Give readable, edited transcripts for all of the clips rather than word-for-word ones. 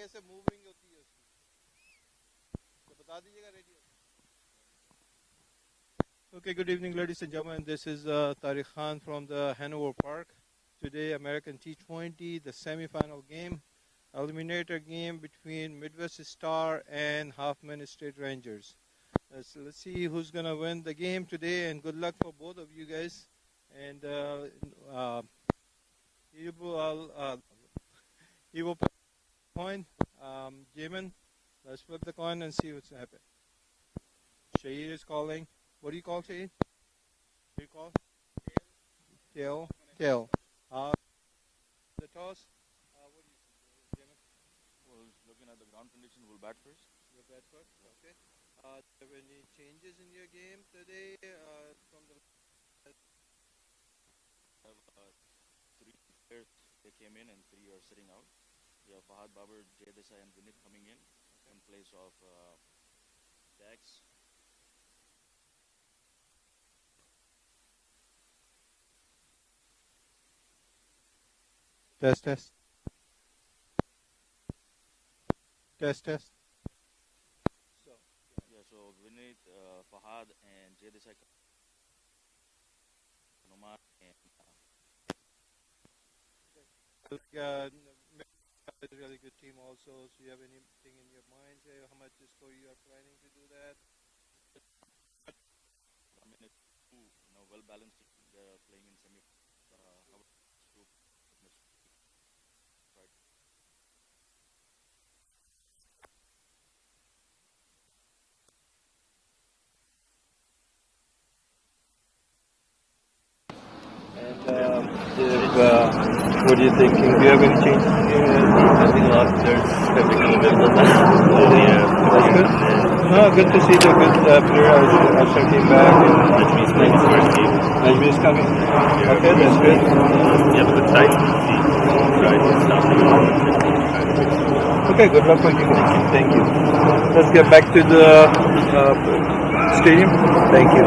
कैसे मूविंग होती है उसकी तो बता दीजिएगा radio. Okay, good evening, ladies and gentlemen. This is Tariq Khan from the Hanover Park. Today, American T20, the semifinal game, eliminator game between Midwest Star and Hoffman State Rangers. Let's see who's going to win the game today, and good luck for both of you guys. And he will put the coin. Jamin, let's flip the coin and see what's happening. Shahid is calling. What do you call Shahid? What do you call? Tail. Tail. The toss. What do you think, Jamin? Well, looking at the ground condition, we'll bat first. You'll bat first? Okay. Do you have any changes in your game today from the We have three players, they came in and three are sitting out. We have Fahad, Babar, Jay Desai and Vinit coming in place of Dax. Test, test. Test, test. So Vinit, Fahad and Jay Desai, Nomar and a really good team also. So you have anything in your mind? How much score you are planning to do that? I mean, it's two well-balanced team. They're playing in semi. What are you thinking? Do you have any changes? I think last players have become available now. That's good. No, good to see the good player. Asha came back. Najmi's playing his first game. Najmi is coming. Okay, that's good. You have a good side. Right, it's not Okay, good luck for you. Thank you. Let's get back to the stadium. Thank you.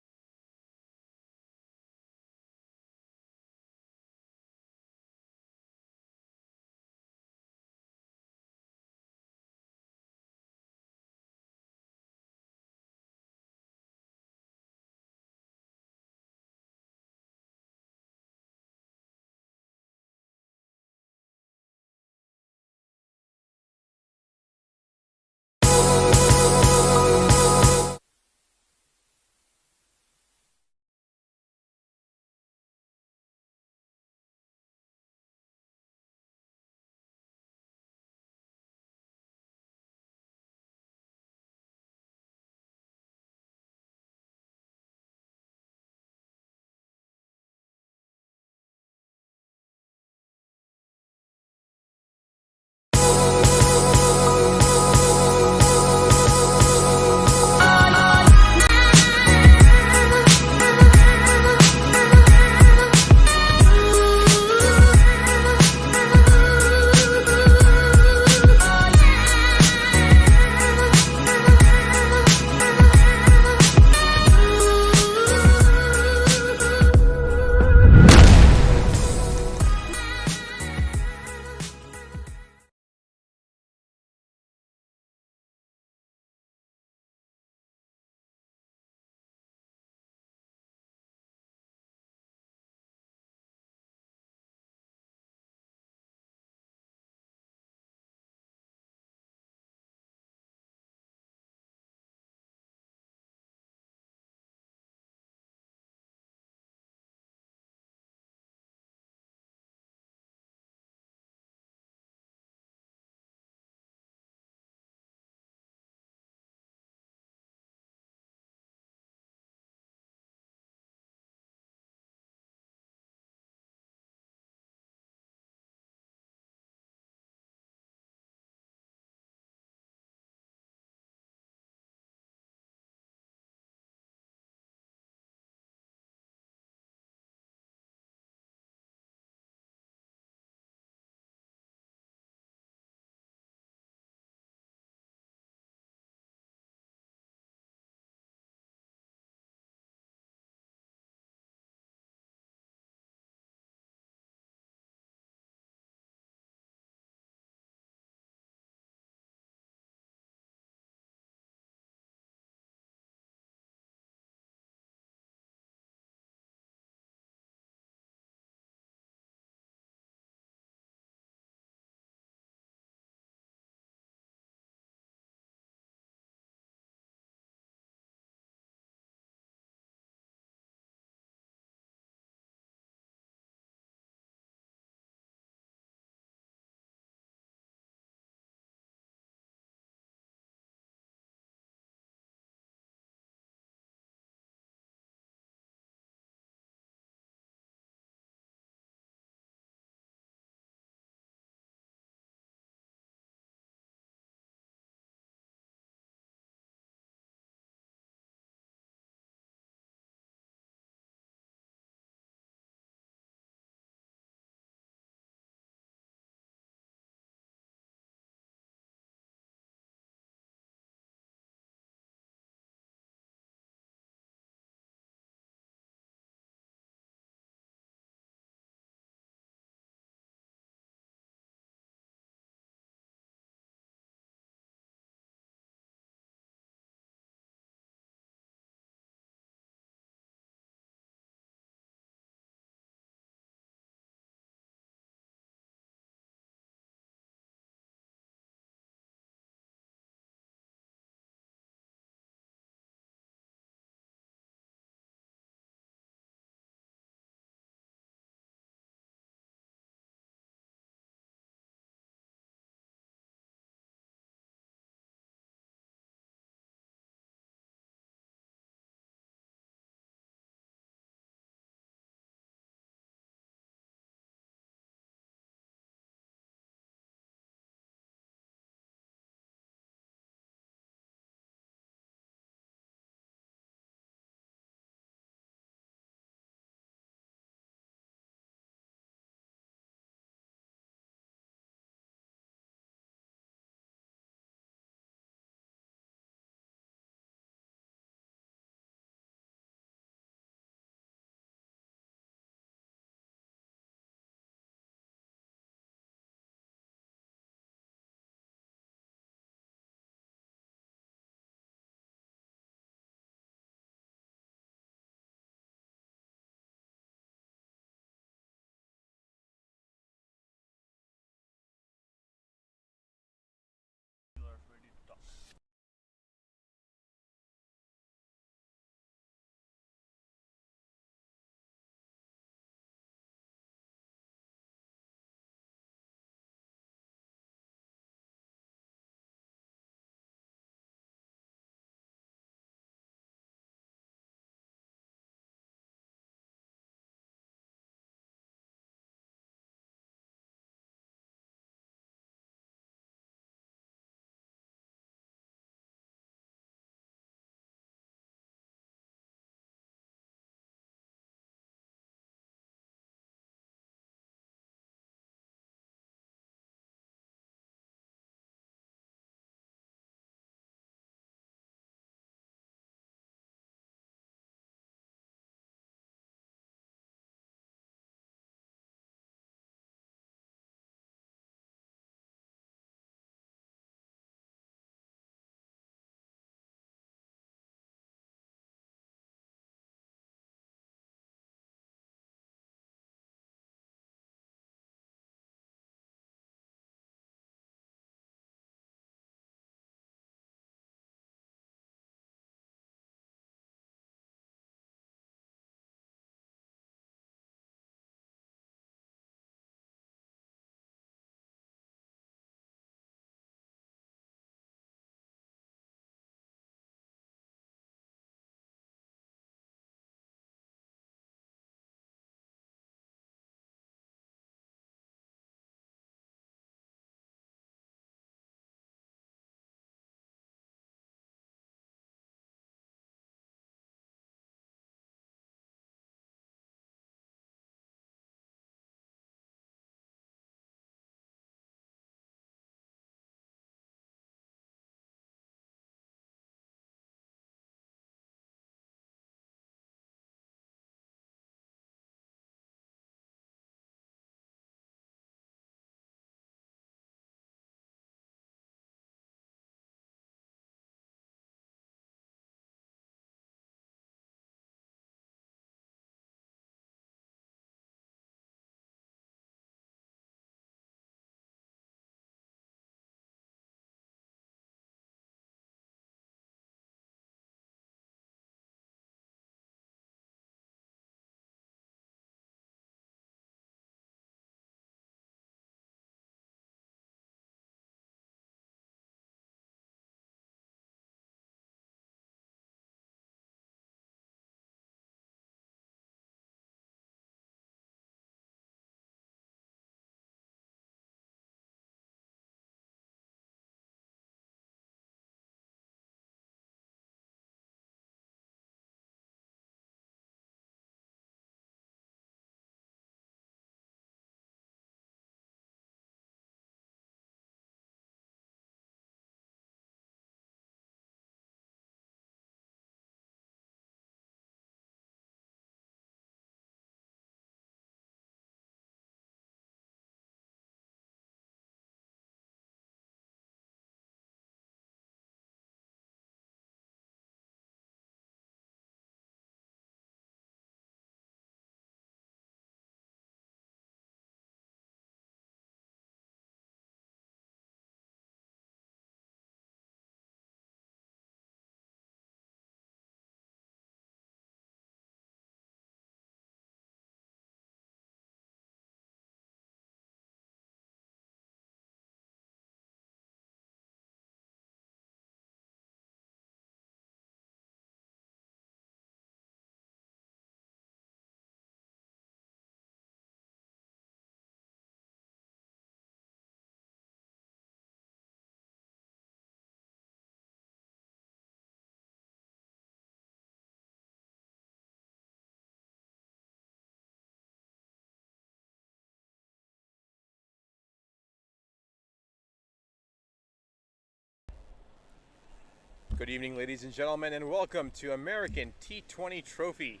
Good evening, ladies and gentlemen, and welcome to American T20 Trophy.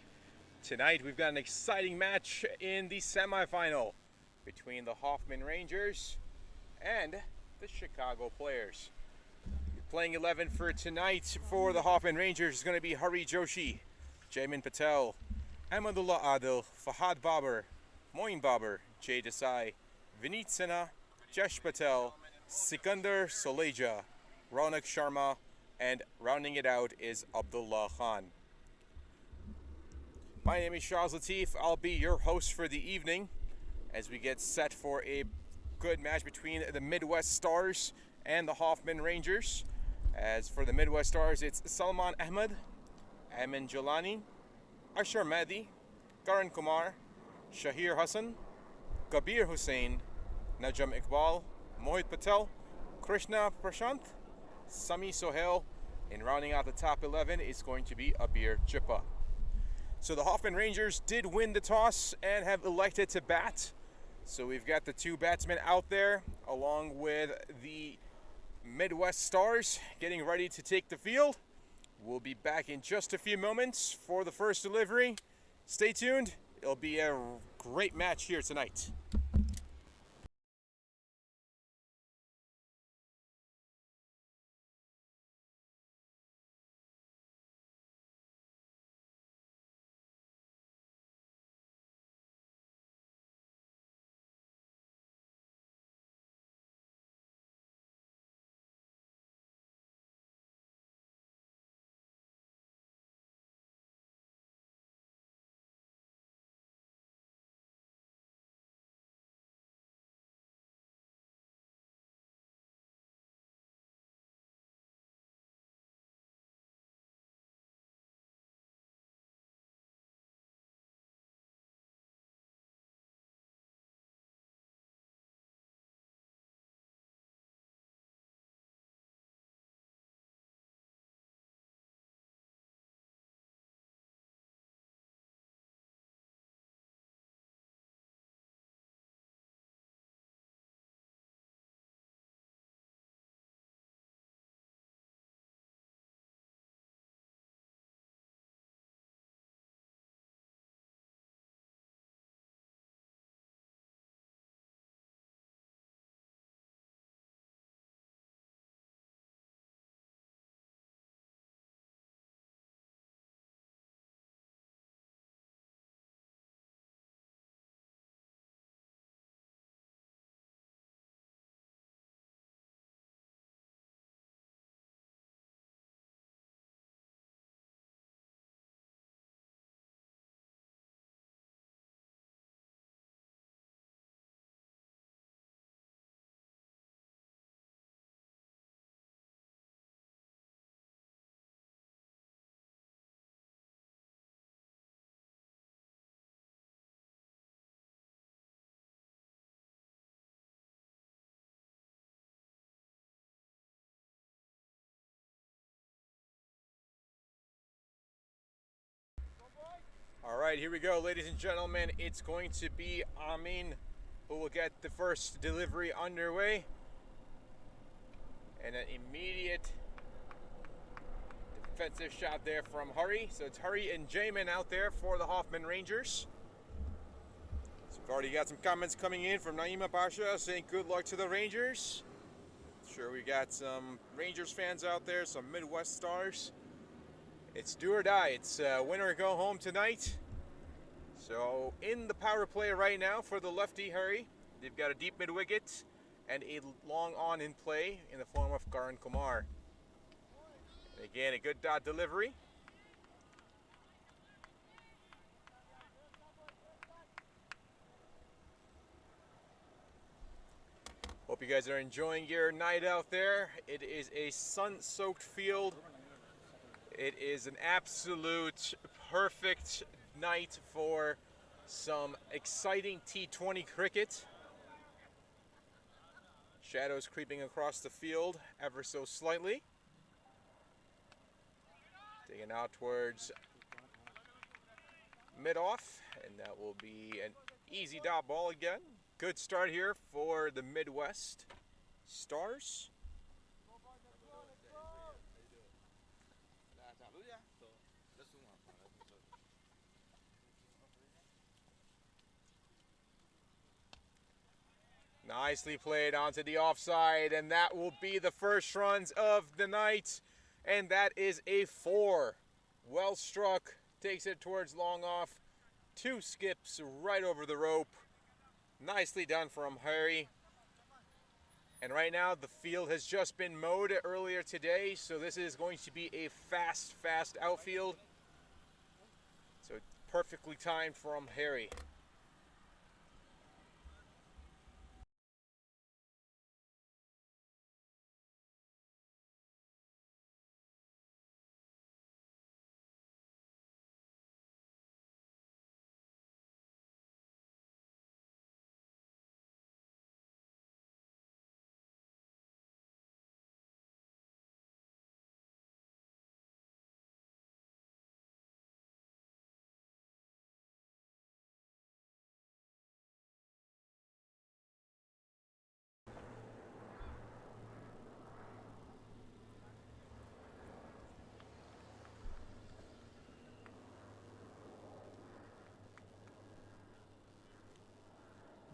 Tonight we've got an exciting match in the semifinal between the Hoffman Rangers and the Chicago Players. Your playing 11 for tonight for the Hoffman Rangers is going to be Hari Joshi, Jaimin Patel, Ahmadullah Adil, Fahad Babar, Moin Babar, Jay Desai, Vineet Sinha, Jesh Patel, Sikandar Soleja, Raunak Sharma, and rounding it out is Abdullah Khan. My name is Shaz Latif. I'll be your host for the evening as we get set for a good match between the Midwest Stars and the Hoffman Rangers. As for the Midwest Stars, it's Salman Ahmed, Amin Jalani, Ashar Mahdi, Karan Kumar, Shahir Hassan, Kabir Hussain, Najam Iqbal, Mohit Patel, Krishna Prashant, Sami Sohail, and rounding out the top 11 is going to be Abir Chippa. So the Hoffman Rangers did win the toss and have elected to bat. So we've got the two batsmen out there along with the Midwest Stars getting ready to take the field. We'll be back in just a few moments for the first delivery. Stay tuned. It'll be a great match here tonight. All right, here we go, ladies and gentlemen. It's going to be Amin who will get the first delivery underway. And an immediate defensive shot there from Hari. So it's Hari and Jaimin out there for the Hoffman Rangers. So we've already got some comments coming in from Naima Pasha saying good luck to the Rangers. Sure, we got some Rangers fans out there, some Midwest Stars. It's do or die. It's win or go home tonight. So in the power play right now for the lefty Hari, they've got a deep mid wicket and a long on in play in the form of Karan Kumar. And again, a good dot delivery. Hope you guys are enjoying your night out there. It is a sun-soaked field. It is an absolute perfect night for some exciting T20 cricket. Shadows creeping across the field ever so slightly. Taken out towards mid-off, and that will be an easy dot ball again. Good start here for the Midwest Stars. Nicely played onto the offside, and that will be the first runs of the night, and that is a 4. Well struck, takes it towards long off, 2 skips right over the rope. Nicely done from Harry. And right now the field has just been mowed earlier today, so this is going to be a fast outfield. So perfectly timed from Harry.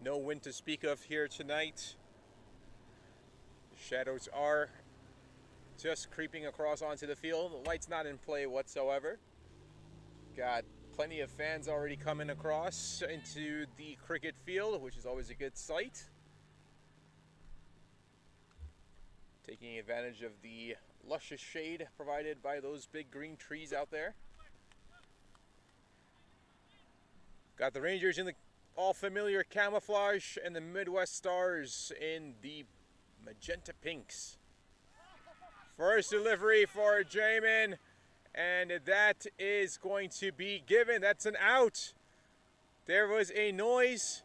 No wind to speak of here tonight. The shadows are just creeping across onto the field. The light's not in play whatsoever. Got plenty of fans already coming across into the cricket field, which is always a good sight. Taking advantage of the luscious shade provided by those big green trees out there. Got the Rangers in the all familiar camouflage and the Midwest Stars in the magenta pinks. First delivery for Jamin, and that is going to be given. That's an out. There was a noise.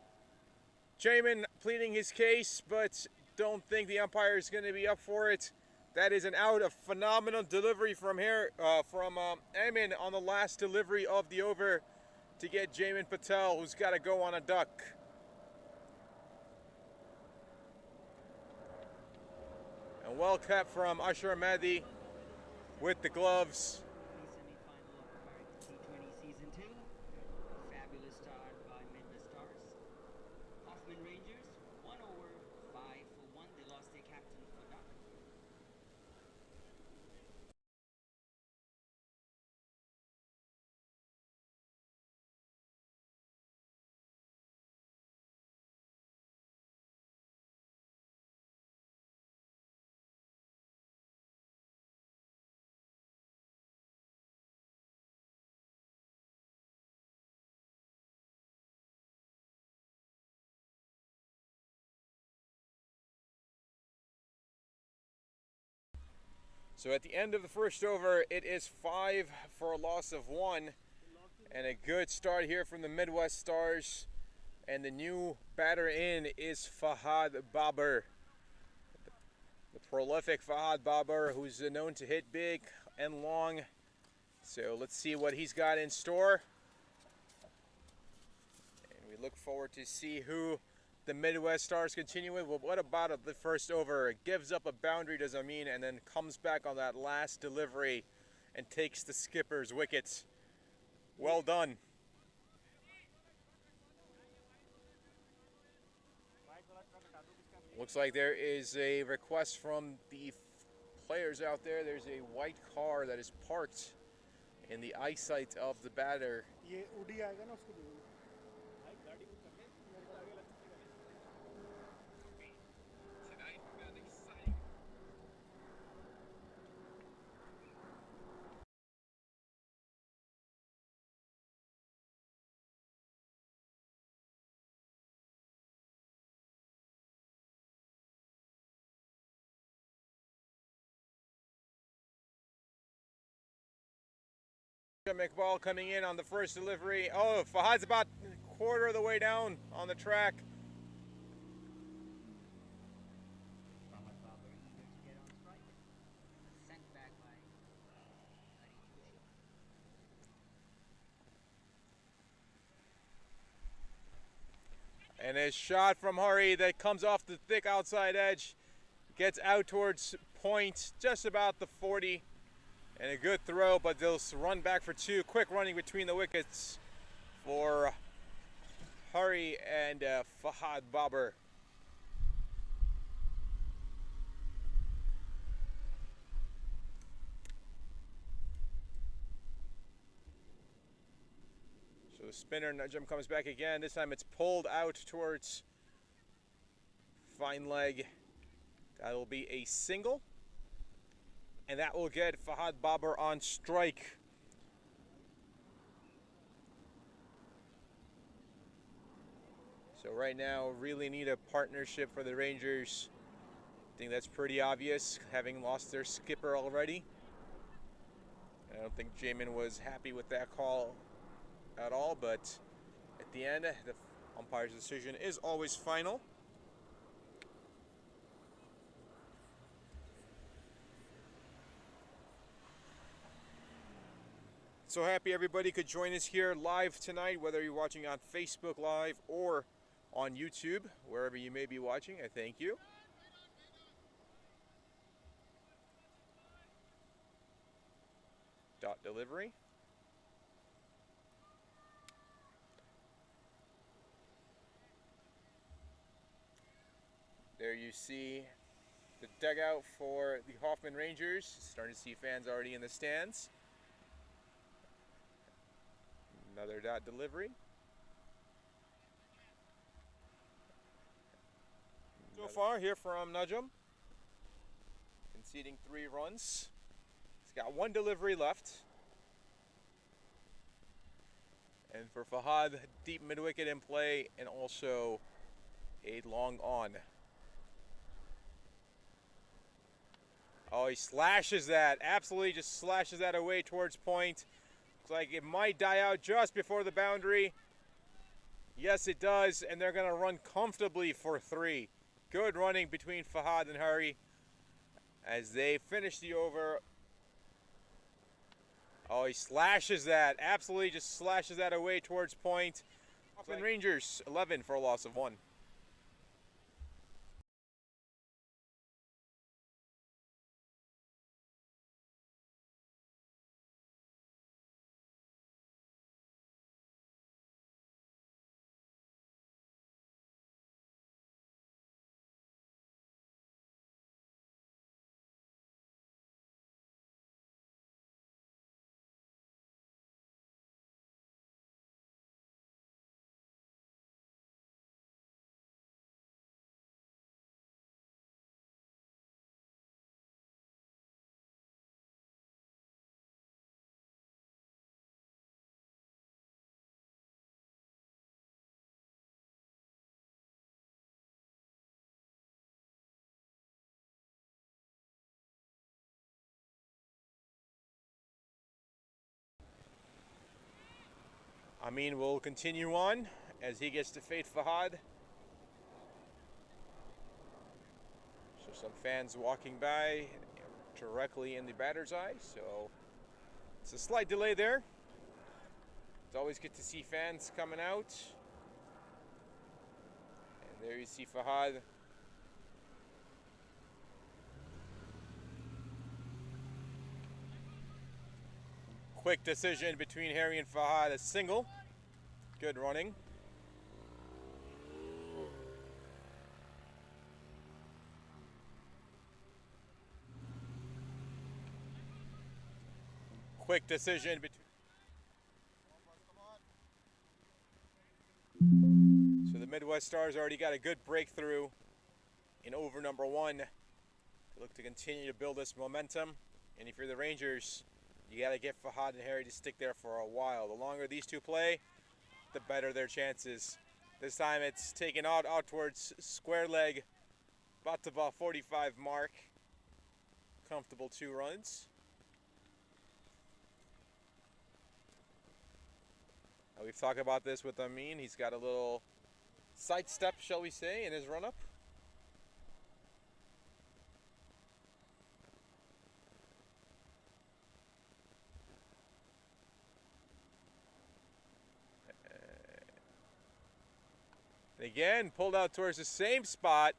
Jamin pleading his case, but don't think the umpire is going to be up for it. That is an out. A phenomenal delivery from here from Amin on the last delivery of the over to get Jamin Patel, who's got to go on a duck. And well kept from Ashar Mahdi with the gloves. Semi-final of American T20 Season 2. Fabulous start by Midwest Stars. Hoffman Rangers, 1 over, 5 for 1. They lost their captain for knock. So at the end of the first over, it is 5 for a loss of 1. And a good start here from the Midwest Stars. And the new batter in is Fahad Babar. The prolific Fahad Babar, who's known to hit big and long. So let's see what he's got in store. And we look forward to see who the Midwest Stars continue with. Well, what about the first over? It gives up a boundary, does Amin, and then comes back on that last delivery and takes the skipper's wicket. Well done. Looks like there is a request from the players out there. There's a white car that is parked in the eyesight of the batter. McBall coming in on the first delivery. Oh, Fahad's about a quarter of the way down on the track. Fahad Babar eager to get on strike. Sent back by And a shot from Hari that comes off the thick outside edge. Gets out towards point, just about the 40. And a good throw, but they'll run back for two. Quick running between the wickets for Hari and Fahad Babar. So the spinner, Najam comes back again. This time it's pulled out towards fine leg. That'll be a single. And that will get Fahad Babar on strike. So right now, really need a partnership for the Rangers. I think that's pretty obvious, having lost their skipper already. I don't think Jamin was happy with that call at all, but at the end, the umpire's decision is always final. So happy everybody could join us here live tonight, whether you're watching on Facebook Live or on YouTube, wherever you may be watching. I thank you. Dot delivery. There you see the dugout for the Hoffman Rangers. Starting to see fans already in the stands. Another dot delivery. So far here from Najam, conceding 3 runs. He's got 1 delivery left. And for Fahad, deep mid-wicket in play and also a long on. Oh, he slashes that. Absolutely just slashes that away towards point. Looks like it might die out just before the boundary. Yes, it does, and they're going to run comfortably for 3. Good running between Fahad and Hari as they finish the over. Oh, he slashes that. Absolutely just slashes that away towards point. Hoffman Rangers, 11 for a loss of 1. Amin will continue on as he gets to fade Fahad. So some fans walking by directly in the batter's eye, so it's a slight delay there. It's always good to see fans coming out. And there you see Fahad. Quick decision between Hari and Fahad, a single. Good running. Quick decision between. So the Midwest Stars already got a good breakthrough in over number 1. They look to continue to build this momentum. And if you're the Rangers, you got to get Fahad and Hari to stick there for a while. The longer these two play, the better their chances. This time it's taken out towards square leg, about to about 45 mark. Comfortable 2 runs. Now we've talked about this with Amin. He's got a little sidestep, shall we say, in his run-up. Again, pulled out towards the same spot,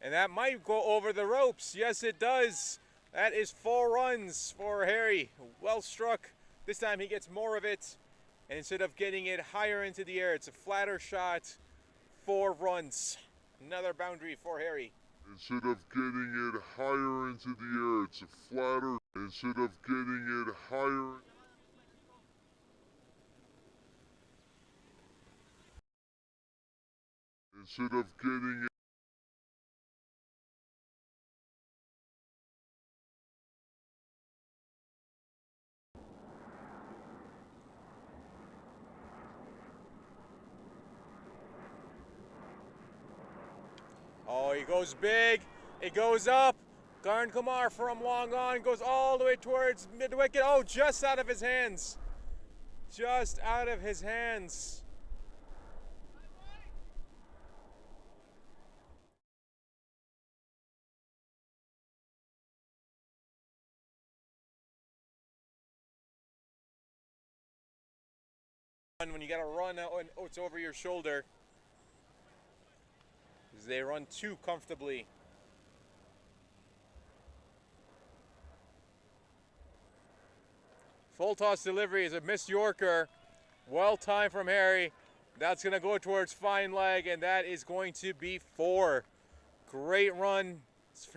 and that might go over the ropes. Yes, it does. That is 4 runs for Harry. Well struck. This time he gets more of it. And instead of getting it higher into the air, it's a flatter shot. 4 runs. Another boundary for Harry. Instead of getting it higher into the air, it's a flatter. Instead of getting it higher. Instead of getting it. Oh, he goes big. It goes up. Garn Kumar from long on goes all the way towards mid wicket. Oh, just out of his hands. Just out of his hands. When you got to run out and it's over your shoulder. They run too comfortably. Full toss delivery is a missed Yorker. Well timed from Harry. That's going to go towards fine leg, and that is going to be 4. Great run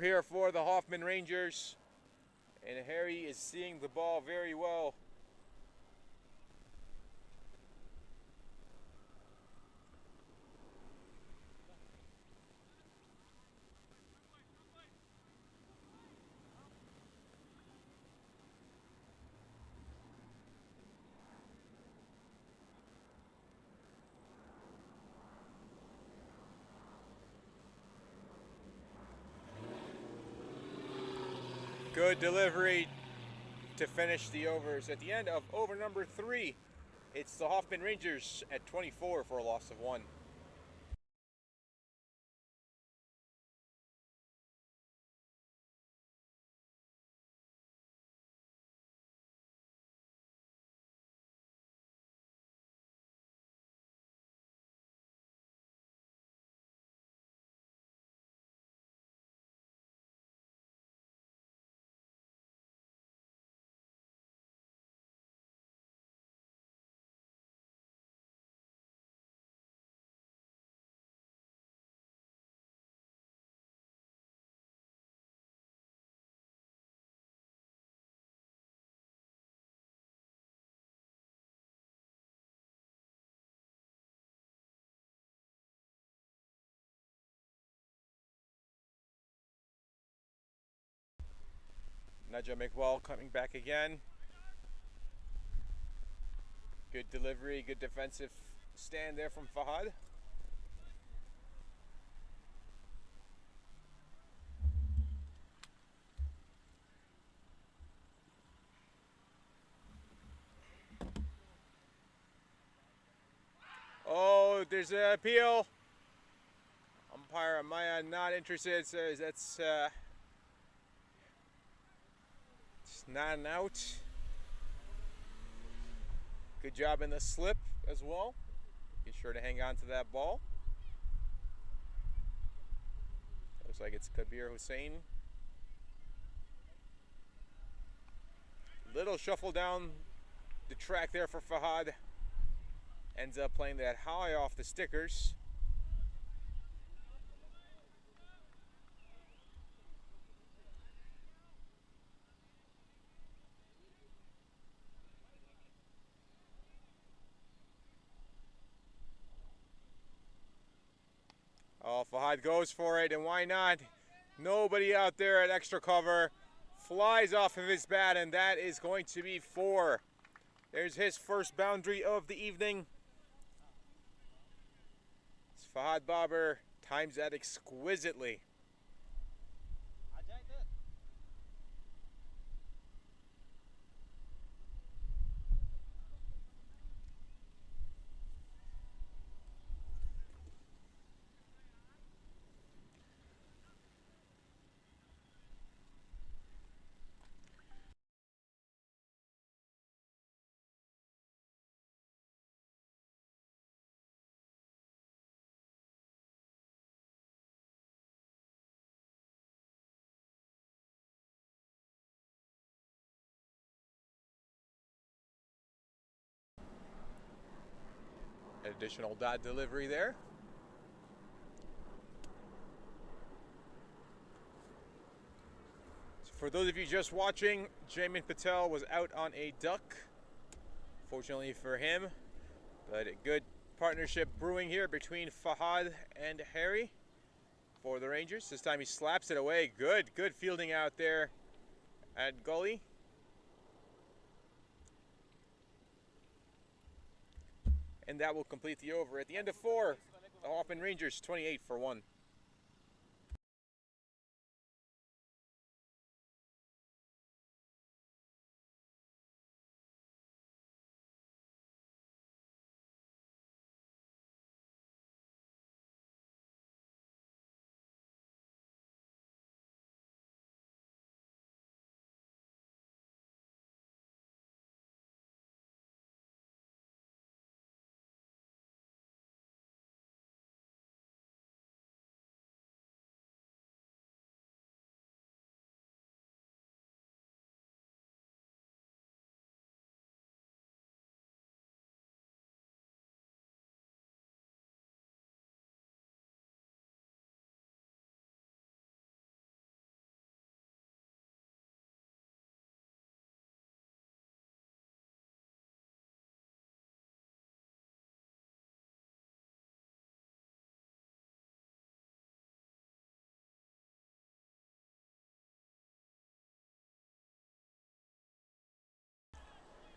here for the Hoffman Rangers. And Harry is seeing the ball very well. Good delivery to finish the overs. At the end of over number 3, it's the Hoffman Rangers at 24 for a loss of 1. Naja McWall coming back again. Good delivery, good defensive stand there from Fahad. Oh, there's an appeal. Umpire Amaya not interested, says that's it's not an out. Good job in the slip as well. Be sure to hang on to that ball. Looks like it's Kabir Hussain. Little shuffle down the track there for Fahad. Ends up playing that high off the stickers. Oh, Fahad goes for it, and why not? Nobody out there at extra cover. Flies off of his bat, and that is going to be 4. There's his first boundary of the evening. Fahad Babar times that exquisitely. Traditional dot delivery there. So for those of you just watching, Jamin Patel was out on a duck. Fortunately for him, but a good partnership brewing here between Fahad and Harry for the Rangers. This time he slaps it away. Good fielding out there at gully. And that will complete the over. At the end of 4, the Hoffman Rangers 28 for 1.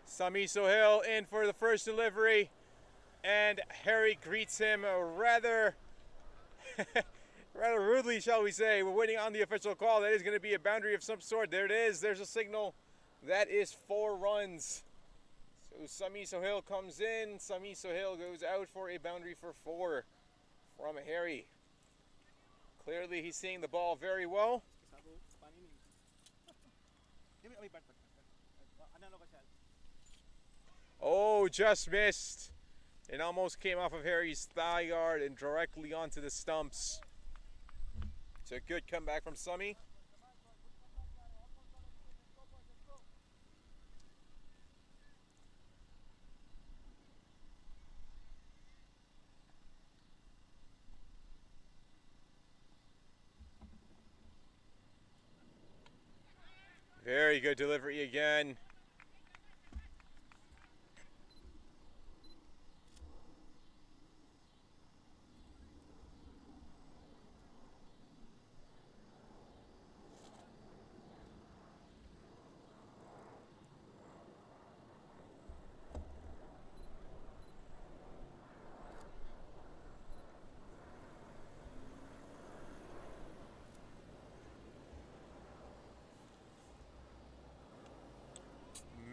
Sami Sohail in for the first delivery, and Harry greets him rather rudely, shall we say. We're waiting on the official call. That is going to be a boundary of some sort. There it is. There's a signal. That is 4 runs. So Sami Sohail comes in. Sami Sohail goes out for a boundary for 4 from Harry. Clearly he's seeing the ball very well. Oh, just missed. It almost came off of Harry's thigh guard and directly onto the stumps. It's a good comeback from Sami. Very good delivery again.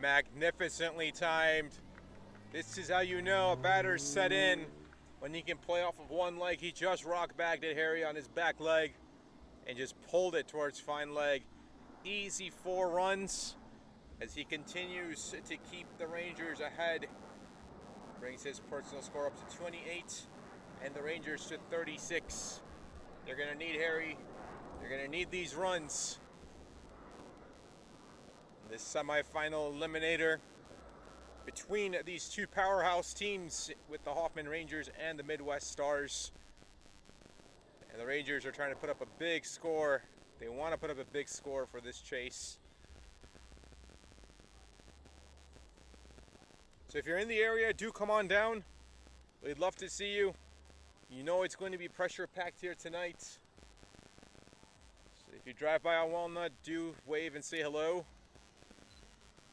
Magnificently timed. This is how you know a batter's set in, when he can play off of one leg. He just rock bagged at Harry on his back leg and just pulled it towards fine leg. Easy 4 runs as he continues to keep the Rangers ahead. Brings his personal score up to 28 and the Rangers to 36. They're going to need Harry. They're going to need these runs. This semifinal eliminator between these two powerhouse teams with the Hoffman Rangers and the Midwest Stars. And the Rangers are trying to put up a big score. They want to put up a big score for this chase. So if you're in the area, do come on down. We'd love to see you. You know it's going to be pressure packed here tonight. So if you drive by on Walnut, do wave and say hello.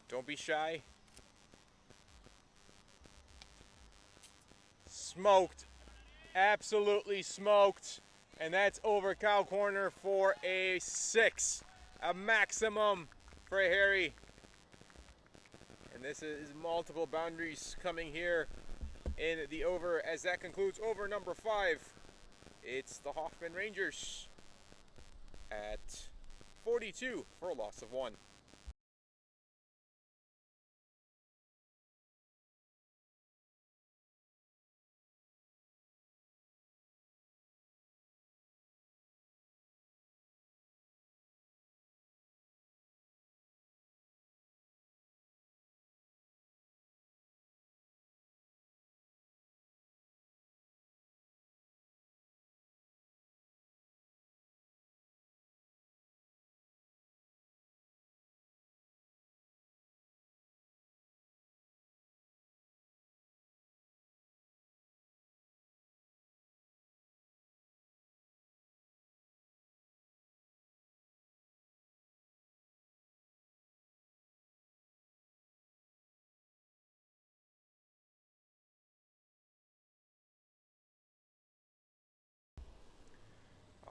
Don't be shy. Smoked. Absolutely smoked. And that's over cow corner for a 6. A maximum for Harry. And this is multiple boundaries coming here in the over, as that concludes over number 5. It's the Hoffman Rangers at 42 for a loss of 1.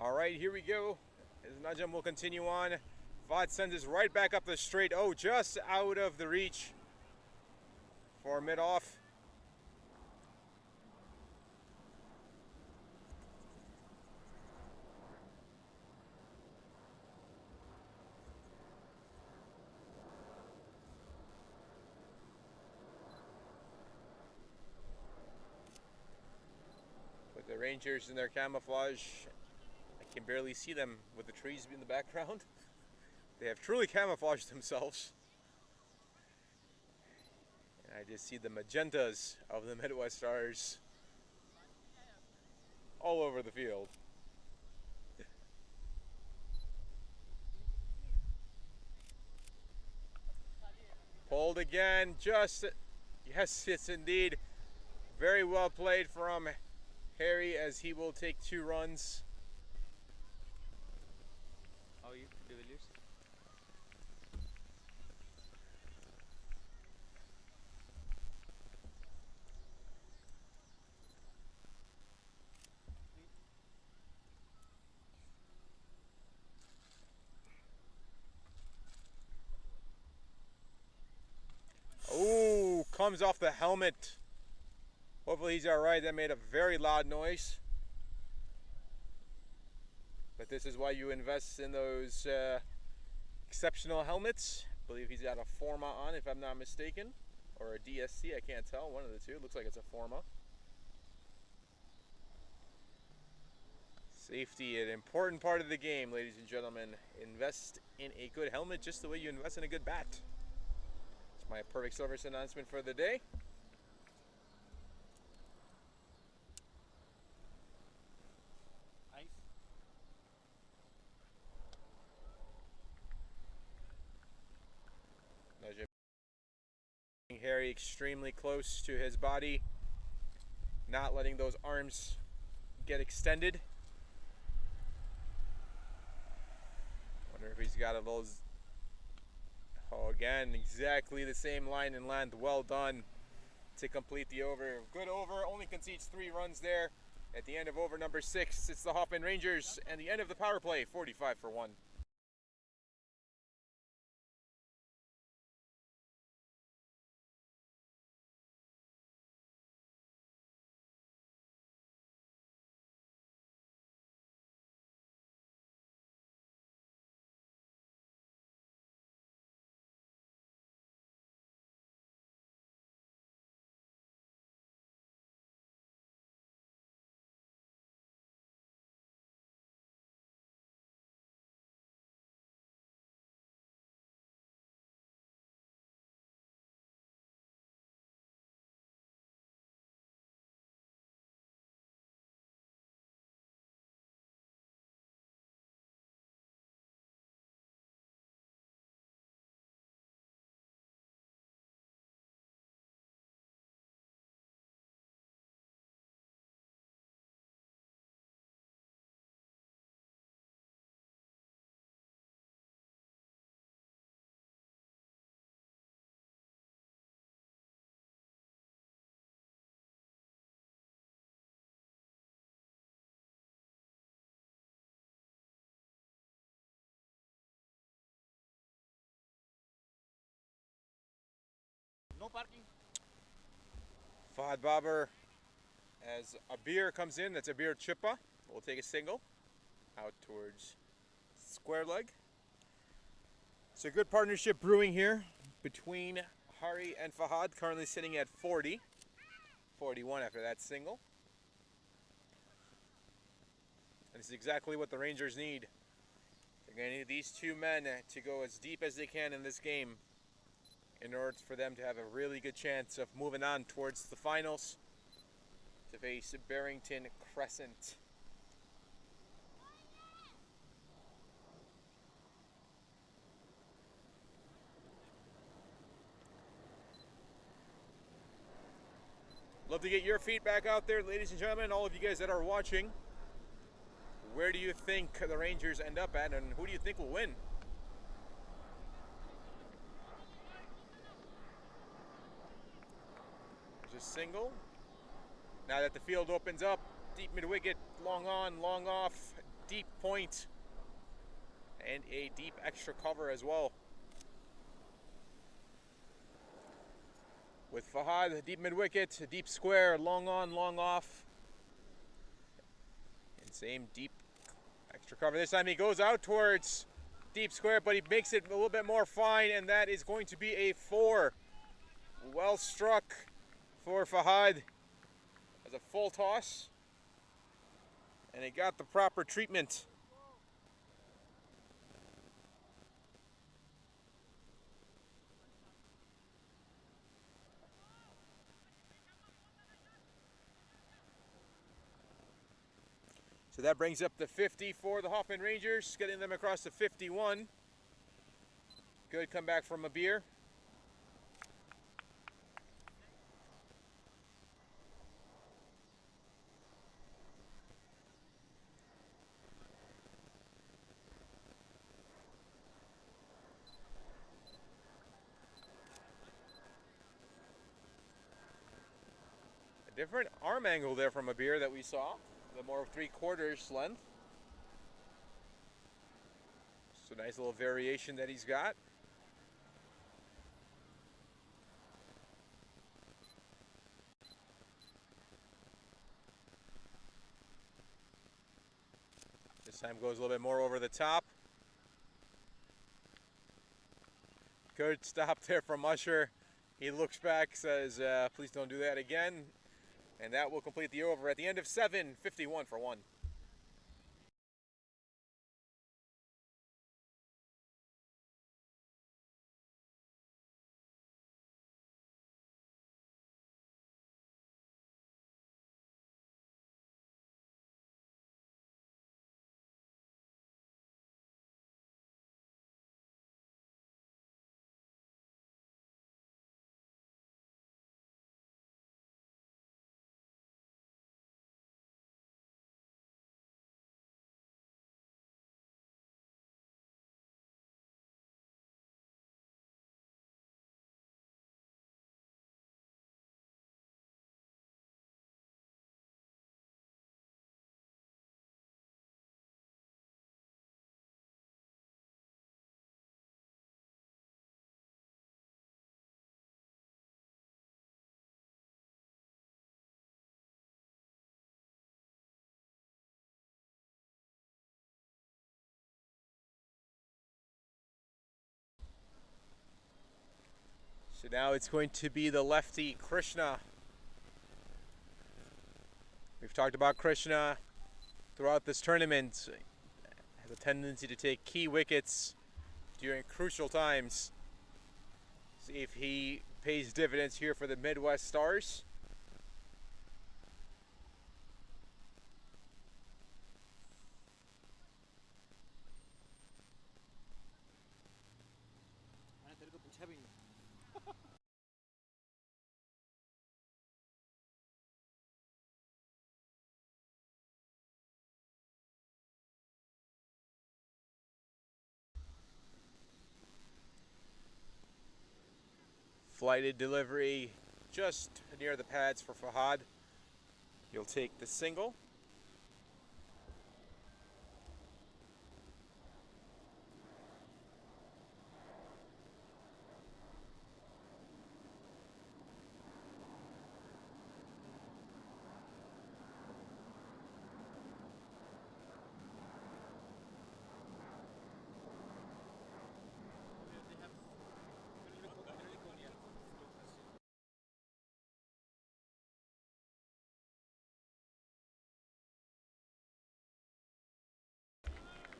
All right, here we go. As Najam will continue on. Fahad sends us right back up the straight. Oh, just out of the reach for mid-off. With the Rangers in their camouflage, I can barely see them with the trees in the background. They have truly camouflaged themselves. And I just see the magentas of the Midwest Stars all over the field. Pulled again, just, yes, it's indeed very well played from Harry, as he will take 2 runs. How are you, De Villiers? Oh, comes off the helmet. Hopefully he's all right. That made a very loud noise. But this is why you invest in those exceptional helmets. I believe he's got a Forma on, if I'm not mistaken. Or a DSC, I can't tell. One of the two. Looks like it's a Forma. Safety, an important part of the game, ladies and gentlemen. Invest in a good helmet just the way you invest in a good bat. It's my perfect service announcement for the day. Ice. Harry extremely close to his body, not letting those arms get extended. Wonder if he's got a little. Oh, again, exactly the same line and length. Well done to complete the over. Good over, only concedes 3 runs there. At the end of over number 6, it's the Hoffman Rangers, and the end of the power play, 45 for 1. No parking. Fahad Babar, as a beer comes in, that's a beer chippa. We'll take a single out towards square leg. It's a good partnership brewing here between Hari and Fahad, currently sitting at 40. 41 after that single. And this is exactly what the Rangers need. They're going to need these 2 men to go as deep as they can in this game in order for them to have a really good chance of moving on towards the finals to face Barrington Crescent. Love to get your feedback out there, ladies and gentlemen, all of you guys that are watching. Where do you think the Rangers end up at, and who do you think will win? There's a single. Now that the field opens up, deep mid-wicket, long on, long off. deep point and a deep extra cover as well. With Fahad, deep mid-wicket, deep square, long on, long off. And same deep extra cover. This time he goes out towards deep square, but he makes it a little bit more fine, and that is going to be a 4. Well struck for Fahad as a full toss. And he got the proper treatment. So that brings up the 50 for the Hoffman Rangers, getting them across to 51. Good comeback from Abir. A different arm angle there from Abir that we saw. The more 3/4 length. So nice little variation that he's got. This time goes a little bit more over the top. Good stop there from Usher. He looks back, says, please don't do that again. And that will complete the over at the end of 7, 51 for 1. So now it's going to be the lefty Krishna. We've talked about Krishna throughout this tournament. Has a tendency to take key wickets during crucial times. See if he pays dividends here for the Midwest Stars. Flighted delivery just near the pads for Fahad. He'll take the single.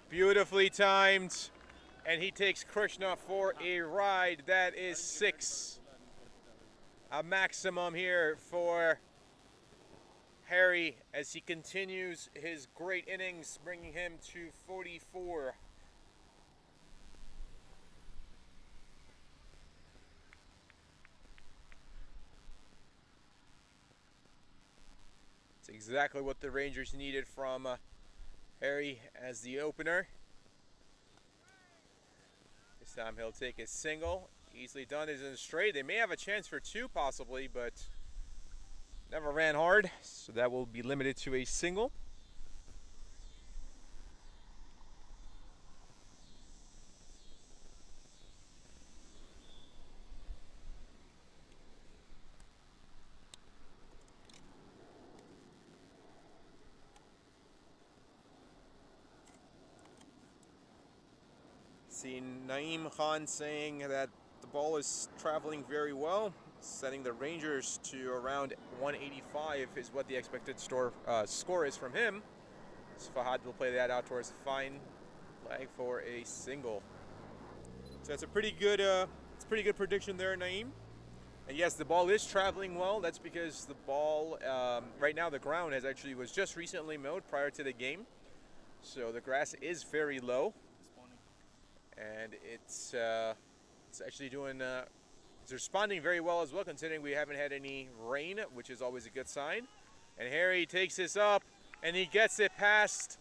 Beautifully timed, and he takes Krishna for a ride. That is 6. A maximum here for Harry as he continues his great innings, bringing him to 44. It's exactly what the Rangers needed from Harry as the opener. This time he'll take a single. Easily done. Is in straight. They may have a chance for 2 possibly, but never ran hard. So that will be limited to a single. Seen Naeem Khan saying that the ball is traveling very well, setting the Rangers to around 185 is what the expected score is from him. So Fahad will play that out towards the fine flag for a single. So that's a pretty good prediction there, Naeem. And yes, the ball is traveling well. That's because the ball, right now the ground was just recently mowed prior to the game. So the grass is very low. And it's actually it's responding very well as well, considering we haven't had any rain, which is always a good sign. And Harry takes this up, and he gets it past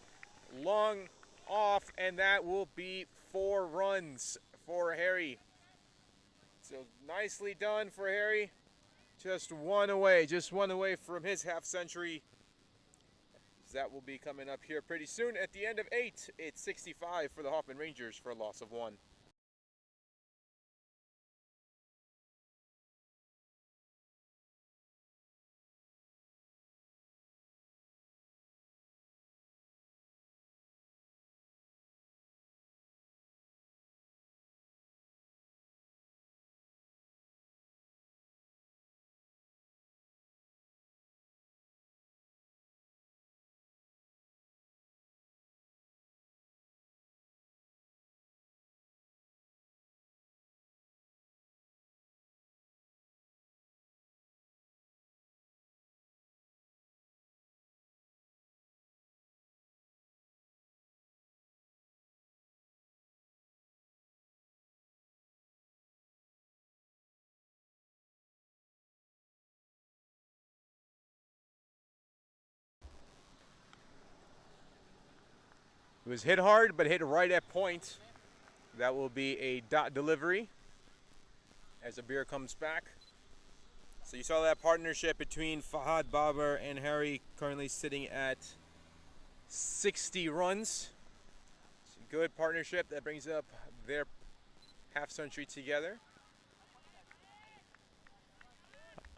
long off, and that will be 4 runs for Harry. So nicely done for Harry. Just one away from his half century. That will be coming up here pretty soon. At the end of 8, it's 65 for the Hoffman Rangers for a loss of 1. It was hit hard, but hit right at point. That will be a dot delivery as Abir comes back. So you saw that partnership between Fahad Babar and Harry, currently sitting at 60 runs. It's a good partnership that brings up their half century together.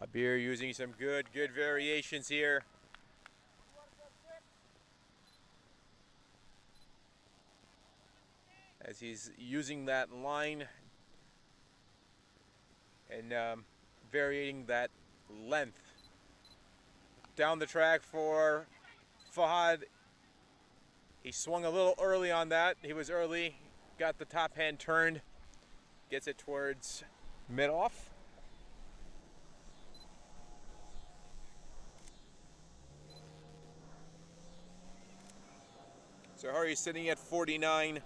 Abir using some good variations here. As he's using that line and varying that length. Down the track for Fahad. He swung a little early on that. He was early, got the top hand turned, gets it towards mid-off. So Harry's sitting at 49.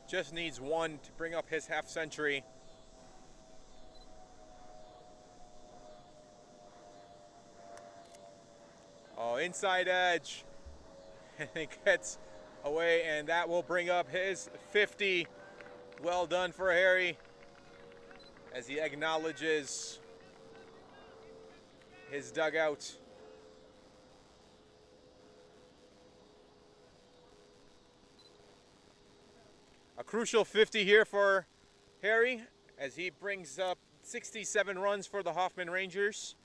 Just needs 1 to bring up his half century. Oh, inside edge. And it gets away, and that will bring up his 50. Well done for Harry as he acknowledges his dugout. A crucial 50 here for Harry as he brings up 67 runs for the Hoffman Rangers.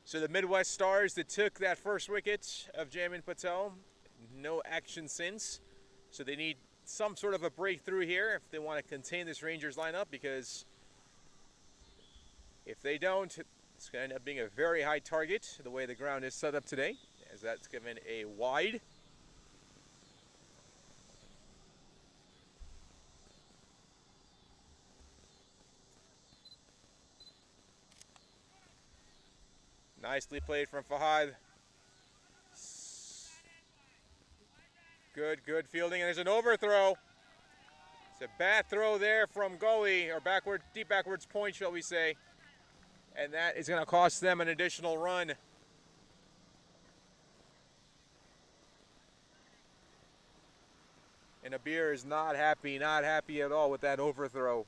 So the Midwest Stars that took that first wicket of Jamin Patel, no action since. So they need some sort of a breakthrough here if they want to contain this Rangers lineup, because if they don't, it's going to end up being a very high target the way the ground is set up today, as that's given a wide. Nicely played from Fahad. Good fielding, and there's an overthrow. It's a bad throw there from goalie, or deep backwards point, shall we say. And that is going to cost them an additional run. And Abir is not happy at all with that overthrow.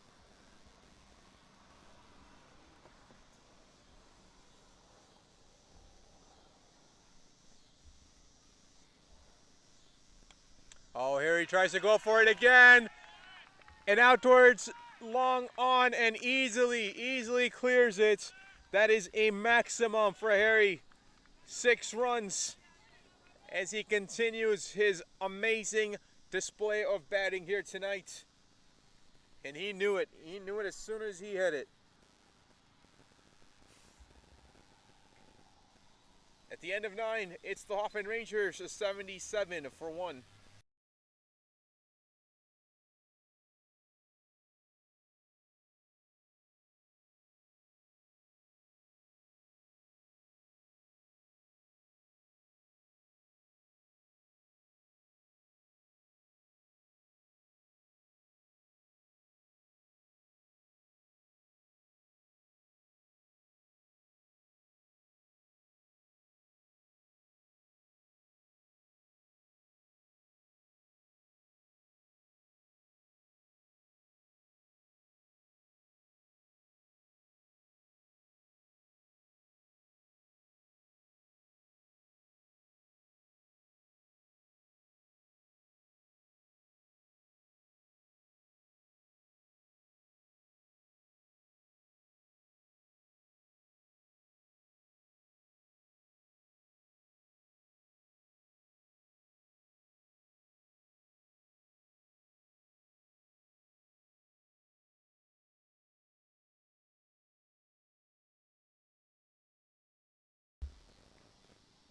Oh, here he tries to go for it again. And out towards long on, and easily clears it. That is a maximum for Harry. 6 runs as he continues his amazing display of batting here tonight. And he knew it. He knew it as soon as he hit it. At the end of 9, it's the Hoffman Rangers, a 77 for 1.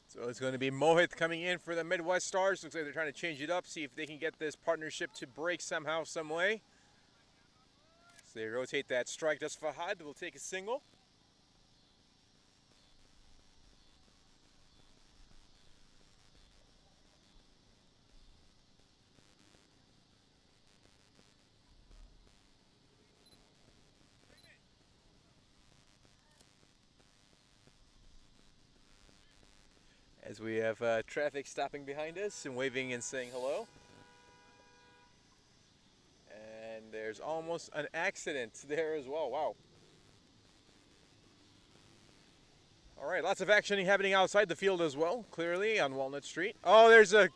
So it's going to be Mohit coming in for the Midwest Stars. Looks like they're trying to change it up, see if they can get this partnership to break somehow, some way. So they rotate that strike. Does Fahad will take a single. As we have traffic stopping behind us and waving and saying hello. And there's almost an accident there as well. Wow. All right, lots of action happening outside the field as well, clearly on Walnut Street. Oh, there's a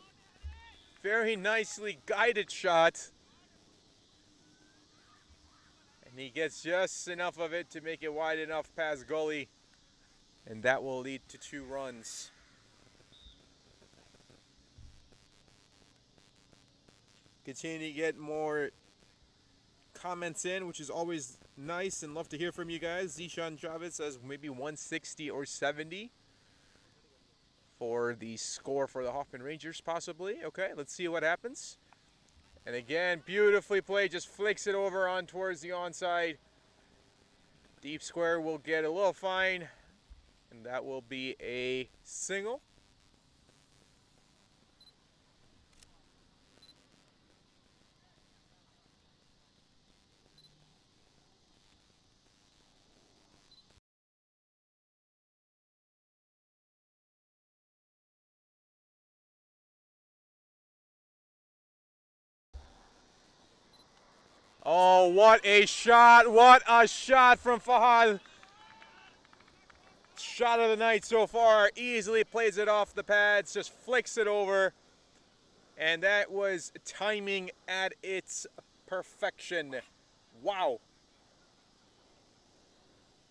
very nicely guided shot. And he gets just enough of it to make it wide enough past Gully. And that will lead to 2 runs. Continue to get more comments in, which is always nice, and love to hear from you guys. Zishan Chavez says maybe 160 or 70 for the score for the Hoffman Rangers, possibly. Okay, let's see what happens. And again, beautifully played, just flicks it over on towards the onside. Deep square will get a little fine, and that will be a single. Oh, what a shot. What a shot from Fahad. Shot of the night so far. Easily plays it off the pads, just flicks it over. And that was timing at its perfection. Wow.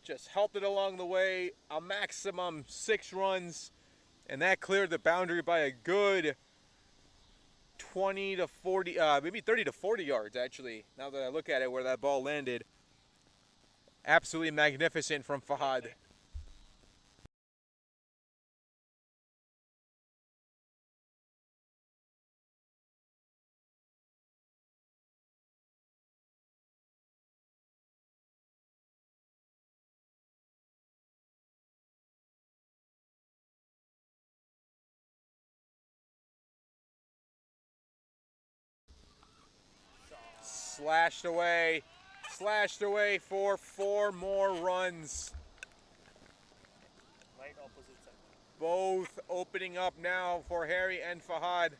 Just helped it along the way. A maximum 6 runs. And that cleared the boundary by a good 20 to 40, maybe 30 to 40 yards, actually, now that I look at it, where that ball landed. Absolutely magnificent from Fahad. Slashed away for 4 more runs. Right opposite side. Both opening up now for Harry and Fahad.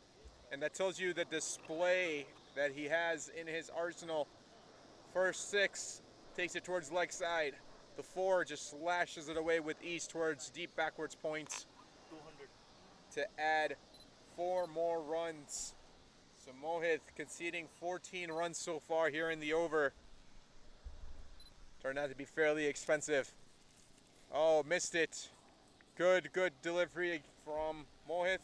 And that tells you the display that he has in his arsenal. First 6 takes it towards leg side. The 4 just slashes it away with ease towards deep backwards points 200. to add 4 more runs. So Mohit conceding 14 runs so far here in the over. Turned out to be fairly expensive. Oh, missed it. Good delivery from Mohit.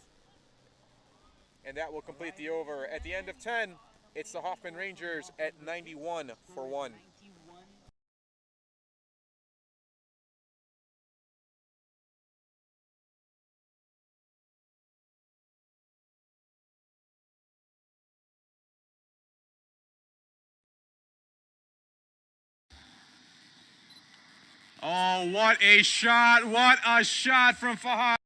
And that will complete the over. At the end of 10, It's the Hoffman Rangers at 91 for 1. 91. Oh, what a shot! What a shot from Fahad!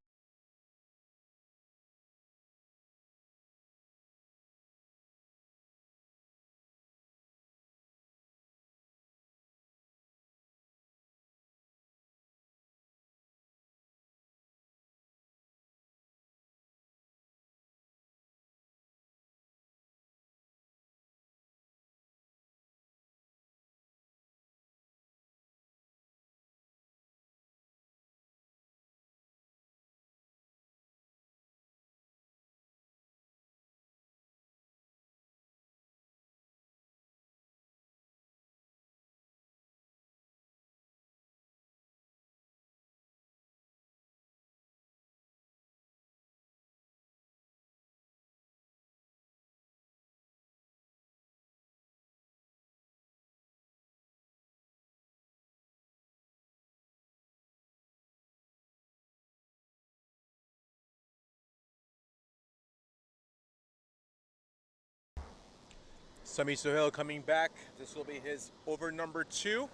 Sami Sohail coming back. This will be his over number 2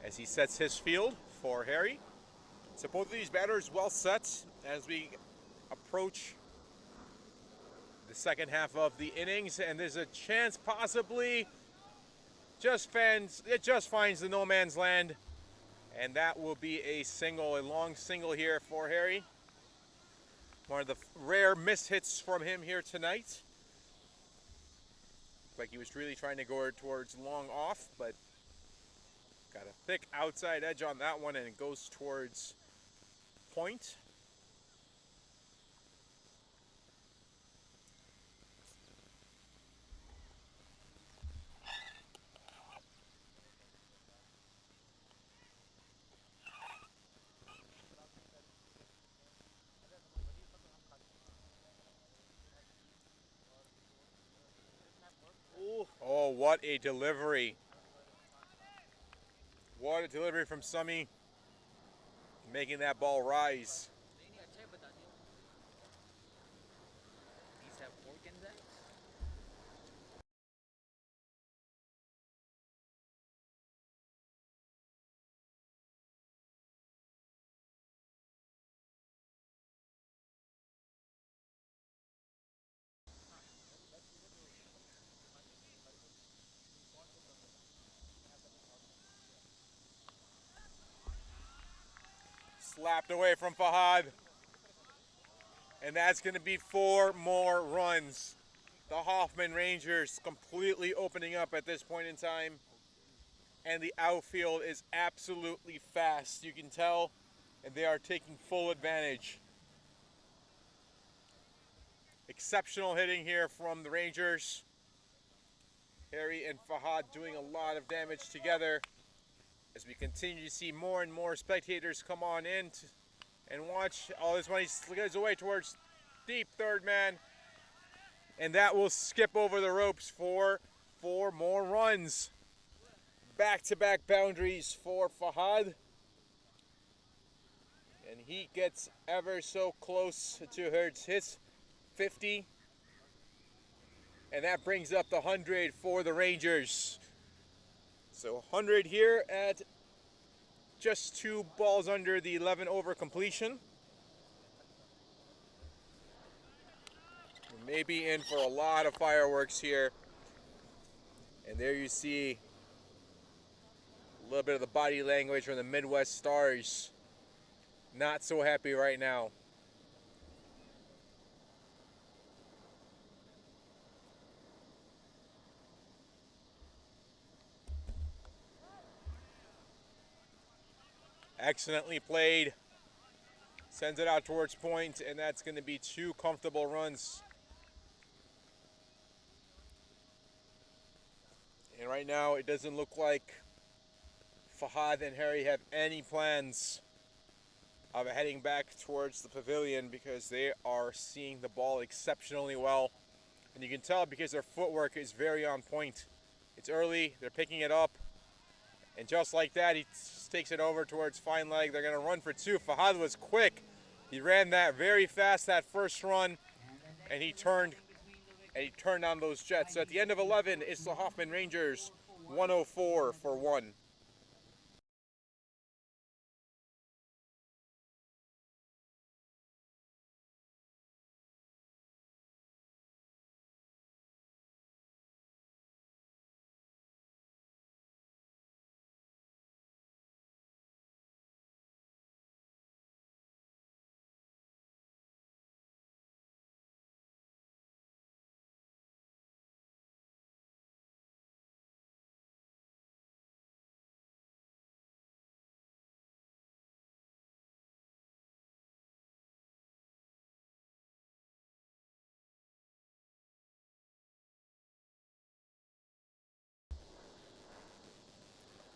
as he sets his field for Harry. So both of these batters well set as we approach the second half of the innings, and there's a chance possibly it just finds the no man's land, and that will be a long single here for Harry. One of the rare miss hits from him here tonight. Like he was really trying to go towards long off, but got a thick outside edge on that one, and it goes towards point. Oh, what a delivery. What a delivery from Sami, making that ball rise. These have pork in them. Slapped away from Fahad. And that's going to be 4 more runs. The Hoffman Rangers completely opening up at this point in time. And the outfield is absolutely fast, you can tell. And they are taking full advantage. Exceptional hitting here from the Rangers. Harry and Fahad doing a lot of damage together as we continue to see more and more spectators come on in and watch. All this money goes away towards deep third man, and that will skip over the ropes for 4 more runs. Back-to-back boundaries for Fahad, and he gets ever so close to his 50, and that brings up the 100 for the Rangers. So 100 here at just 2 balls under the 11 over completion. We may be in for a lot of fireworks here. And there you see a little bit of the body language from the Midwest Stars. Not so happy right now. Excellently played. Sends it out towards point, and that's going to be 2 comfortable runs. And right now, it doesn't look like Fahad and Harry have any plans of heading back towards the pavilion because they are seeing the ball exceptionally well. And you can tell because their footwork is very on point. It's early, they're picking it up. And just like that, he takes it over towards fine leg. They're going to run for two. Fahad was quick. He ran that very fast that first run, and he turned on those Jets. So at the end of 11, it's the Hoffman Rangers 104 for 1.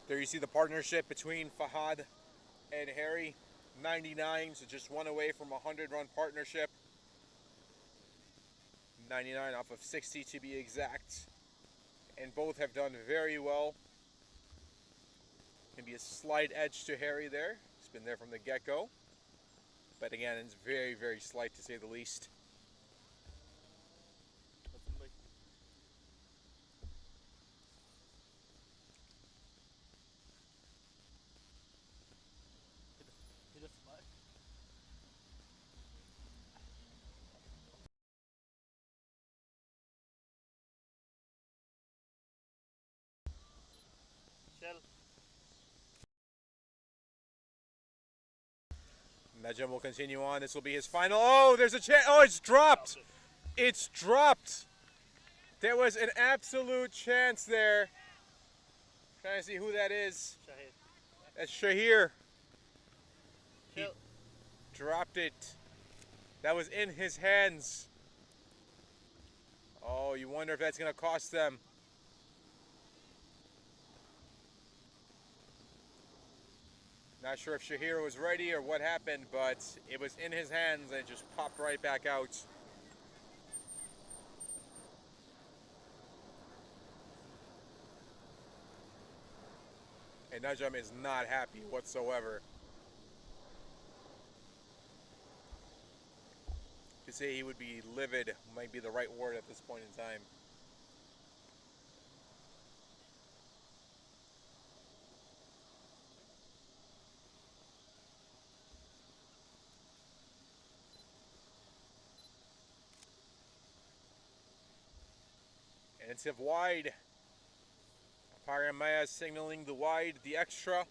There you see the partnership between Fahad and Harry. 99, so just one away from a 100-run partnership. 99 off of 60 to be exact. And both have done very well. Can be a slight edge to Harry there. He's been there from the get-go. But again, it's very, very slight to say the least. Najam will continue on. This will be his final. Oh, there's a chance. Oh, it's dropped. It's dropped. There was an absolute chance there. Trying to see who that is. That's Shahir. He dropped it. That was in his hands. Oh, you wonder if that's going to cost them. Not sure if Shahir was ready or what happened, but it was in his hands and it just popped right back out. And Najam is not happy whatsoever. To say he would be livid might be the right word at this point in time. And it's a wide. Paramaya signaling the wide, the extra.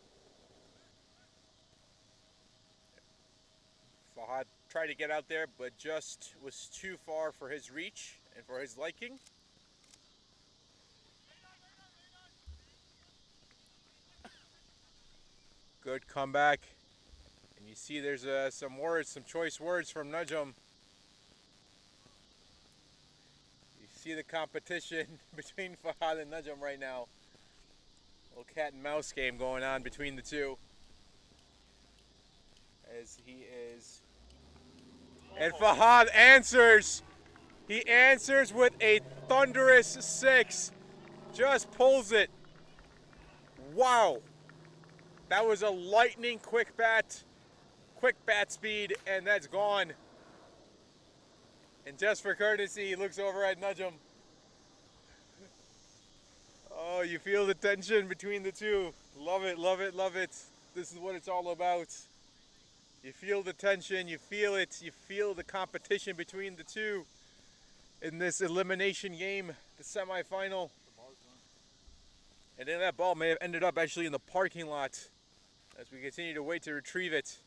Fahad tried to get out there, but just was too far for his reach and for his liking. Good comeback. And you see there's some words, some choice words from Najam. You see the competition between Fahad and Najam right now. Little cat and mouse game going on between the two. As he is. And Fahad answers. He answers with a thunderous 6. Just pulls it. Wow. That was a lightning quick bat speed, and that's gone. And just for courtesy, he looks over at Najam. Oh, you feel the tension between the two. Love it, love it, love it. This is what it's all about. You feel the tension, you feel it, you feel the competition between the two in this elimination game, the semifinal. And then that ball may have ended up actually in the parking lot as we continue to wait to retrieve it.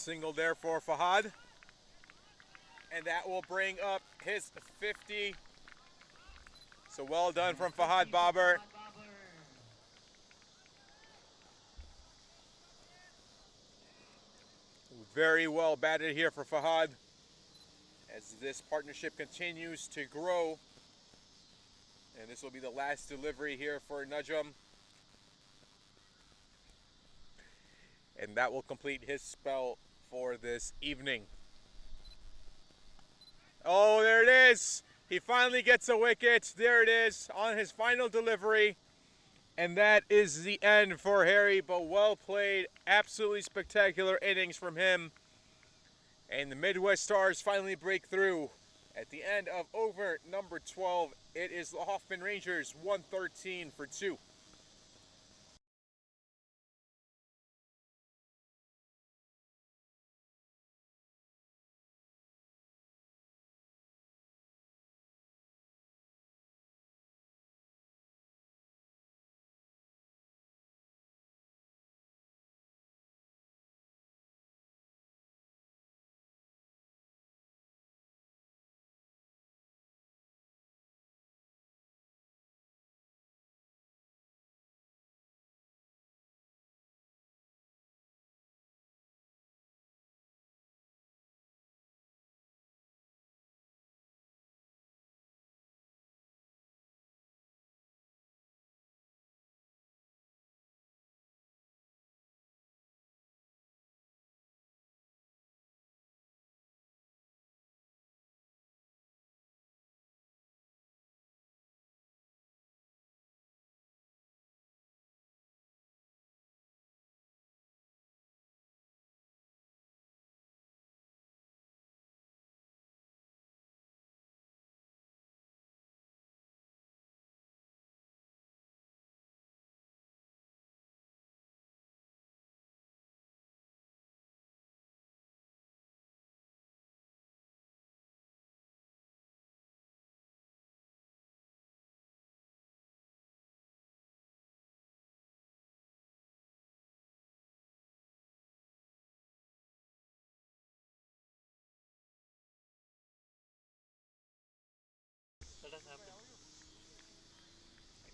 Single there for Fahad. And that will bring up his 50. So well done from Fahad Babar. Very well batted here for Fahad as this partnership continues to grow. And this will be the last delivery here for Najam. And that will complete his spell for this evening. Oh, there it is. He finally gets a wicket. There it is on his final delivery. And that is the end for Harry, but well played. Absolutely spectacular innings from him. And the Midwest Stars finally break through. At the end of over number 12, it is the Hoffman Rangers 113 for 2.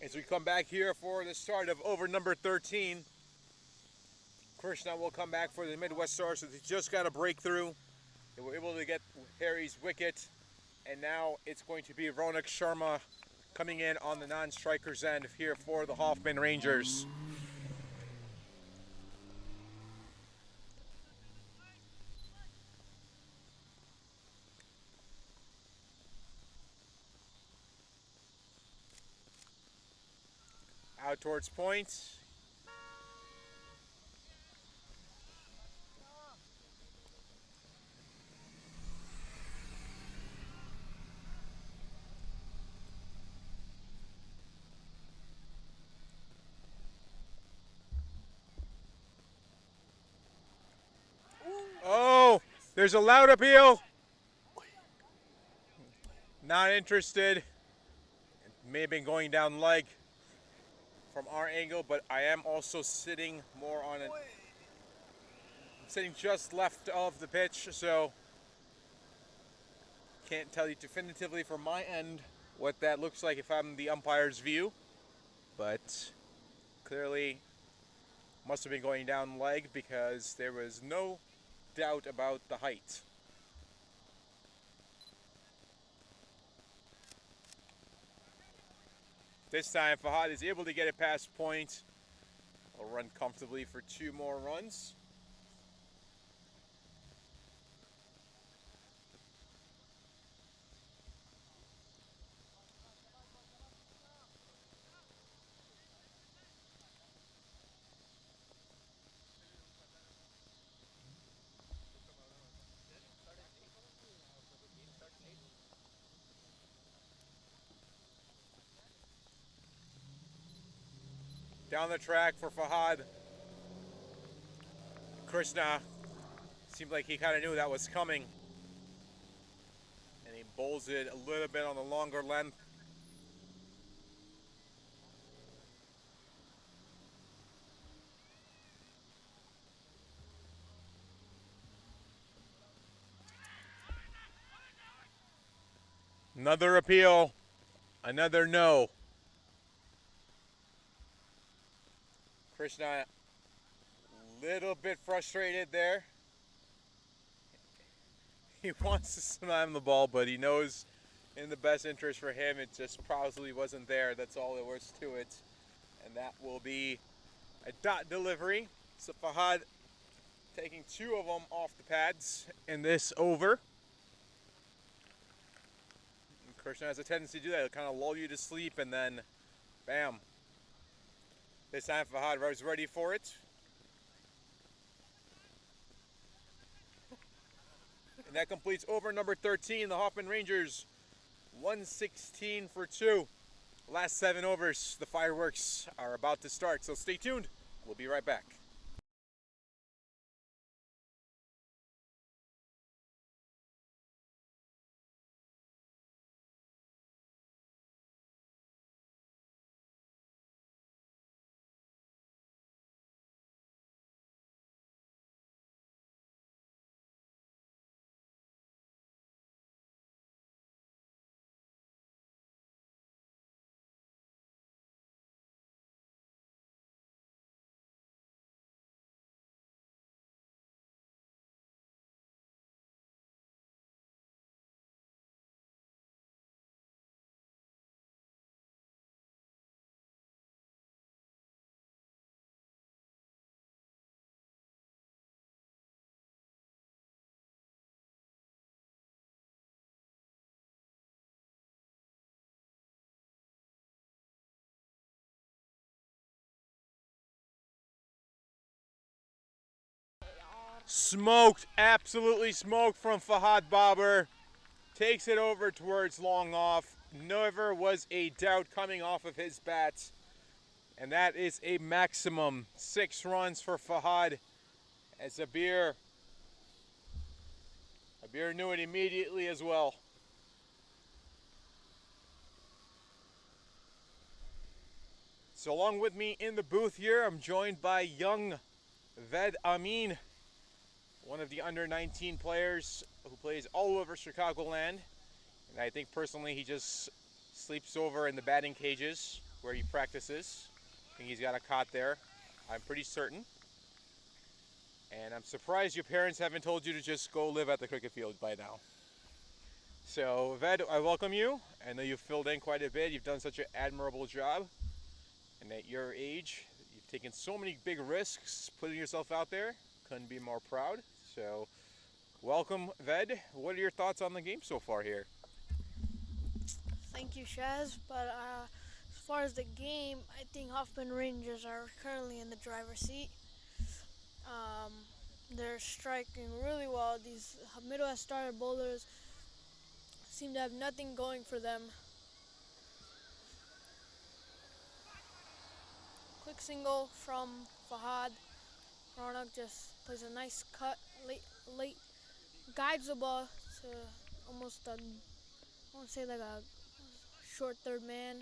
As we come back here for the start of over number 13, Krishna will come back for the Midwest Stars. So they just got a breakthrough. They were able to get Harry's wicket. And now it's going to be Ronak Sharma coming in on the non-striker's end here for the Hoffman Rangers. Out towards point. Oh, there's a loud appeal. Not interested. It may have been going down leg from our angle, but I am also sitting more on it. Sitting just left of the pitch, so can't tell you definitively from my end what that looks like if I'm the umpire's view, but clearly must have been going down leg because there was no doubt about the height. This time Fahad is able to get it past point. Will run comfortably for 2 more runs. Down the track for Fahad. Krishna seemed like he kind of knew that was coming. And he bowls it a little bit on the longer length. Another appeal. Another no. Krishna, a little bit frustrated there. He wants to slam the ball, but he knows in the best interest for him, it just probably wasn't there. That's all there was to it. And that will be a dot delivery. So Fahad taking 2 of them off the pads in this over. And Krishna has a tendency to do that. He'll kind of lull you to sleep and then bam. This time Fahad was ready for it. And that completes over number 13. The Hoffman Rangers 116 for 2. Last 7 overs. The fireworks are about to start, so stay tuned. We'll be right back. Smoked, absolutely smoked from Fahad Babar. Takes it over towards long off. Never was a doubt coming off of his bat. And that is a maximum 6 runs for Fahad. As Abir knew it immediately as well. So along with me in the booth here, I'm joined by young Ved Amin, one of the under 19 players who plays all over Chicagoland. And I think personally he just sleeps over in the batting cages where he practices. I think he's got a cot there, I'm pretty certain. And I'm surprised your parents haven't told you to just go live at the cricket field by now. So Ved, I welcome you. I know you've filled in quite a bit. You've done such an admirable job. And at your age, you've taken so many big risks putting yourself out there. Couldn't be more proud. So welcome, Ved. What are your thoughts on the game so far here? Thank you, Shaz. But as far as the game, I think Hoffman Rangers are currently in the driver's seat. They're striking really well. These Midwest starter bowlers seem to have nothing going for them. Quick single from Fahad. Ronak just plays a nice cut late, guides the ball to almost I want to say like a short third man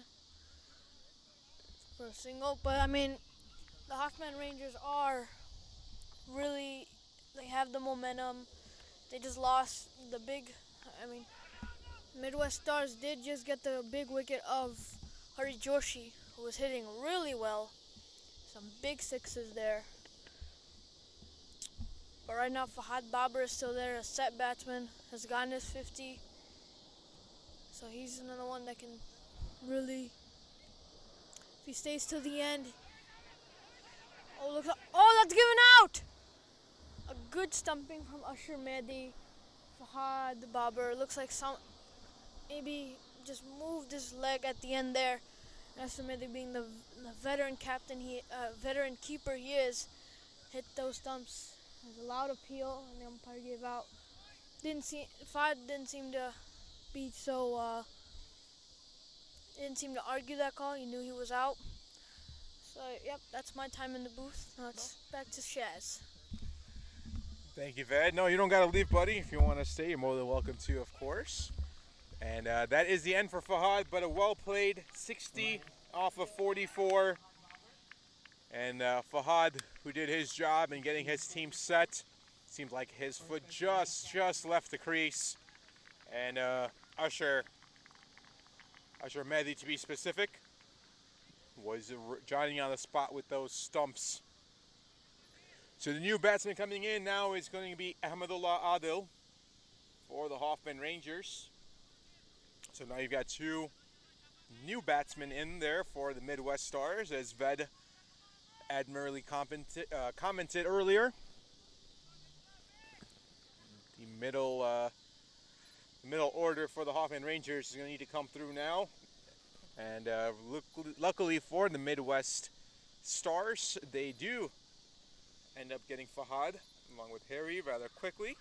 for a single. But I mean, the Hoffman Rangers are really, they have the momentum. They just lost the big, Midwest Stars did just get the big wicket of Hari Joshi, who was hitting really well. Some big sixes there. But right now, Fahad Babar is still there, a set batsman, has gotten his 50. So he's another one that can really, if he stays till the end. Oh, look! Oh, that's given out! A good stumping from Ashur Mehdi. Fahad Babar looks like maybe just moved his leg at the end there. Ashur Mehdi being the veteran captain, veteran keeper he is, hit those stumps. There's a loud appeal, and the umpire gave out. Fahad didn't seem to be so. Didn't seem to argue that call. He knew he was out. So yep, that's my time in the booth. Now it's back to Shaz. Thank you, Ved. No, you don't got to leave, buddy. If you want to stay, you're more than welcome to, of course. And that is the end for Fahad, but a well-played 60 off of 44. And Fahad, who did his job in getting his team set, seemed like his foot just left the crease. And Usher Asher Mehdi, to be specific, was joining on the spot with those stumps. So the new batsman coming in now is going to be Ahmadullah Adil for the Hoffman Rangers. So now you've got two new batsmen in there for the Midwest Stars, as Ved admirably commented earlier. The middle order for the Hoffman Rangers is going to need to come through now. And luckily for the Midwest Stars, they do end up getting Fahad along with Harry rather quickly.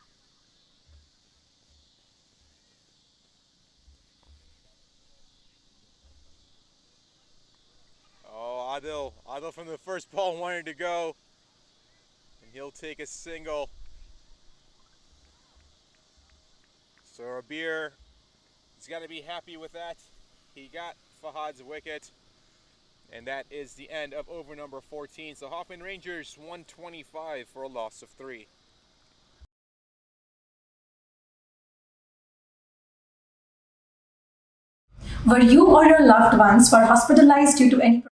Oh, Adil from the first ball wanted to go, and he'll take a single. So Rabir, he's got to be happy with that. He got Fahad's wicket, and that is the end of over number 14. So Hoffman Rangers 125 for a loss of 3. Were you or your loved ones were hospitalized due to any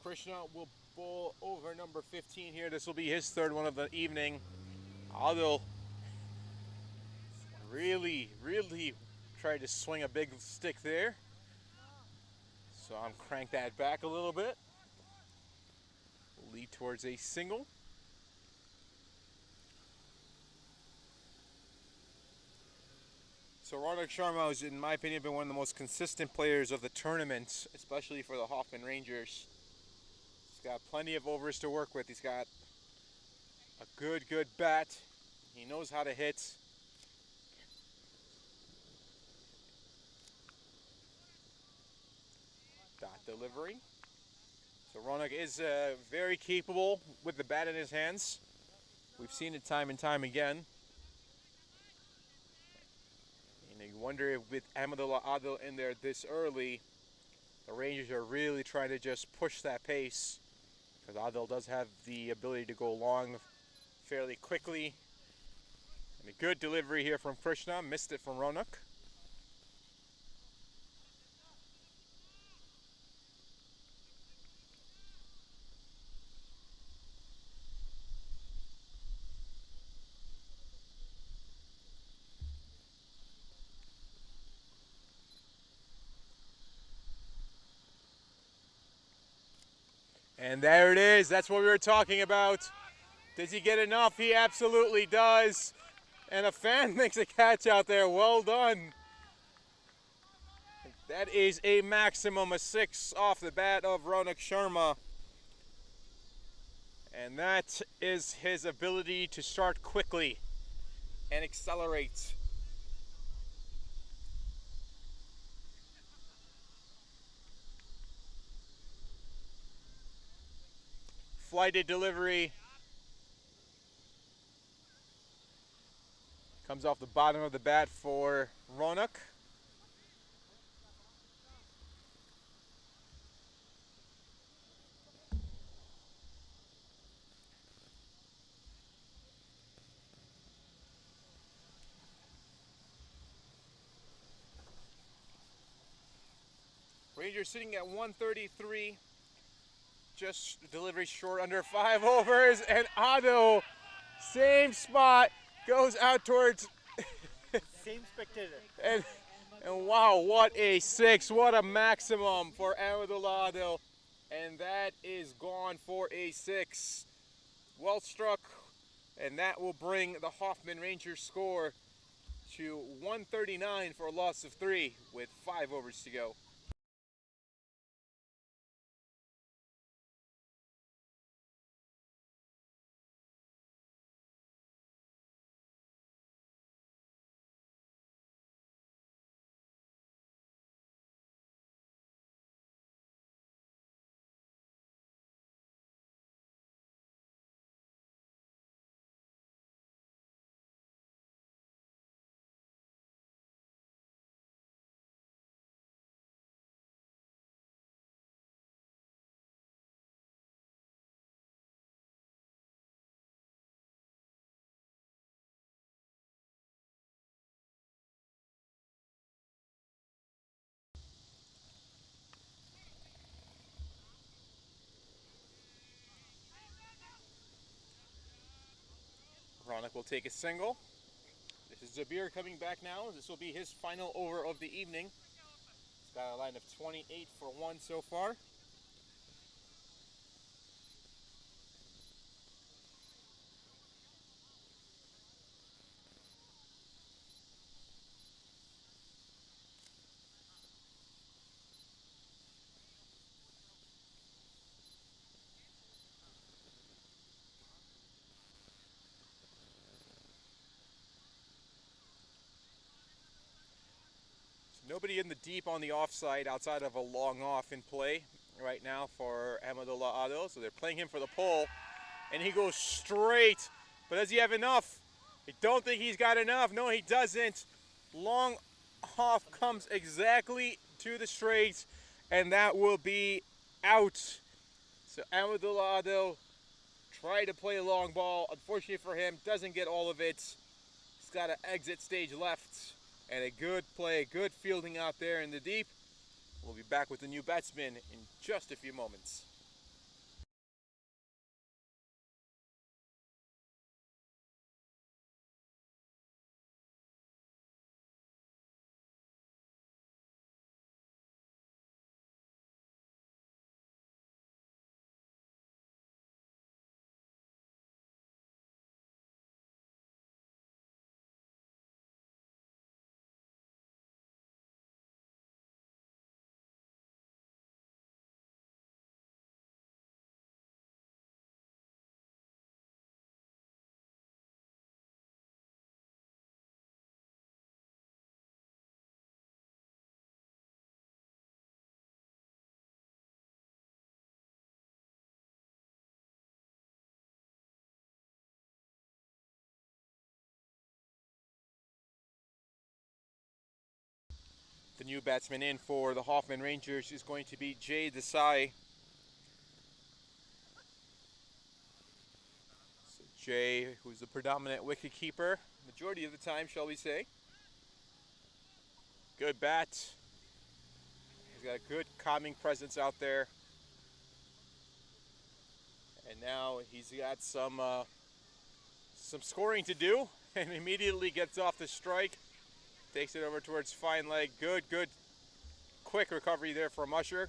Krishna will bowl over number 15 here. This will be his third one of the evening. Adil really tried to swing a big stick there. So I'm crank that back a little bit. Lead towards a single. So Ronak Sharma has, in my opinion, been one of the most consistent players of the tournament, especially for the Hoffman Rangers. He's got plenty of overs to work with. He's got a good bat. He knows how to hit. Dot delivery. So Ronak is very capable with the bat in his hands. We've seen it time and time again. And you wonder if with Ahmadullah Adil in there this early, the Rangers are really trying to just push that pace. Because Adil does have the ability to go long fairly quickly. And a good delivery here from Krishna. Missed it from Ronak. And there it is. That's what we were talking about. Does he get enough? He absolutely does. And a fan makes a catch out there. Well done. That is a maximum of 6 off the bat of Ronak Sharma. And that is his ability to start quickly and accelerate. Flighted delivery. Comes off the bottom of the bat for Ronak. Rangers sitting at 133. Just delivery short under 5 overs, and Adil Same spot, goes out towards, Same spectator. and wow, what a 6, what a maximum for Amadolado. And that is gone for a 6. Well struck, and that will bring the Hoffman Rangers score to 139 for a loss of 3 with 5 overs to go. Ronick will take a single. This is Zabir coming back now. This will be his final over of the evening. He's got a line of 28 for 1 so far. Nobody in the deep on the offside outside of a long off in play right now for Amadullah Ado. So they're playing him for the pull, and he goes straight. But does he have enough? I don't think he's got enough. No, he doesn't. Long off comes exactly to the straight, and that will be out. So Amadullah Ado tried to play a long ball. Unfortunately for him, doesn't get all of it. He's got an exit stage left. And a good play, good fielding out there in the deep. We'll be back with the new batsman in just a few moments. The new batsman in for the Hoffman Rangers is going to be Jay Desai. So Jay, who's the predominant wicket keeper, majority of the time, shall we say. Good bat. He's got a good calming presence out there. And now he's got some scoring to do, and immediately gets off the strike. Takes it over towards fine leg. Good, quick recovery there from Usher.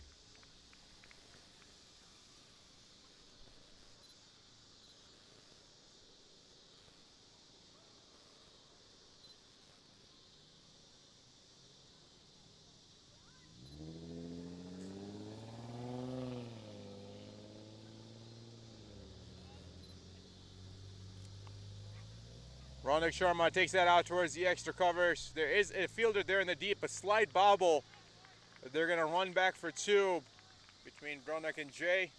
Ronak Sharma takes that out towards the extra covers. There is a fielder there in the deep, a slight bobble. They're going to run back for 2 between Ronak and Jay.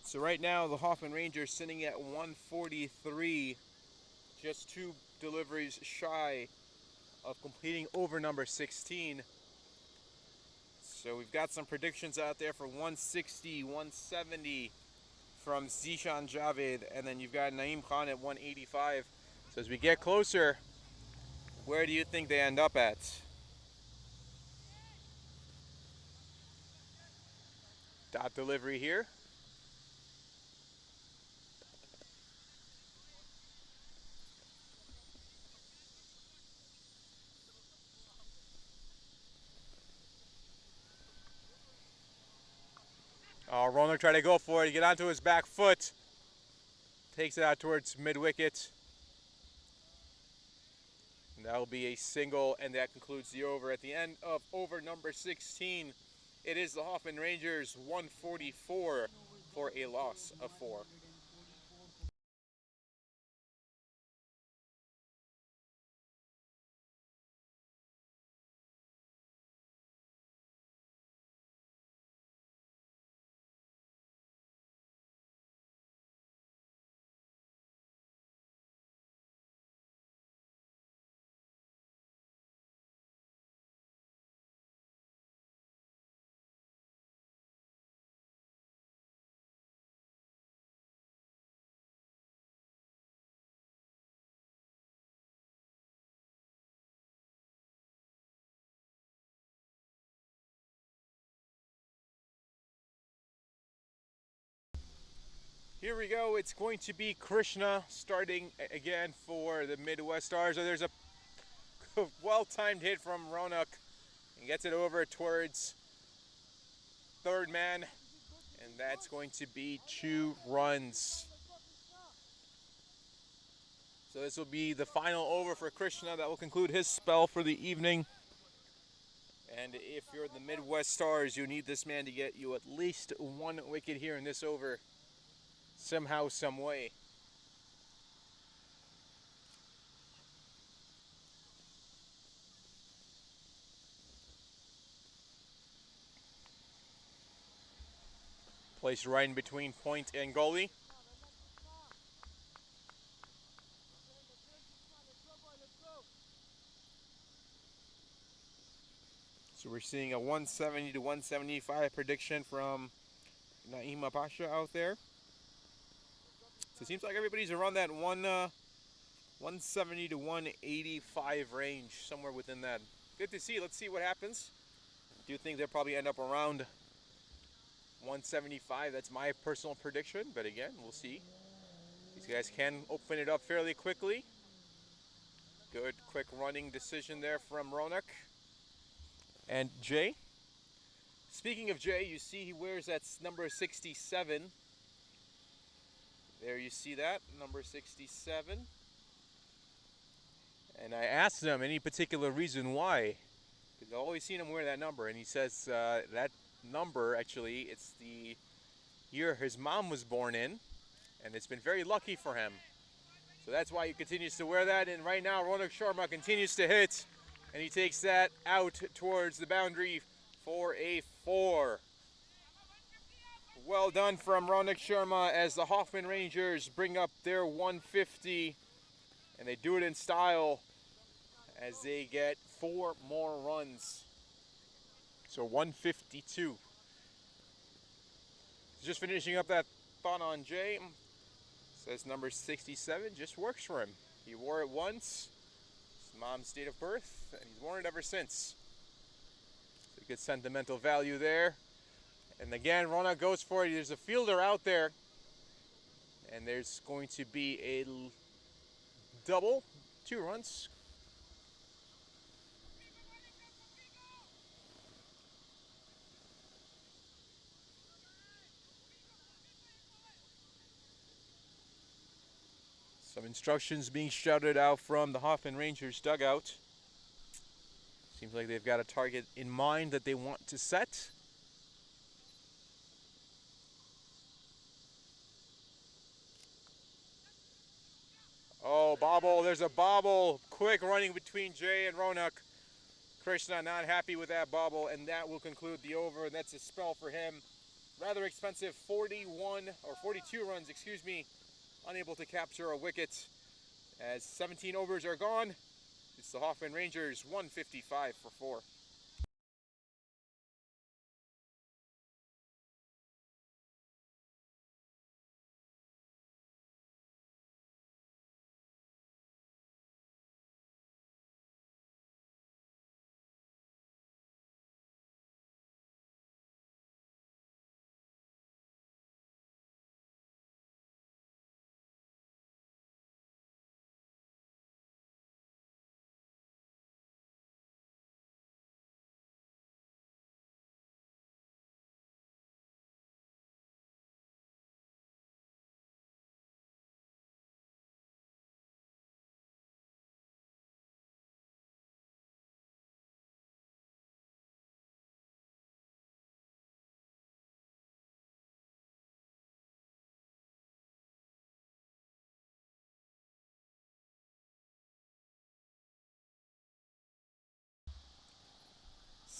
So right now the Hoffman Rangers sitting at 143, just 2 deliveries shy of completing over number 16. So we've got some predictions out there for 160, 170 from Zishan Javed, and then you've got Naeem Khan at 185. So as we get closer, where do you think they end up at? Dot delivery here. Oh, Roanoke tried to go for it, get onto his back foot. Takes it out towards mid-wicket. That will be a single, and that concludes the over. At the end of over number 16, it is the Hoffman Rangers 144 for a loss of 4. Here we go. It's going to be Krishna starting again for the Midwest Stars. So there's a well-timed hit from Roanoke and gets it over towards third man, and that's going to be 2 runs. So this will be the final over for Krishna. That will conclude his spell for the evening. And if you're the Midwest Stars, you need this man to get you at least 1 wicket here in this over. Somehow, some way. Placed right in between point and goalie. So we're seeing a 170 to 175 prediction from Naima Pasha out there. So it seems like everybody's around that 170 to 185 range, somewhere within that. Good to see. Let's see what happens. I do think they'll probably end up around 175. That's my personal prediction, but again, we'll see. These guys can open it up fairly quickly. Good quick running decision there from Roanoke. And Jay. Speaking of Jay, you see he wears that number 67. There you see that, number 67. And I asked him any particular reason why. Because I've always seen him wear that number. And he says that number, actually, it's the year his mom was born in. And it's been very lucky for him. So that's why he continues to wear that. And right now, Ronak Sharma continues to hit. And he takes that out towards the boundary for a 4. Well done from Ronak Sharma as the Hoffman Rangers bring up their 150. And they do it in style as they get 4 more runs. So 152. Just finishing up that thought on Jay. Says number 67 just works for him. He wore it once. His mom's date of birth, and he's worn it ever since. So good sentimental value there. And again, Rona goes for it. There's a fielder out there. And there's going to be a double. 2 runs. Some instructions being shouted out from the Hoffman Rangers dugout. Seems like they've got a target in mind that they want to set. Oh, bobble. There's a bobble. Quick running between Jay and Ronak. Krishna not happy with that bobble, and that will conclude the over, and that's a spell for him. Rather expensive 42 runs, excuse me. Unable to capture a wicket as 17 overs are gone. It's the Hoffman Rangers 155 for 4.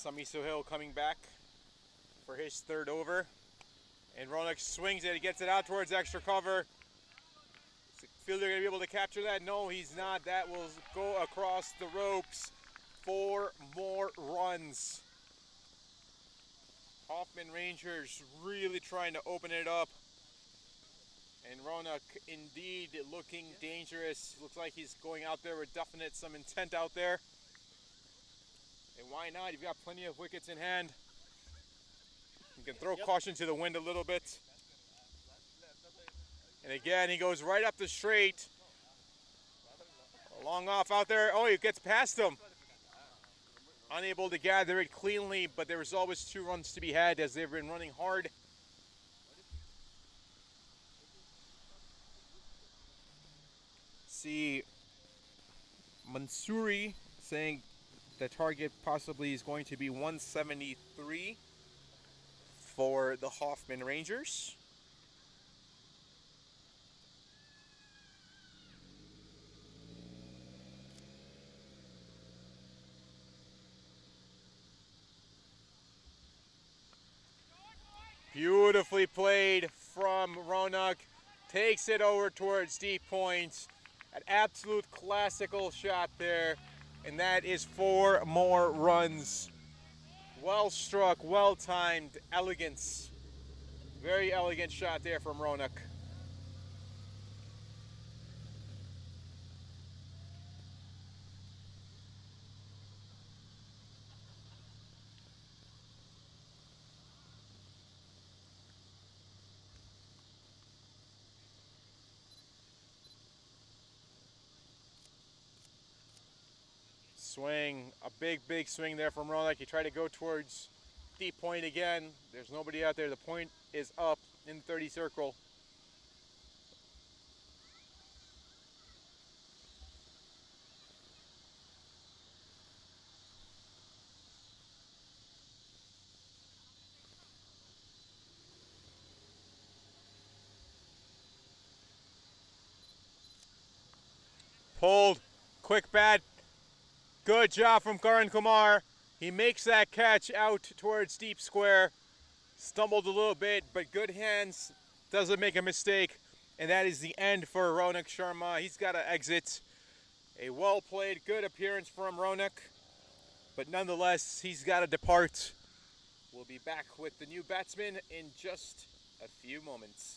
Samiso Hill coming back for his third over. And Ronak swings it, he gets it out towards extra cover. Is the fielder going to be able to capture that? No, he's not. That will go across the ropes. 4 more runs. Hoffman Rangers really trying to open it up. And Ronak indeed looking dangerous. Looks like he's going out there with some intent out there. And why not? You've got plenty of wickets in hand. You can throw caution to the wind a little bit. And again, he goes right up the straight. Long off out there. Oh, he gets past him. Unable to gather it cleanly, but there was always 2 runs to be had as they've been running hard. See Mansouri saying the target possibly is going to be 173 for the Hoffman Rangers. Beautifully played from Ronak. Takes it over towards deep point. An absolute classical shot there. And that is 4 more runs. Well struck, well timed, elegance. Very elegant shot there from Ronak. Swing, a big swing there from Ronak. He tried to go towards deep point again. There's nobody out there. The point is up in the 30 circle. Pulled, quick bat. Good job from Karan Kumar. He makes that catch out towards deep square. Stumbled a little bit, but good hands. Doesn't make a mistake. And that is the end for Ronak Sharma. He's got to exit. A well-played, good appearance from Ronak. But nonetheless, he's got to depart. We'll be back with the new batsman in just a few moments.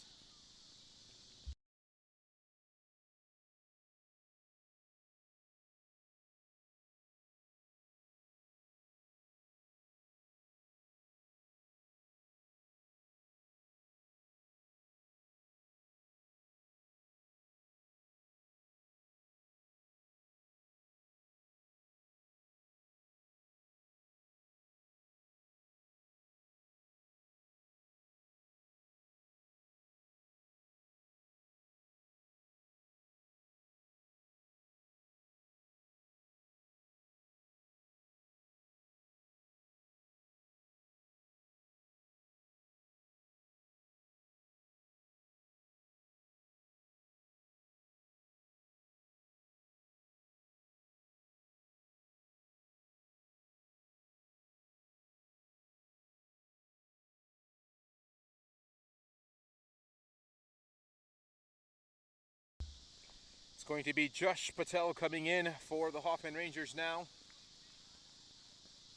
It's going to be Josh Patel coming in for the Hoffman Rangers now.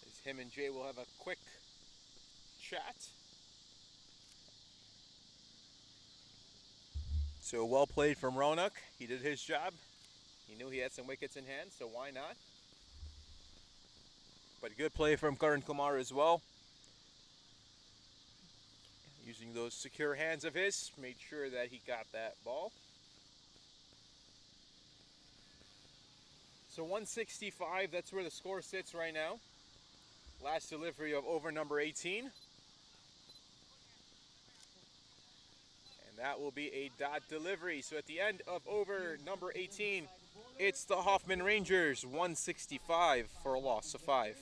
As him and Jay will have a quick chat. So well played from Ronak. He did his job. He knew he had some wickets in hand, so why not? But good play from Karan Kumar as well. Using those secure hands of his, made sure that he got that ball. So 165, that's where the score sits right now. Last delivery of over number 18. And that will be a dot delivery. So at the end of over number 18, it's the Hoffman Rangers, 165 for a loss of 5.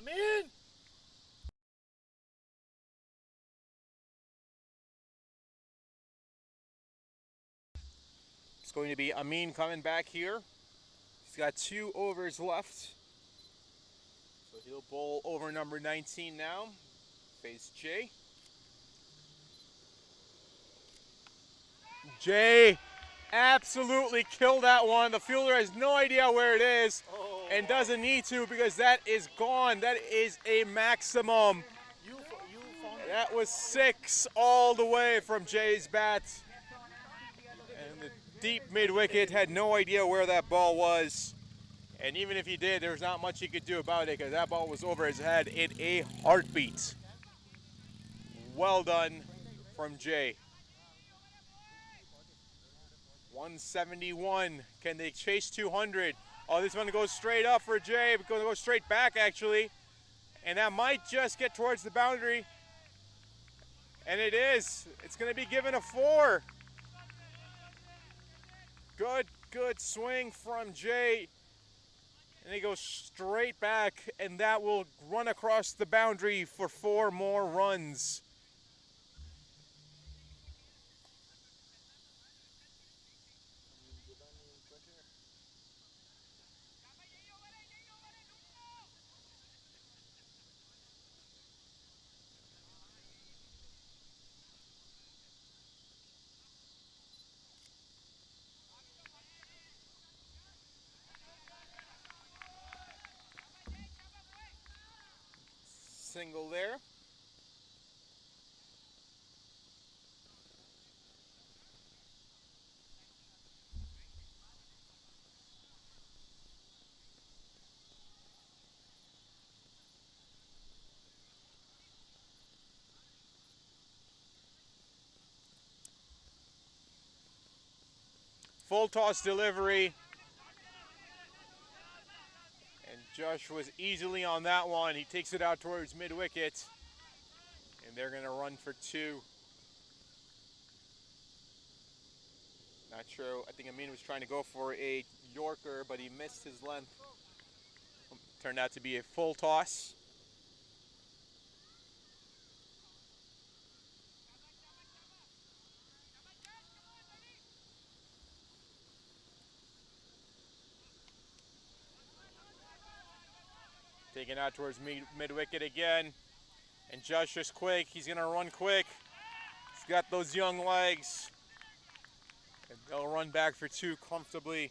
I'm in. It's going to be Amin coming back here. He's got 2 overs left. So he'll bowl over number 19 now. Face Jay. Jay absolutely killed that one. The fielder has no idea where it is and doesn't need to because that is gone. That is a maximum. That was 6 all the way from Jay's bat. And the deep mid-wicket had no idea where that ball was. And even if he did, there's not much he could do about it because that ball was over his head in a heartbeat. Well done from Jay. 171. Can they chase 200? Oh, this one goes straight up for Jay. It's going to go straight back, actually. And that might just get towards the boundary. And it is. It's going to be given a 4. Good swing from Jay. And he goes straight back, and that will run across the boundary for 4 more runs. Single there. Full toss delivery. And Josh was easily on that one. He takes it out towards mid-wicket. And they're going to run for 2. Not sure. I think Amin was trying to go for a Yorker, but he missed his length. Turned out to be a full toss. Taken out towards mid-wicket again. And Josh is quick. He's going to run quick. He's got those young legs. And they'll run back for 2 comfortably.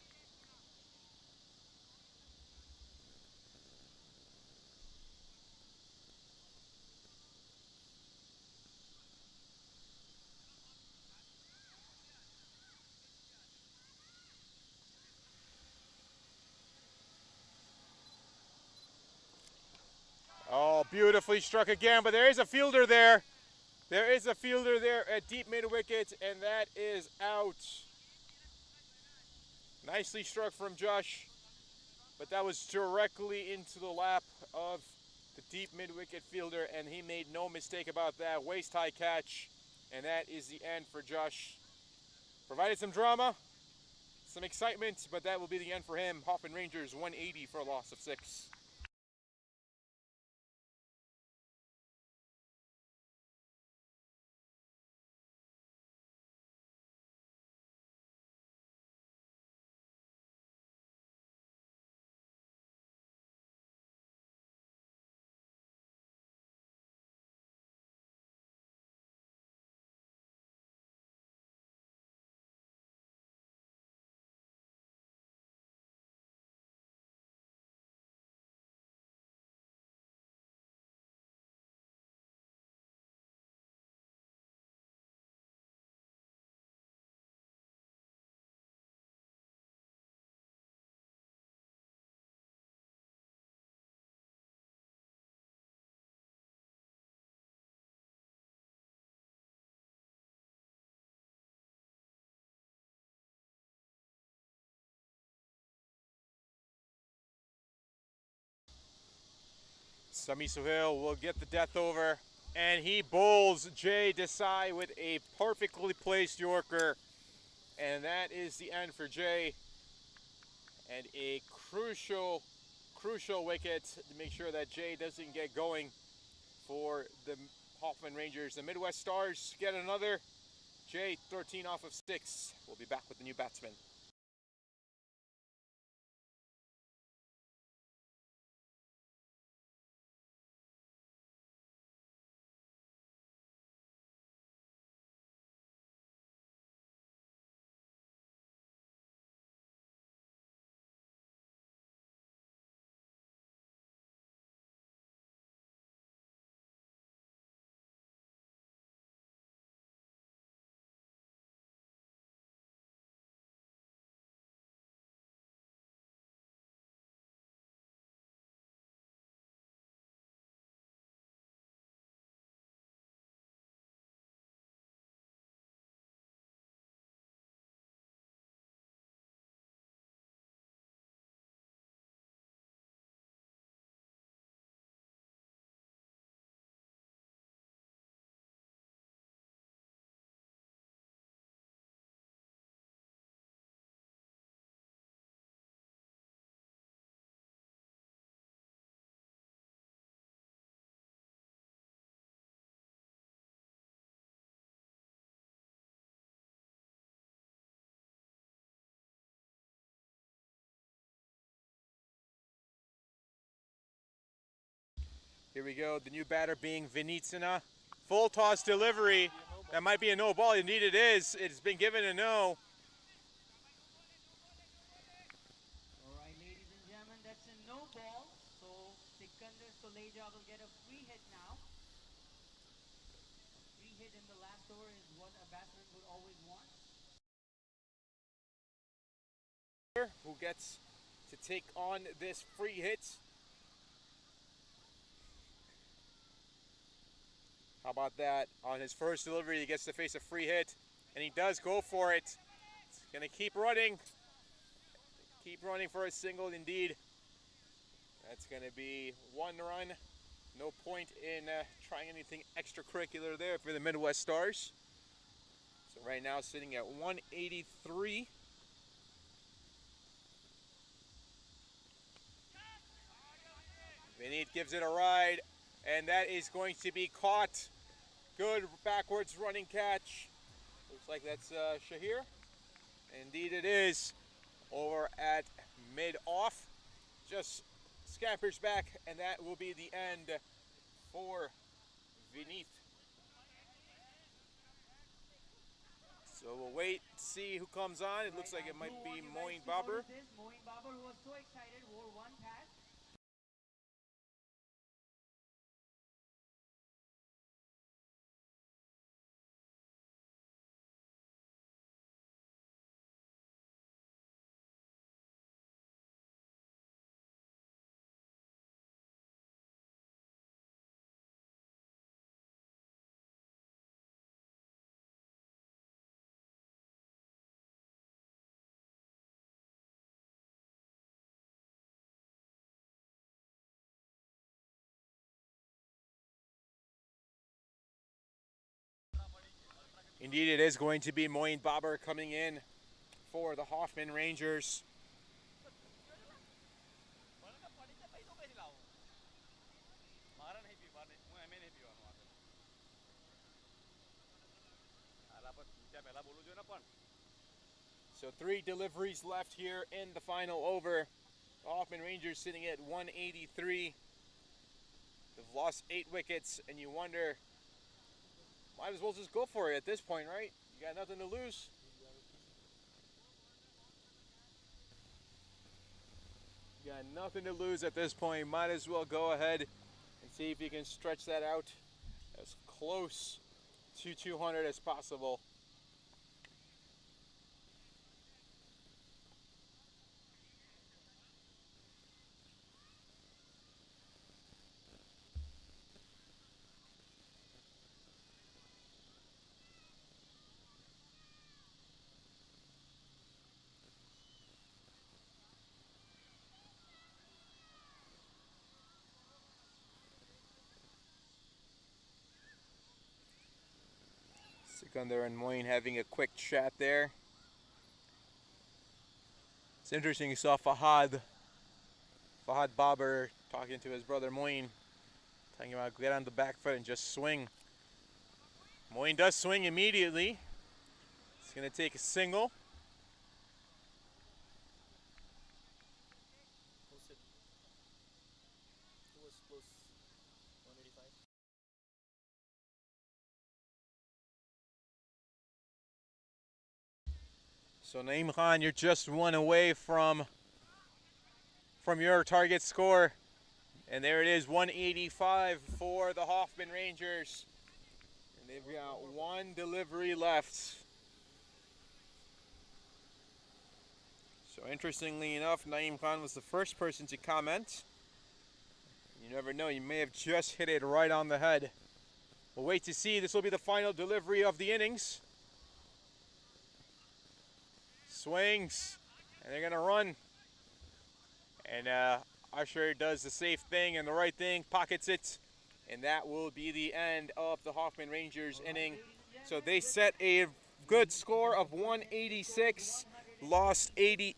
Oh, beautifully struck again, but there is a fielder there. There is a fielder there at deep mid-wicket, and that is out. Nicely struck from Josh, but that was directly into the lap of the deep mid-wicket fielder, and he made no mistake about that. Waist-high catch, and that is the end for Josh. Provided some drama, some excitement, but that will be the end for him. Hoffman Rangers 180 for a loss of 6. Sami Sohail will get the death over, and he bowls Jay Desai with a perfectly placed Yorker, and that is the end for Jay. And a crucial wicket to make sure that Jay doesn't get going for the Hoffman Rangers. The Midwest Stars get another. Jay, 13 off of 6. We'll be back with the new batsman. Here we go, the new batter being Vinitsina. Full toss delivery. That might be a no ball. Indeed it is. It's been given a no. Alright, ladies and gentlemen, that's a no ball. So Sikandar Soleja will get a free hit now. A free hit in the last over is what a batsman would always want. Who gets to take on this free hit? How about that? On his first delivery, he gets to face a free hit, and he does go for it. He's gonna keep running for a single. Indeed, that's gonna be 1 run. No point in trying anything extracurricular there for the Midwest Stars. So right now, sitting at 183. Vinit gives it a ride, and that is going to be caught. Good backwards running catch. Looks like that's Shahir. Indeed it is. Over at mid-off. Just scampers back, and that will be the end for Vinit. So we'll wait to see who comes on. It looks like it might be Moeen Babar. Moeen Babar, who was so excited, wore one pad. Indeed, it is going to be Moeen Babar coming in for the Hoffman Rangers. So 3 deliveries left here in the final over. The Hoffman Rangers sitting at 183. They've lost 8 wickets, and you wonder, might as well just go for it at this point, right? You got nothing to lose. You got nothing to lose at this point. Might as well go ahead and see if you can stretch that out as close to 200 as possible. Sikandar and Moeen having a quick chat there. It's interesting, you saw Fahad Fahad Babar talking to his brother Moin, talking about get on the back foot and just swing. Moin does swing immediately. It's going to take a single. So Naeem Khan, you're just one away from your target score. And there it is, 185 for the Hoffman Rangers. And they've got one delivery left. So interestingly enough, Naeem Khan was the first person to comment. You never know, you may have just hit it right on the head. We'll wait to see. This will be the final delivery of the innings. Swings, and they're gonna run. And Usher does the safe thing and the right thing, pockets it, and that will be the end of the Hoffman Rangers inning. So they set a good score of 186, lost 8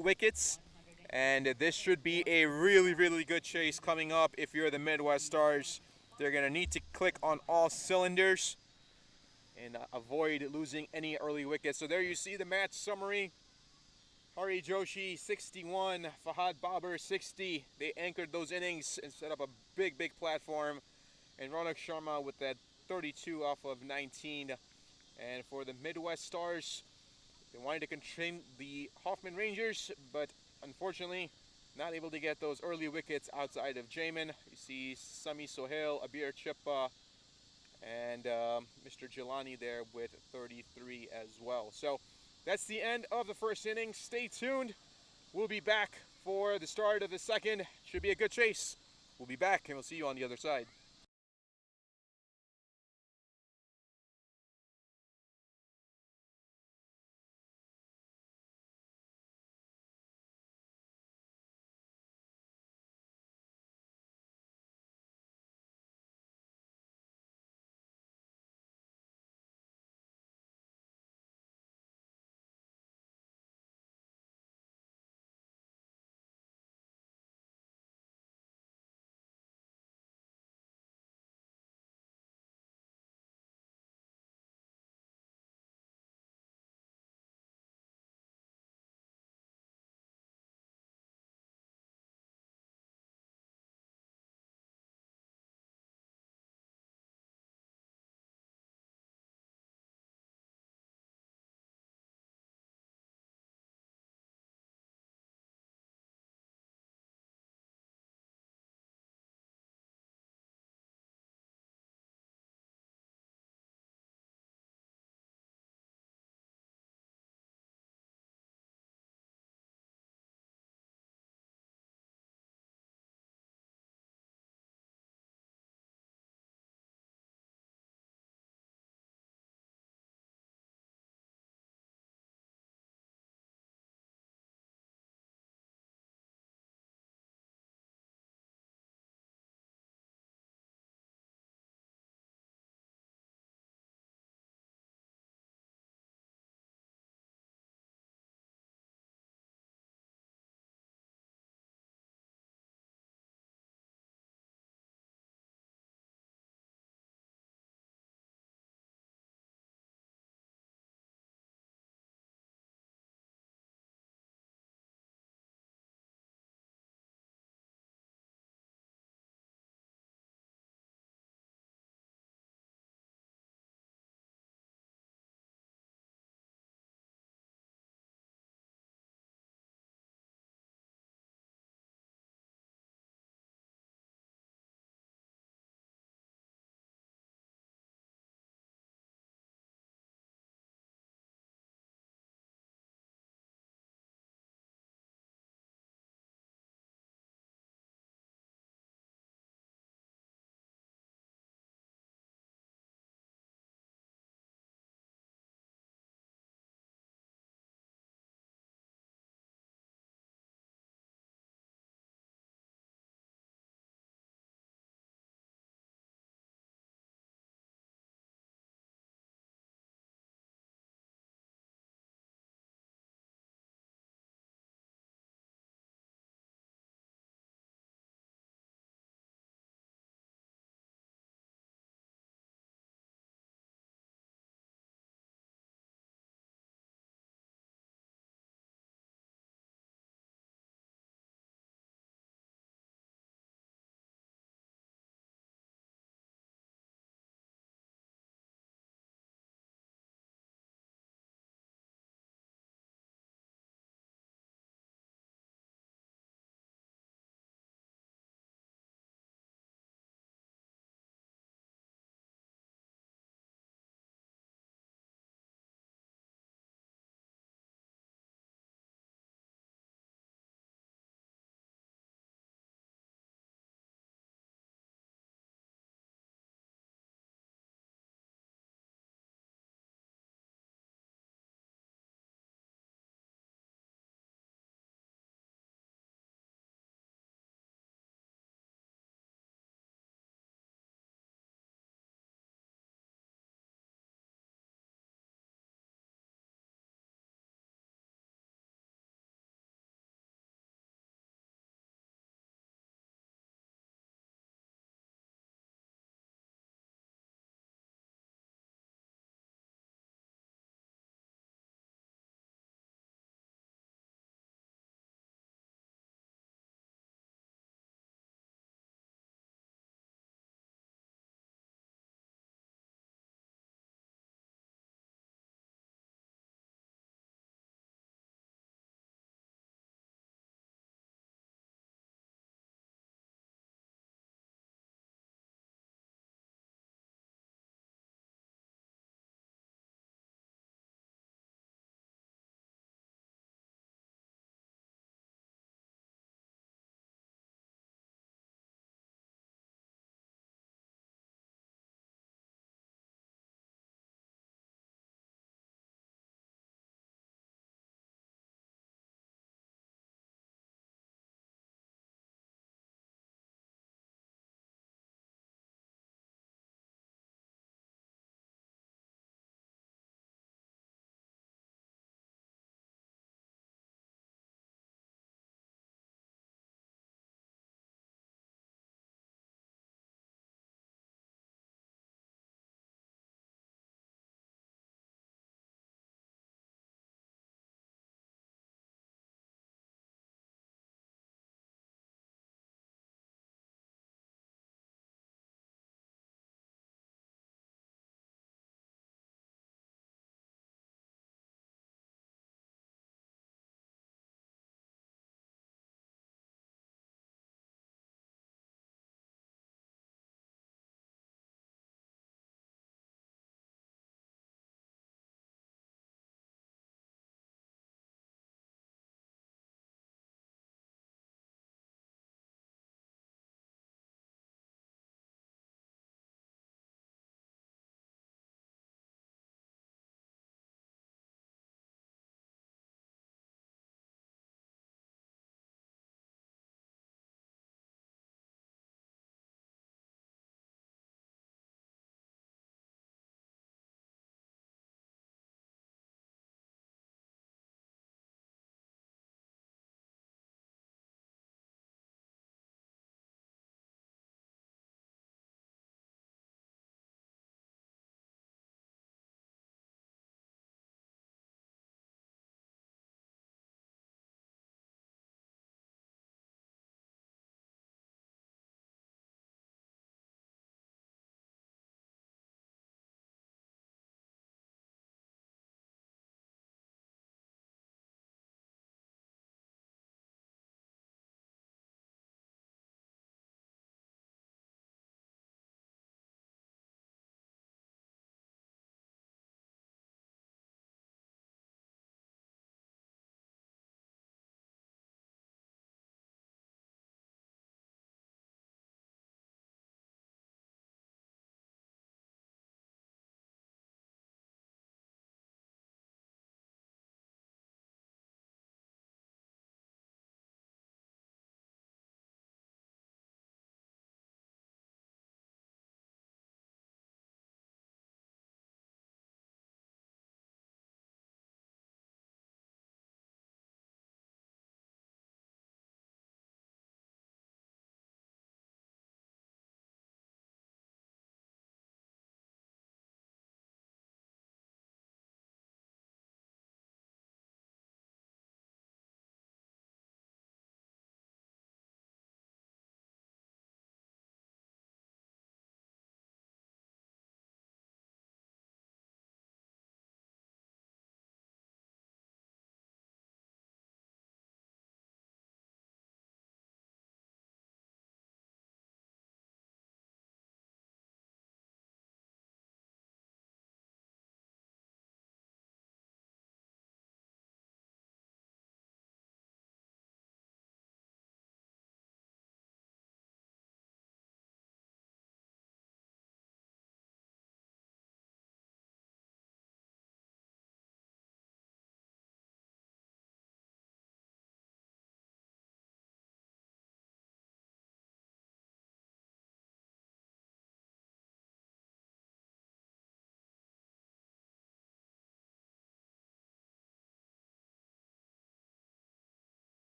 wickets, and this should be a really, really good chase coming up. If you're the Midwest Stars, they're gonna need to click on all cylinders and avoid losing any early wickets. So there you see the match summary. Hari Joshi 61, Fahad Babar 60. They anchored those innings and set up a big, big platform. And Ronak Sharma with that 32 off of 19. And for the Midwest Stars, they wanted to contain the Hoffman Rangers, but unfortunately not able to get those early wickets outside of Jamin. You see Sami Sohail, Abir Chippa, and Mr. Jelani there with 33 as well. So that's the end of the first inning. Stay tuned. We'll be back for the start of the second. Should be a good chase. We'll be back, and we'll see you on the other side.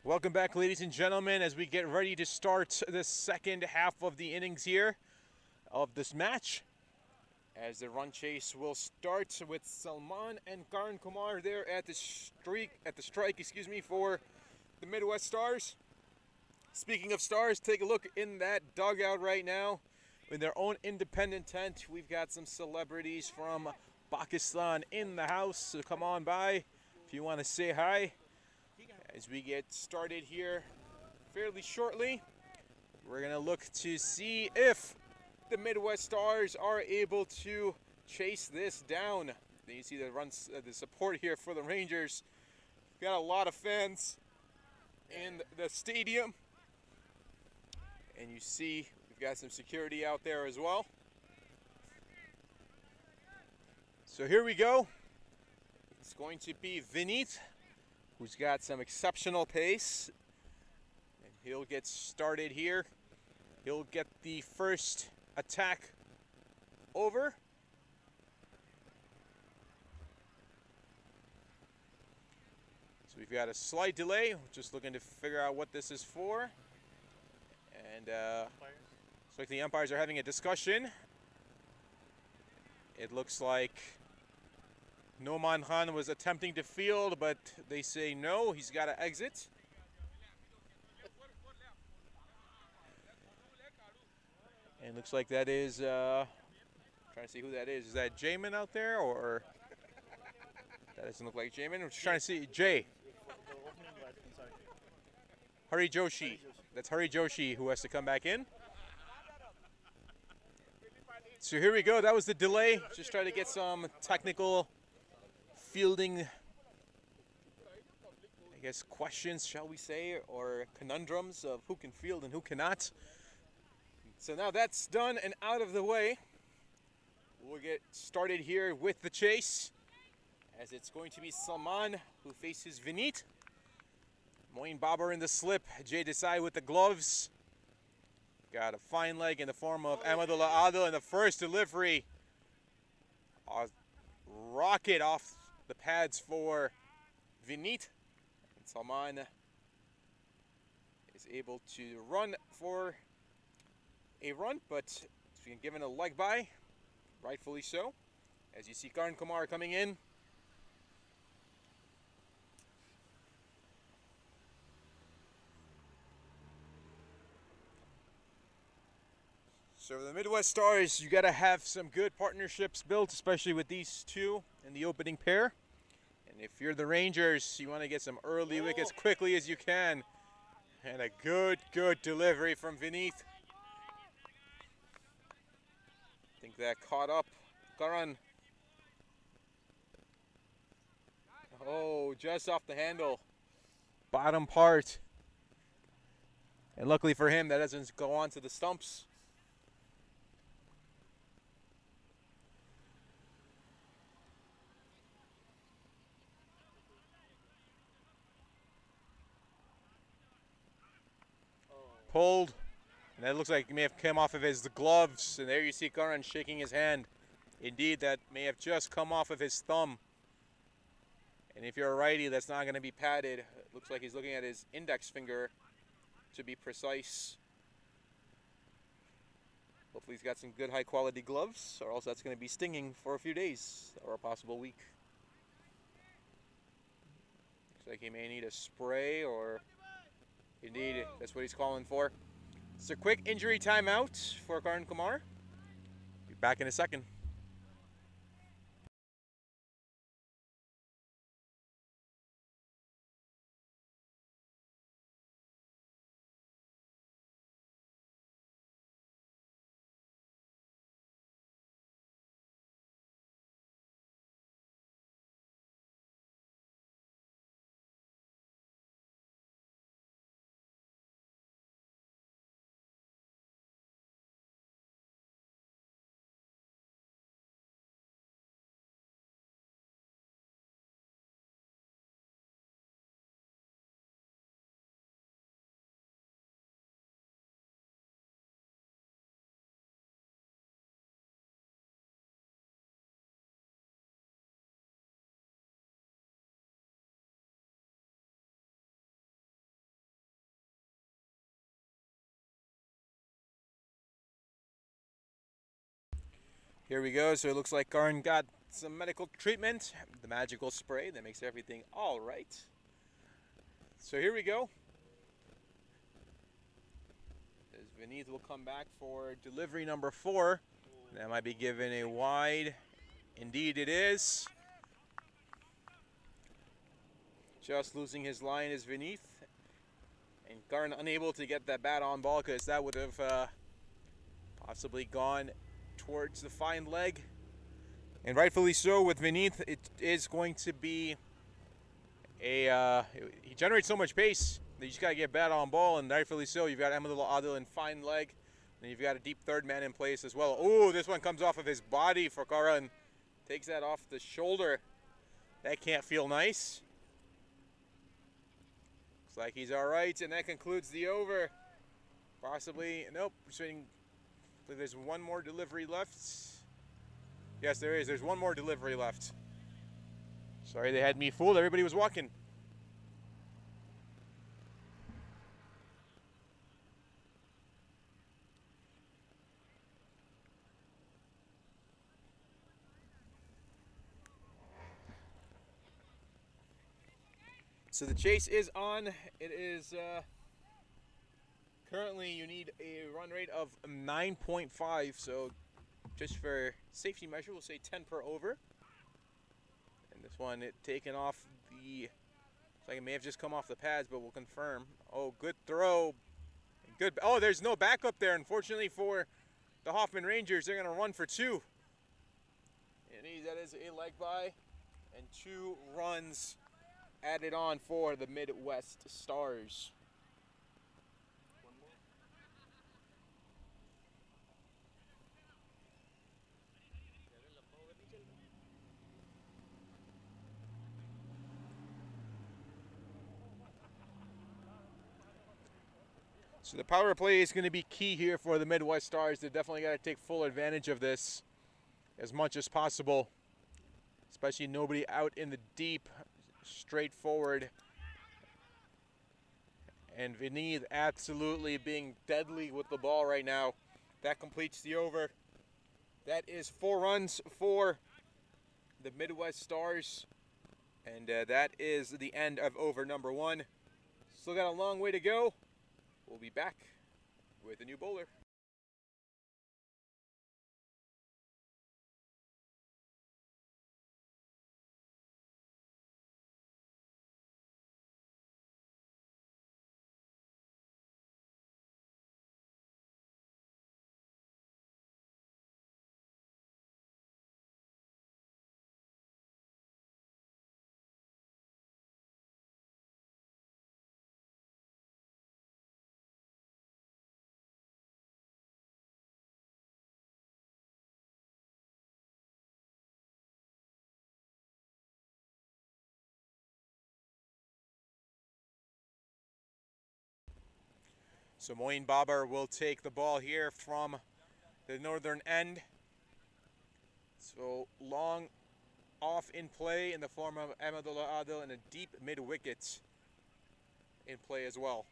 Welcome back, ladies and gentlemen, as we get ready to start the second half of the innings here of this match. As the run chase will start with Salman and Karan Kumar there at the strike, for the Midwest Stars. Speaking of stars, take a look in that dugout right now. In their own independent tent, we've got some celebrities from Pakistan in the house, so come on by if you want to say hi. As we get started here fairly shortly, we're going to look to see if the Midwest Stars are able to chase this down. Then you see the support here for the Rangers. We've got a lot of fans in the stadium. And you see we've got some security out there as well. So here we go. It's going to be Vineet, who's got some exceptional pace. And he'll get started here. He'll get the first attack over. So we've got a slight delay. We're just looking to figure out what this is for. And looks like the umpires are having a discussion. It looks like Noman Khan was attempting to field, but they say no, he's got to exit. And looks like that is, trying to see who that is. Is that Jamin out there, or? That doesn't look like Jamin. We're just trying to see. Jay. Hari Joshi. That's Hari Joshi who has to come back in. So here we go. That was the delay. Just trying to get some technical fielding, I guess, questions, shall we say, or conundrums of who can field and who cannot. So now that's done and out of the way, we'll get started here with the chase, as it's going to be Salman who faces Vineet. Moeen Babar in the slip, Jay Desai with the gloves. Got a fine leg in the form of Ahmadullah Adil in the first delivery. A rocket off the pads for Vineet. And Salman is able to run for a run, but it's been given a leg by, rightfully so. As you see Karan Kumar coming in. So the Midwest Stars, you got to have some good partnerships built, especially with these two in the opening pair. And if you're the Rangers, you want to get some early wickets quickly as you can. And a good delivery from Vineet. I think that caught up Karan. Oh, just off the handle. Bottom part. And luckily for him, that doesn't go on to the stumps. Pulled, and that looks like it may have come off of his gloves, and there you see Karan shaking his hand. Indeed, that may have just come off of his thumb. And if you're a righty, that's not going to be padded. It looks like he's looking at his index finger, to be precise. Hopefully he's got some good high-quality gloves, or else that's going to be stinging for a few days, or a possible week. Looks like he may need a spray, or indeed, that's what he's calling for. It's a quick injury timeout for Karan Kumar. Be back in a second. Here we go. So it looks like Karn got some medical treatment, the magical spray that makes everything all right. So here we go. As Vineeth will come back for delivery number 4. That might be given a wide. Indeed it is. Just losing his line is Vineeth. And Karn unable to get that bat on ball because that would have possibly gone towards the fine leg. And rightfully so with Vineeth, it is going to be a, he generates so much pace that you just got to get bat on ball, and rightfully so. You've got Ahmadullah Adil in fine leg, and you've got a deep third man in place as well. Oh, this one comes off of his body for Karan. Takes that off the shoulder. That can't feel nice. Looks like he's all right, and that concludes the over. Possibly, nope. There's one more delivery left. Yes, there is. There's one more delivery left. Sorry, they had me fooled. Everybody was walking. So the chase is on. It is currently you need a run rate of 9.5. So just for safety measure, we'll say 10 per over. And this one, it taken off the, looks like it may have just come off the pads, but we'll confirm. Oh, good throw. Good. Oh, there's no backup there, unfortunately, for the Hoffman Rangers. They're going to run for 2. And that is a leg by, and 2 runs added on for the Midwest Stars. So the power play is going to be key here for the Midwest Stars. They definitely got to take full advantage of this as much as possible, especially nobody out in the deep, straightforward. And Vineeth absolutely being deadly with the ball right now. That completes the over. That is 4 runs for the Midwest Stars. And that is the end of over number 1. Still got a long way to go. We'll be back with a new bowler. So Moin Babar will take the ball here from the northern end. So long off in play in the form of Ahmadullah Adil, and a deep mid-wicket in play as well.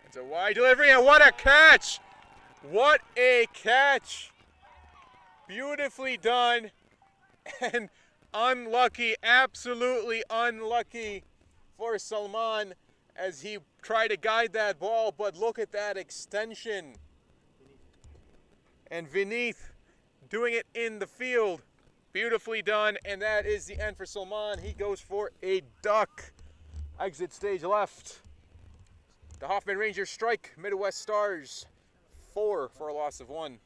It's a wide delivery, and what a catch! What a catch! Beautifully done, and unlucky, absolutely unlucky for Salman as he tried to guide that ball, but look at that extension. And Vineeth doing it in the field. Beautifully done, and that is the end for Salman. He goes for a duck. Exit stage left. The Hoffman Rangers strike Midwest Stars 4 for a loss of 1.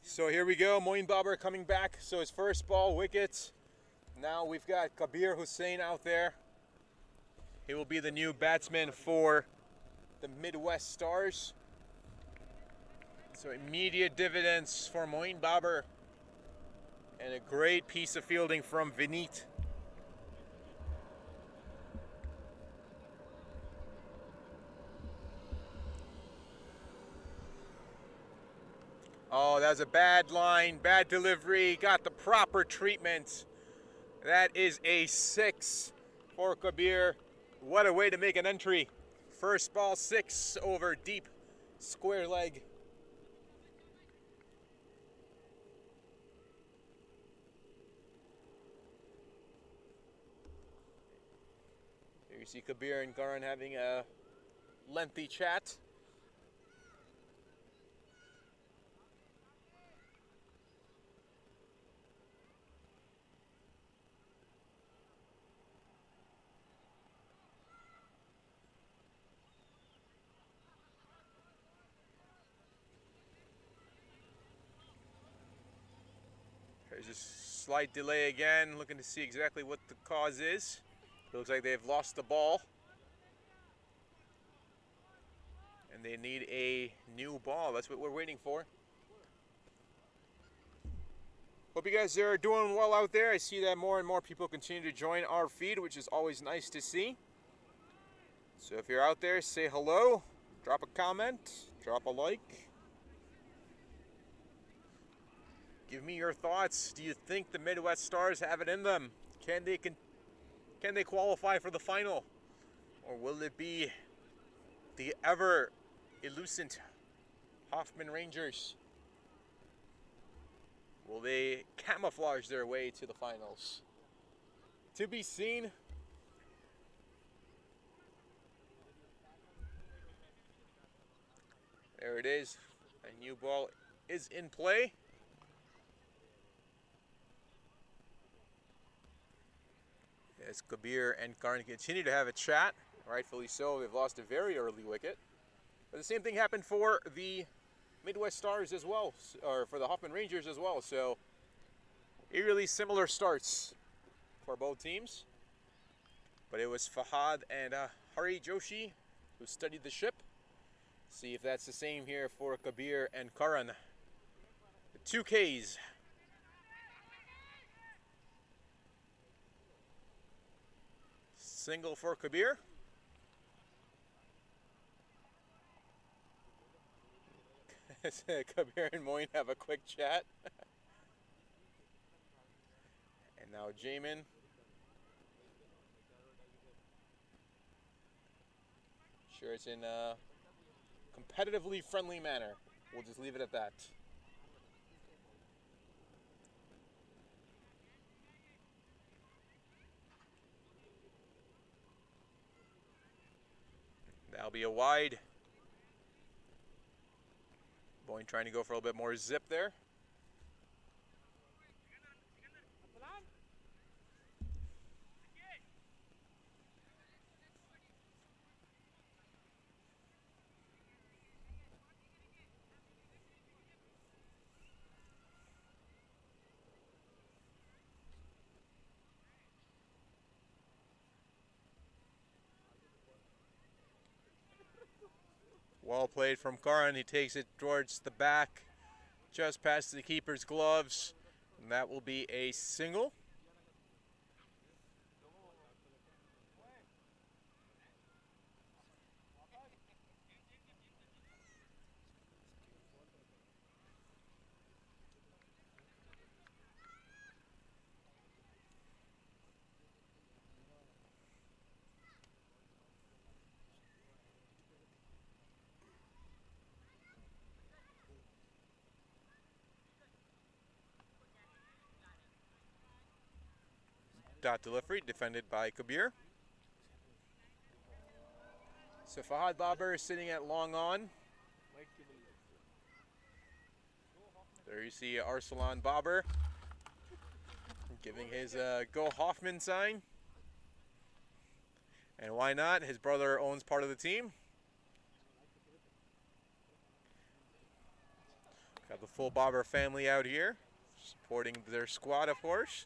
So here we go, Moin Babar coming back. So his first ball, wicket. Now we've got Kabir Hussain out there. He will be the new batsman for the Midwest Stars. So immediate dividends for Moin Babar. And a great piece of fielding from Vinit. Oh, that was a bad line, bad delivery, got the proper treatment. That is a 6 for Kabir. What a way to make an entry. First ball 6 over deep square leg. Here you see Kabir and Karan having a lengthy chat. There's a slight delay again, looking to see exactly what the cause is. It looks like they've lost the ball. And they need a new ball. That's what we're waiting for. Hope you guys are doing well out there. I see that more and more people continue to join our feed, which is always nice to see. So if you're out there, say hello, drop a comment, drop a like. Give me your thoughts. Do you think the Midwest Stars have it in them? Can they qualify for the final? Or will it be the ever elusive Hoffman Rangers? Will they camouflage their way to the finals? To be seen. There it is. A new ball is in play. As Kabir and Karan continue to have a chat, rightfully so. They've lost a very early wicket. But the same thing happened for the Midwest Stars as well, or for the Hoffman Rangers as well. So eerily similar starts for both teams. But it was Fahad and Hari Joshi who studied the ship. See if that's the same here for Kabir and Karan. The 2 Ks. Single for Kabir. Kabir and Moin have a quick chat. And now Jamin. Sure, it's in a competitively friendly manner. We'll just leave it at that. That'll be a wide. Boyne trying to go for a little bit more zip there. Well played from Karan. He takes it towards the back, just past the keeper's gloves, and that will be a single. Dot delivery, defended by Kabir. So Fahad Babar is sitting at long on. There you see Arsalan Babar giving his Go Hoffman sign. And why not? His brother owns part of the team. Got the full Bobber family out here, supporting their squad, of course.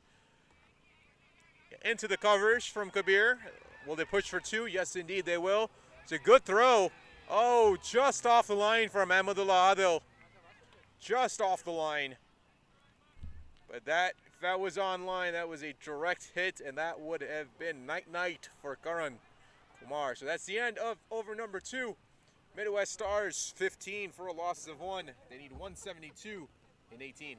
Into the covers from Kabir. Will they push for two? Yes, indeed, they will. It's a good throw. Oh, just off the line from Ahmadullah Adil. Just off the line. But if that was online, that was a direct hit, and that would have been night-night for Karan Kumar. So that's the end of over number 2. Midwest Stars 15 for a loss of 1. They need 172 in 18.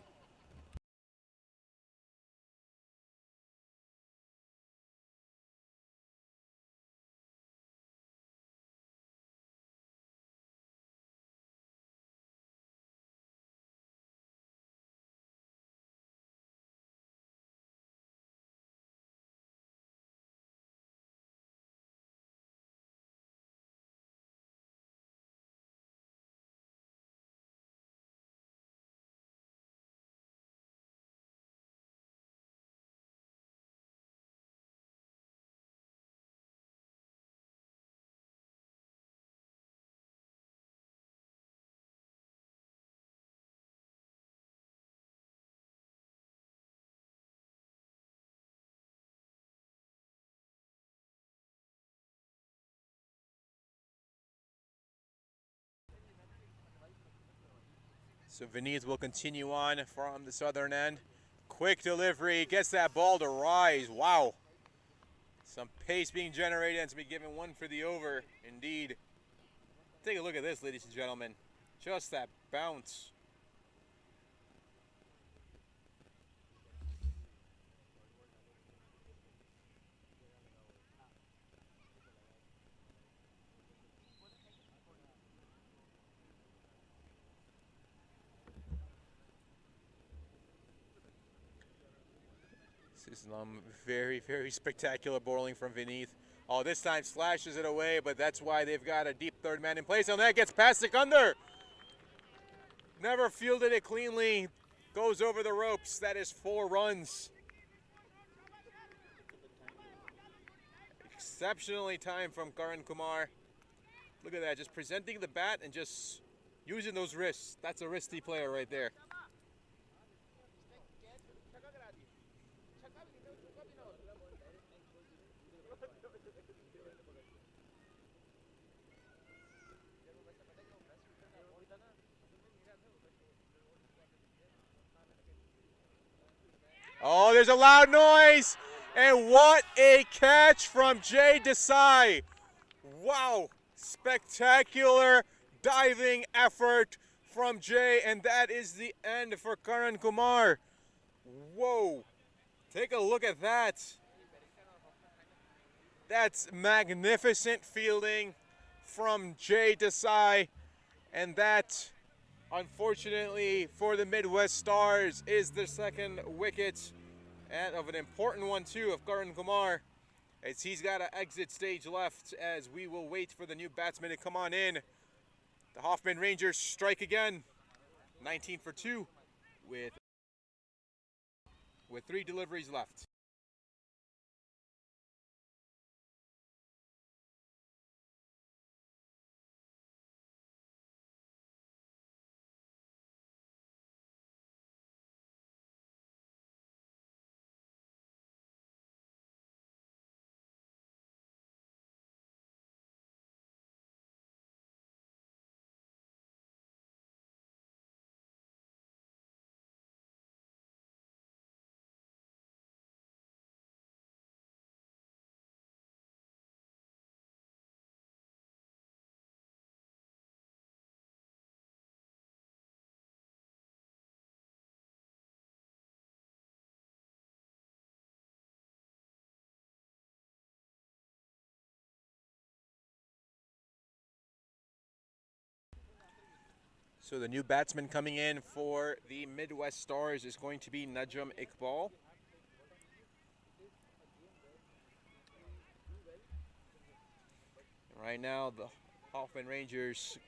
So Vineet will continue on from the southern end. Quick delivery, gets that ball to rise. Wow. Some pace being generated and to be given one for the over, indeed. Take a look at this, ladies and gentlemen. Just that bounce. This is very, very spectacular bowling from Vineet. Oh, this time slashes it away, but that's why they've got a deep third man in place. And that gets past Sikandar. Never fielded it cleanly. Goes over the ropes. That is 4 runs. Exceptionally timed from Karan Kumar. Look at that, just presenting the bat and just using those wrists. That's a wristy player right there. Oh, there's a loud noise. And what a catch from Jay Desai. Wow, spectacular diving effort from Jay, and that is the end for Karan Kumar. Whoa, take a look at that. That's magnificent fielding from Jay Desai, and that, unfortunately for the Midwest Stars, is the second wicket, and of an important one too, of Karan Kumar, as he's got an exit stage left as we will wait for the new batsman to come on in. The Hoffman Rangers strike again, 19 for 2 with 3 deliveries left. So the new batsman coming in for the Midwest Stars is going to be Najam Iqbal. Right now, the Hoffman Rangers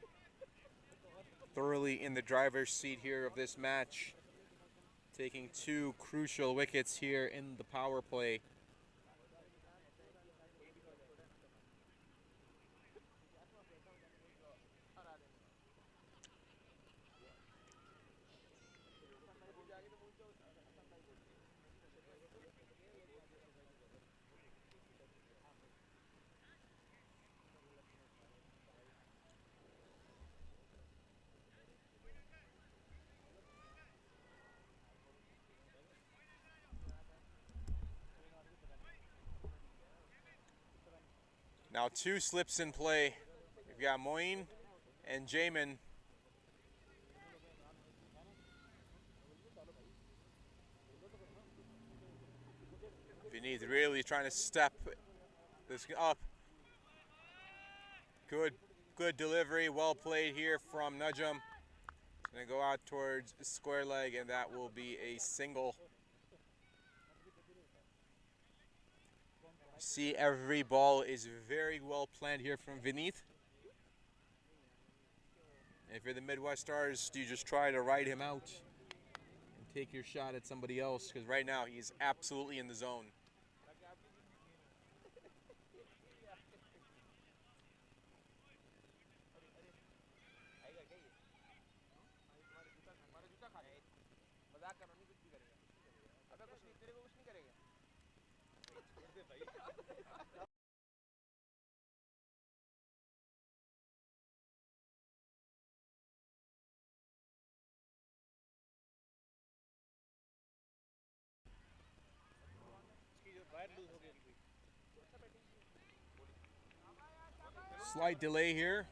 thoroughly in the driver's seat here of this match, taking 2 crucial wickets here in the power play. Now 2 slips in play. We've got Moin and Jamin. Beneath really trying to step this up. Good delivery, well played here from Najam. Gonna go out towards square leg, and that will be a single. See, every ball is very well planned here from Vineeth. And if you're the Midwest Stars, do you just try to ride him out and take your shot at somebody else? Because right now he's absolutely in the zone. Slight delay here.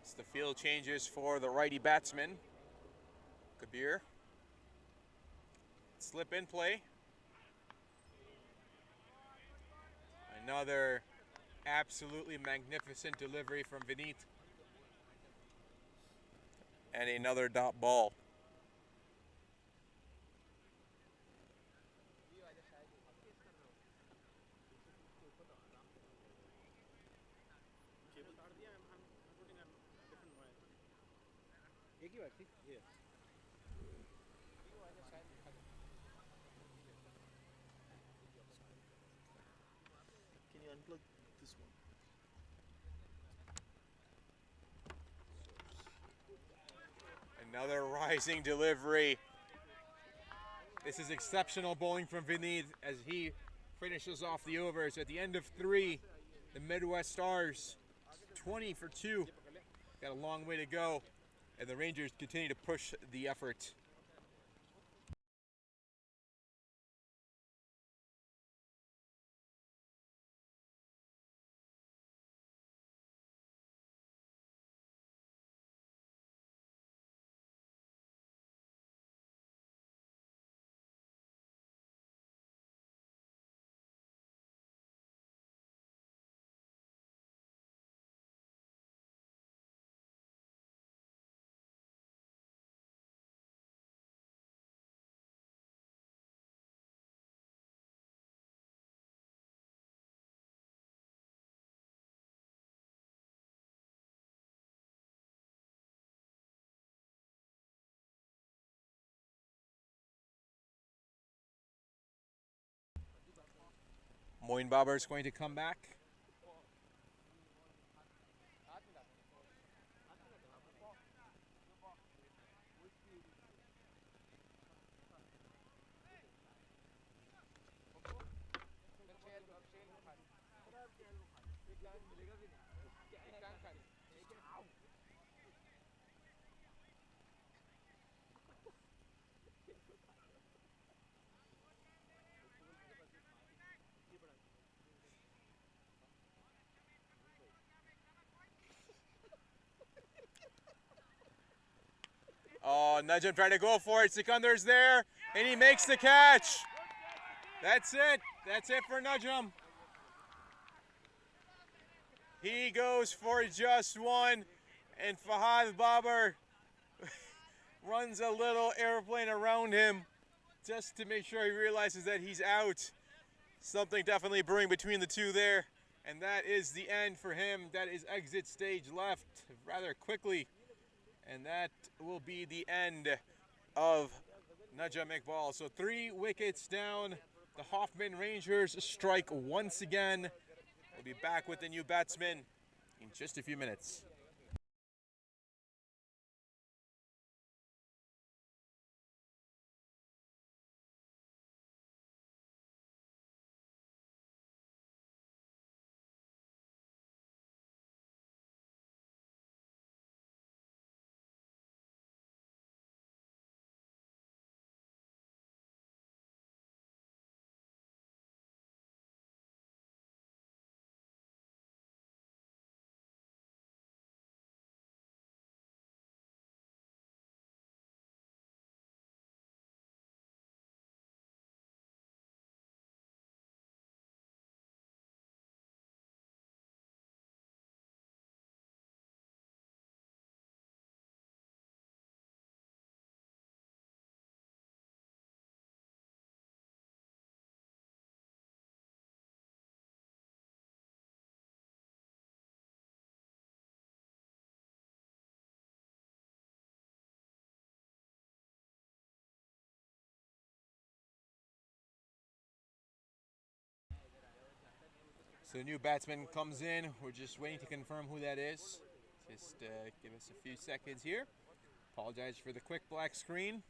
It's the field changes for the righty batsman, Kabir. Slip in play. Another absolutely magnificent delivery from Vineeth. And another dot ball. Can you unplug this one? Another rising delivery. This is exceptional bowling from Vineeth as he finishes off the overs. At the end of 3, the Midwest Stars 20 for 2. Got a long way to go, and the Rangers continue to push the effort. Moin Babar is going to come back. Oh, Najam trying to go for it. Sikandar's there, and he makes the catch. That's it. That's it for Najam. He goes for just one, and Fahad Babar runs a little airplane around him just to make sure he realizes that he's out. Something definitely brewing between the two there, and that is the end for him. That is exit stage left rather quickly, and that will be the end of Najam Iqbal. So 3 wickets down. The Hoffman Rangers strike once again. We'll be back with the new batsman in just a few minutes. So the new batsman comes in. We're just waiting to confirm who that is. Just give us a few seconds here. Apologize for the quick black screen.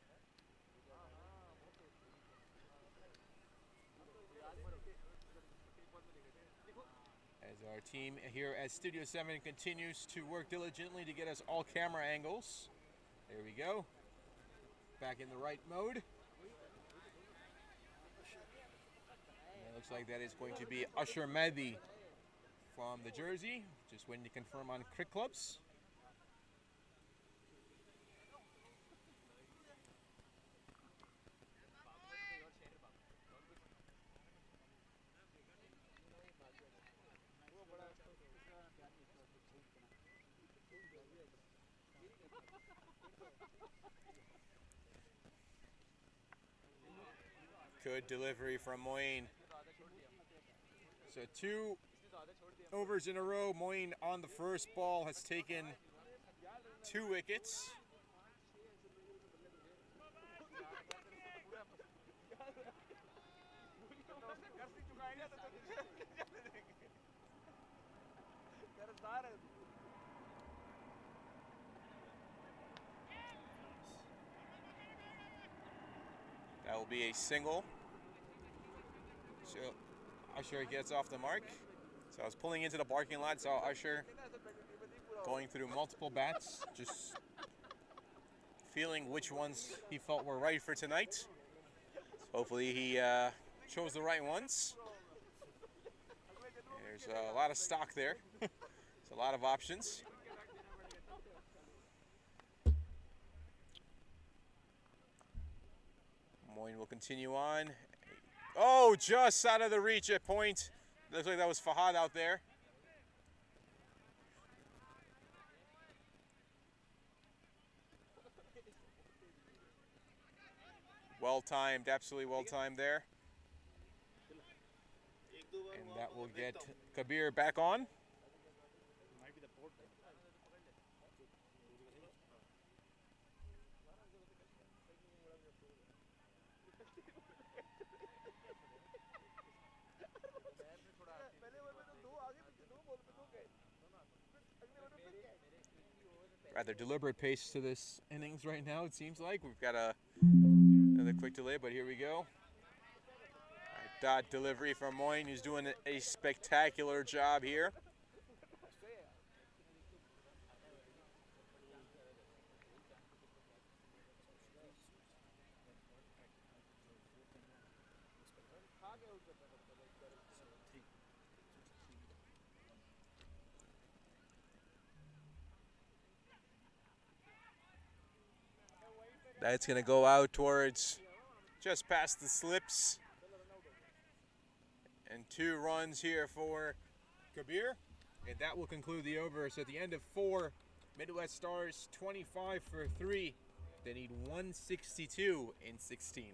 As our team here at Studio 7 continues to work diligently to get us all camera angles. There we go. Back in the right mode. And it looks like that is going to be Usher Mehdi from the jersey. Just waiting to confirm on Cricket Clubs. Good delivery from Moeen. So 2 overs in a row. Moeen on the first ball has taken 2 wickets. That will be a single. So Usher gets off the mark. So I was pulling into the parking lot, saw Usher going through multiple bats, just feeling which ones he felt were right for tonight. So hopefully he chose the right ones. There's a lot of stock there. There's a lot of options. Moeen will continue on. Oh, just out of the reach at point. Looks like that was Fahad out there. Well timed, absolutely well timed there. And that will get Kabir back on. Rather deliberate pace to this innings right now, it seems like. We've got another quick delay, but here we go. Dot delivery from Moeen, who's doing a spectacular job here. That's going to go out towards just past the slips. And 2 runs here for Kabir. And that will conclude the over. So at the end of 4, Midwest Stars 25 for 3. They need 162 in 16.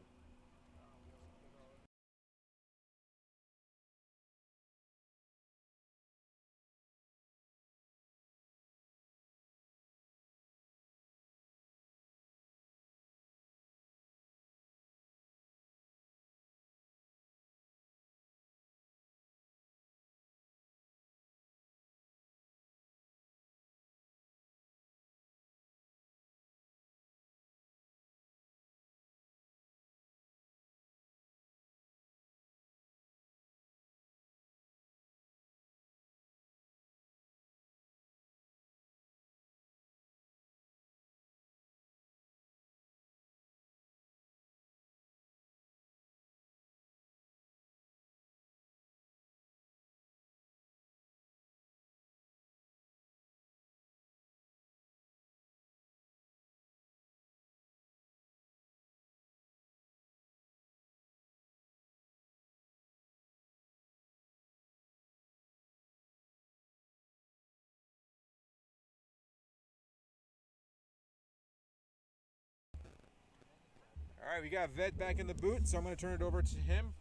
All right, we got Ved back in the boot, so I'm going to turn it over to him.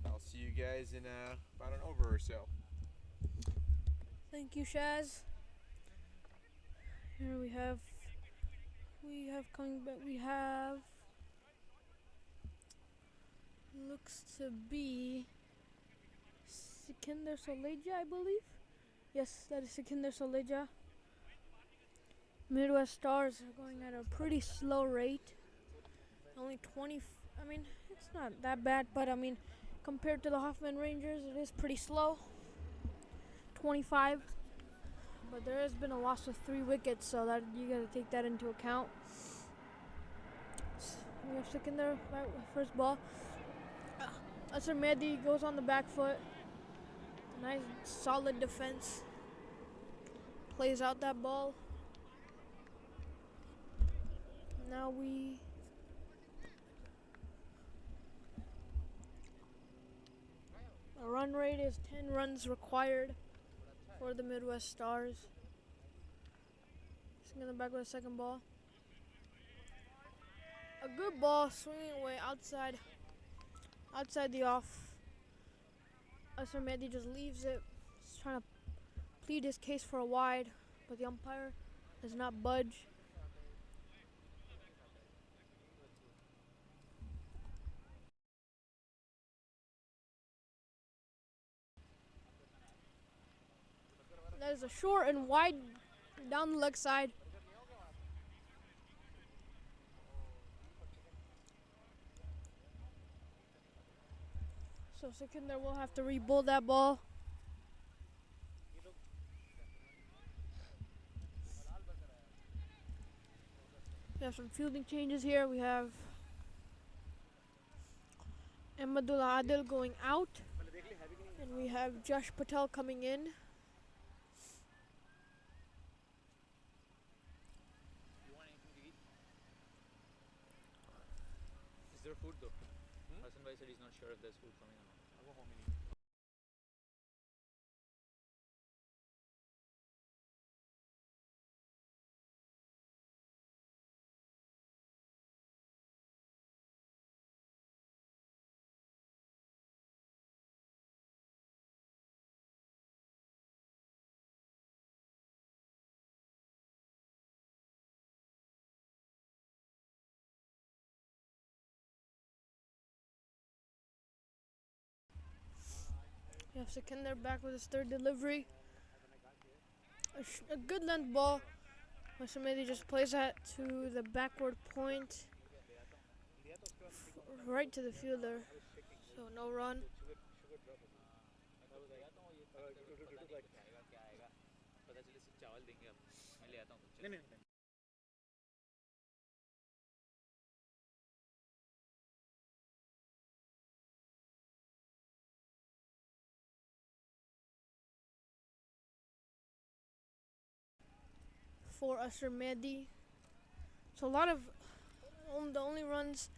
I'll see you guys in about an over or so. Thank you, Shaz. Here we have coming back. We have looks to be Sikinder Soleja, I believe. Yes, that is Sikinder Soleja. Midwest Stars are going at a pretty slow rate. Only 20. I mean, it's not that bad, but I mean, compared to the Hoffman Rangers, it is pretty slow. 25. But there has been a loss of 3 wickets, so that you got to take that into account. We have Sikinder first ball. Asar Mehdi goes on the back foot. Nice, solid defense. Plays out that ball. Now the run rate is 10 runs required for the Midwest Stars. Swinging the back with a second ball. A good ball swinging away outside the off. Asar Mehdi just leaves it. He's trying to plead his case for a wide, but the umpire does not budge. That is a short and wide down the leg side. So Sikinder will have to re-bowl that ball. We have some fielding changes here. We have Ahmadullah Adil going out, and we have Josh Patel coming in. Is there food though? Hassan Bhai said he's not sure if there's food coming or not. We have Sikinder back with his third delivery. A good length ball. Asar Mehdi just plays that to the backward point, right to the fielder. So no run. For Asar Mehdi. So a lot of the only runs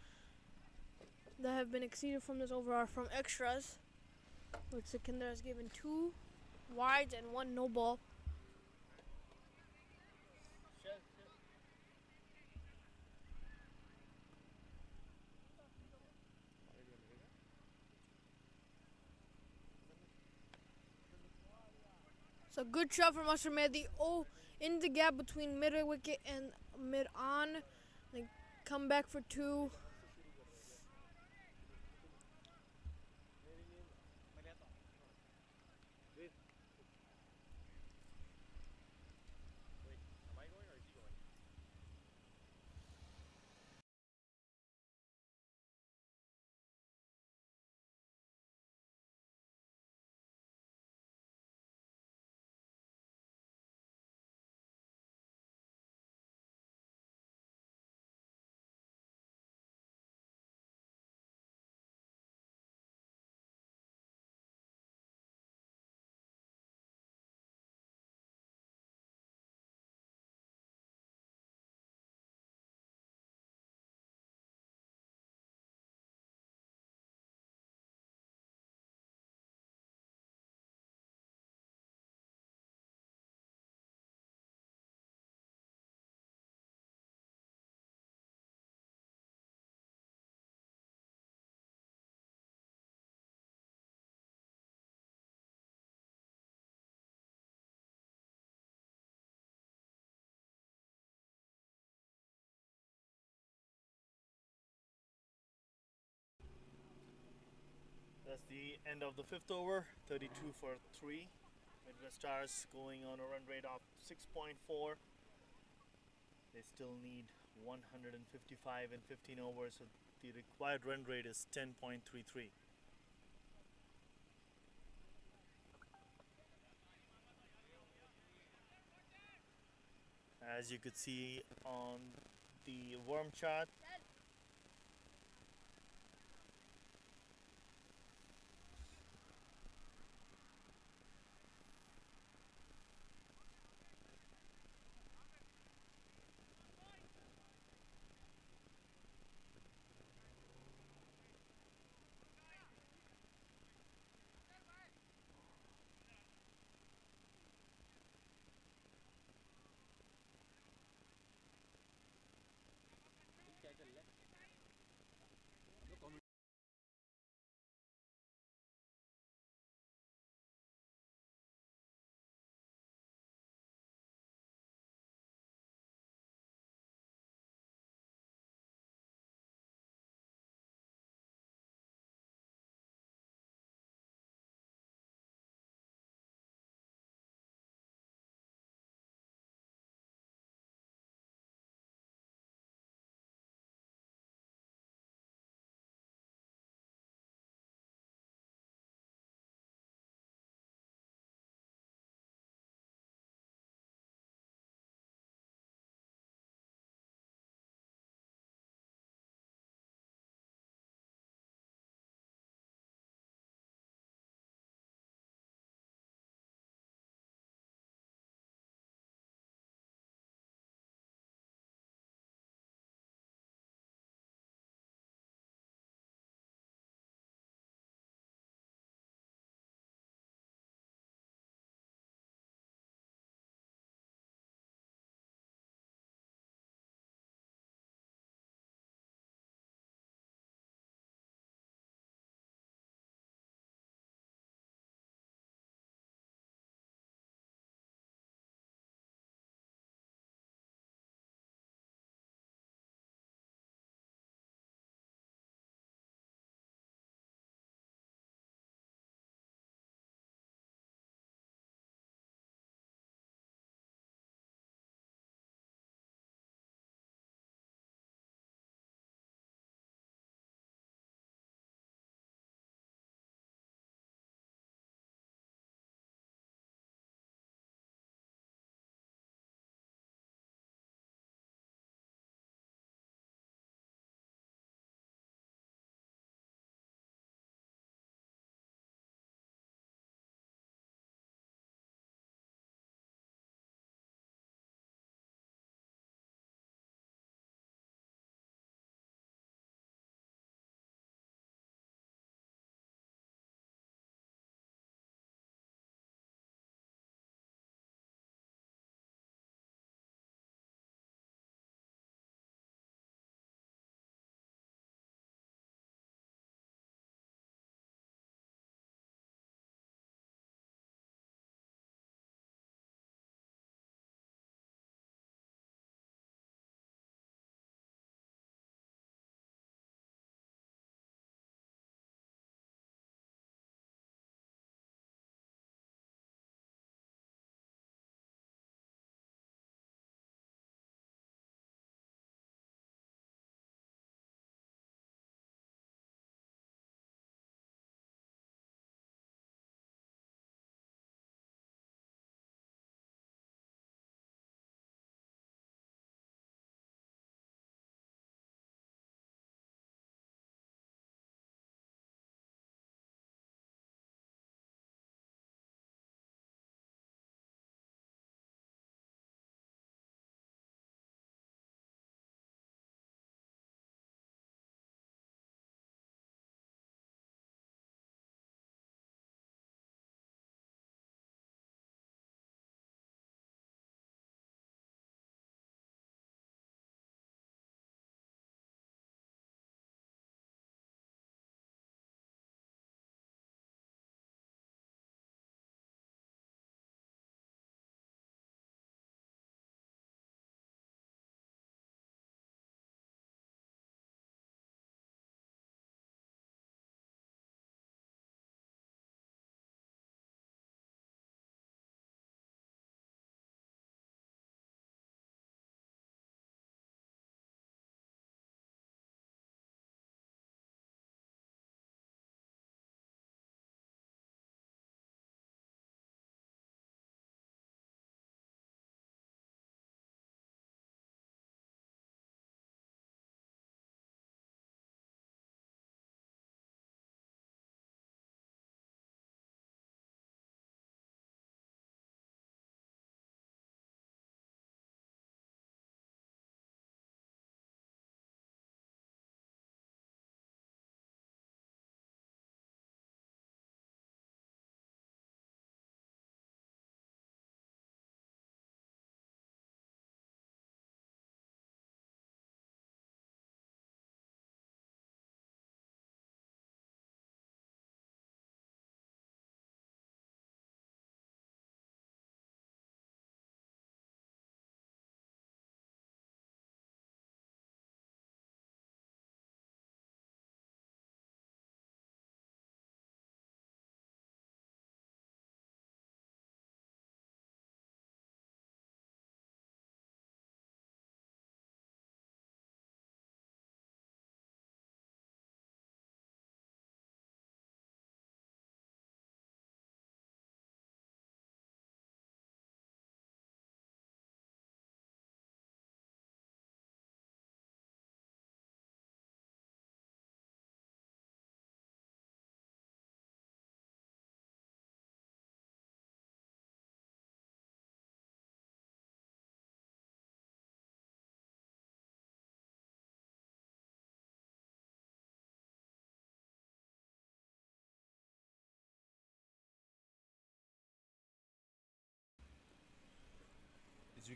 that have been exceeded from this over are from extras, which Sikinder has given 2 wides and 1 no ball. So good shot from Asar Mehdi. Oh, in the gap between mid wicket and mid on. Then come back for 2. That's the end of the fifth over. 32 for 3. Midwest Stars going on a run rate of 6.4. They still need 155 in 15 overs, so the required run rate is 10.33. As you could see on the worm chart, Catch a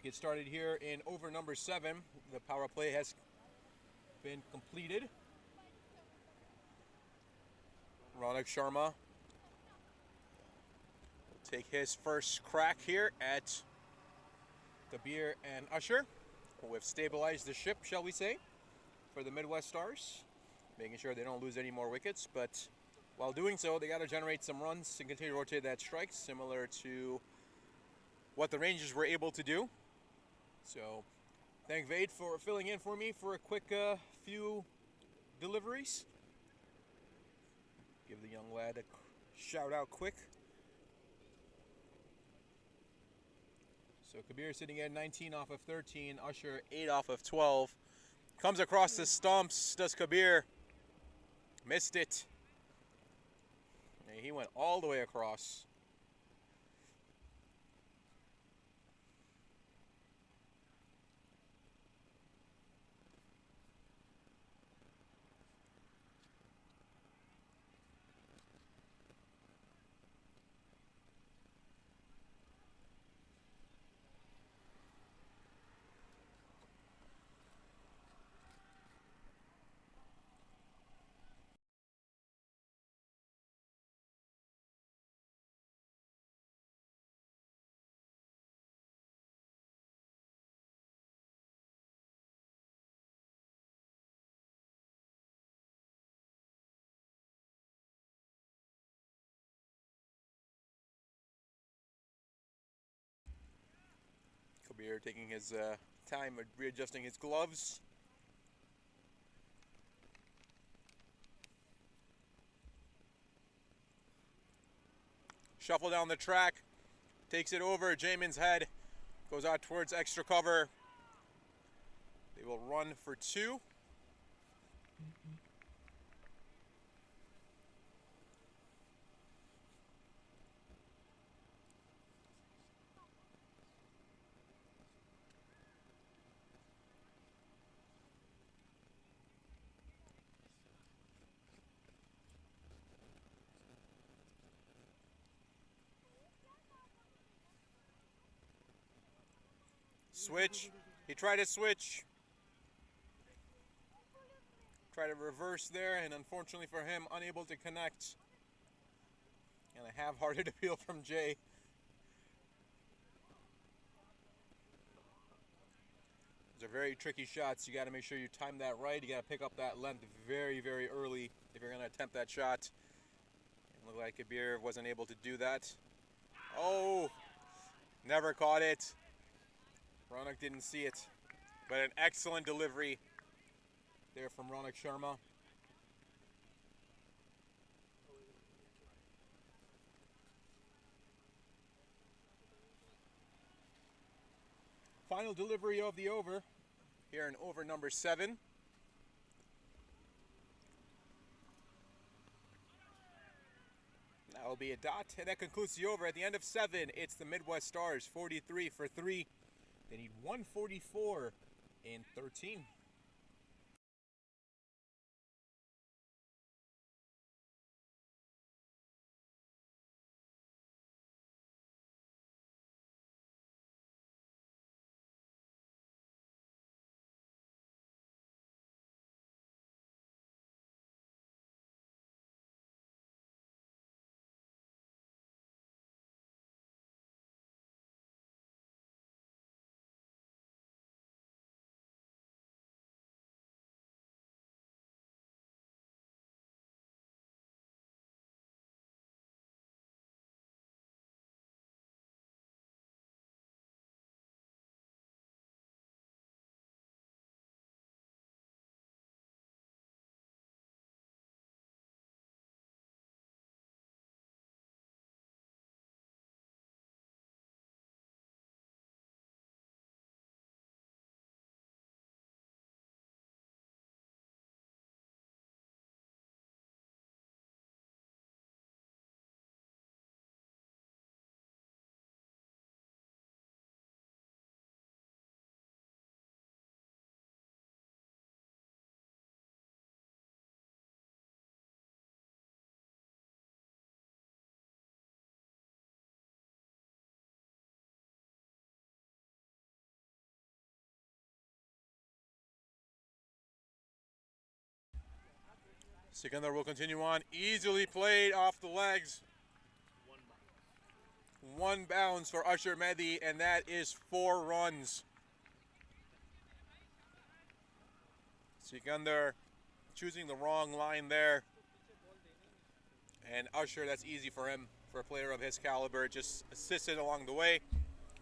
get started here in over number 7. The power play has been completed. Ronak Sharma will take his first crack here at Kabir and Usher, who have stabilized the ship, shall we say, for the Midwest Stars, making sure they don't lose any more wickets. But while doing so, they got to generate some runs and continue to rotate that strike, similar to what the Rangers were able to do. So thank Vade for filling in for me for a quick few deliveries. Give the young lad a shout out quick. So Kabir sitting at 19 off of 13, Usher 8 off of 12. Comes across the stumps, does Kabir. Missed it. And he went all the way across. Kabir taking his time readjusting his gloves. Shuffle down the track, takes it over Jamin's head, goes out towards extra cover. They will run for 2. Switch. He tried to switch. Tried to reverse there, and unfortunately for him, unable to connect. And a half-hearted appeal from Jay. Those are very tricky shots. You got to make sure you time that right. You got to pick up that length very, very early if you're going to attempt that shot. It looked like Kabir wasn't able to do that. Oh, never caught it. Ronak didn't see it, but an excellent delivery there from Ronak Sharma. Final delivery of the over here in over number 7. That will be a dot, and that concludes the over. At the end of 7, it's the Midwest Stars, 43 for 3. They need 144 in 13. Sikandar will continue on. Easily played off the legs. One bounce for Usher Mehdi, and that is 4 runs. Sikandar choosing the wrong line there. And Usher, that's easy for him, for a player of his caliber. Just assisted along the way.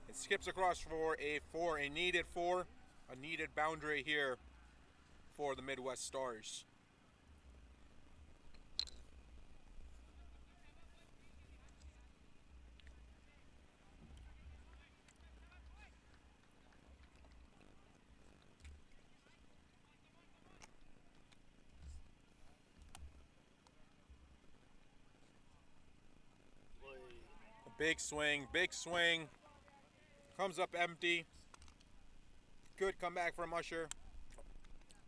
It skips across for a 4, a needed 4, a needed boundary here for the Midwest Stars. Big swing, big swing. Comes up empty. Good comeback from Usher.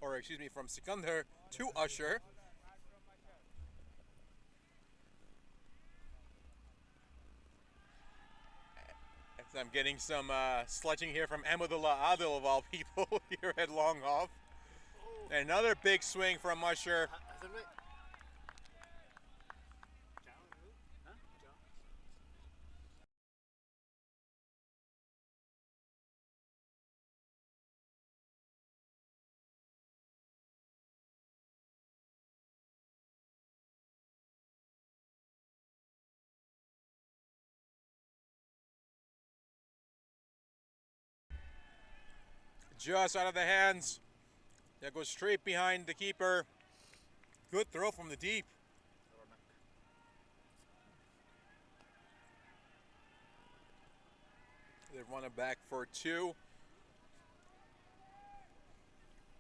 Or excuse me, from Sikandar to Usher. As I'm getting some sledging here from Ahmadullah Adil of all people here at Long Off. Another big swing from Usher. Just out of the hands. That goes straight behind the keeper. Good throw from the deep. They run it back for 2.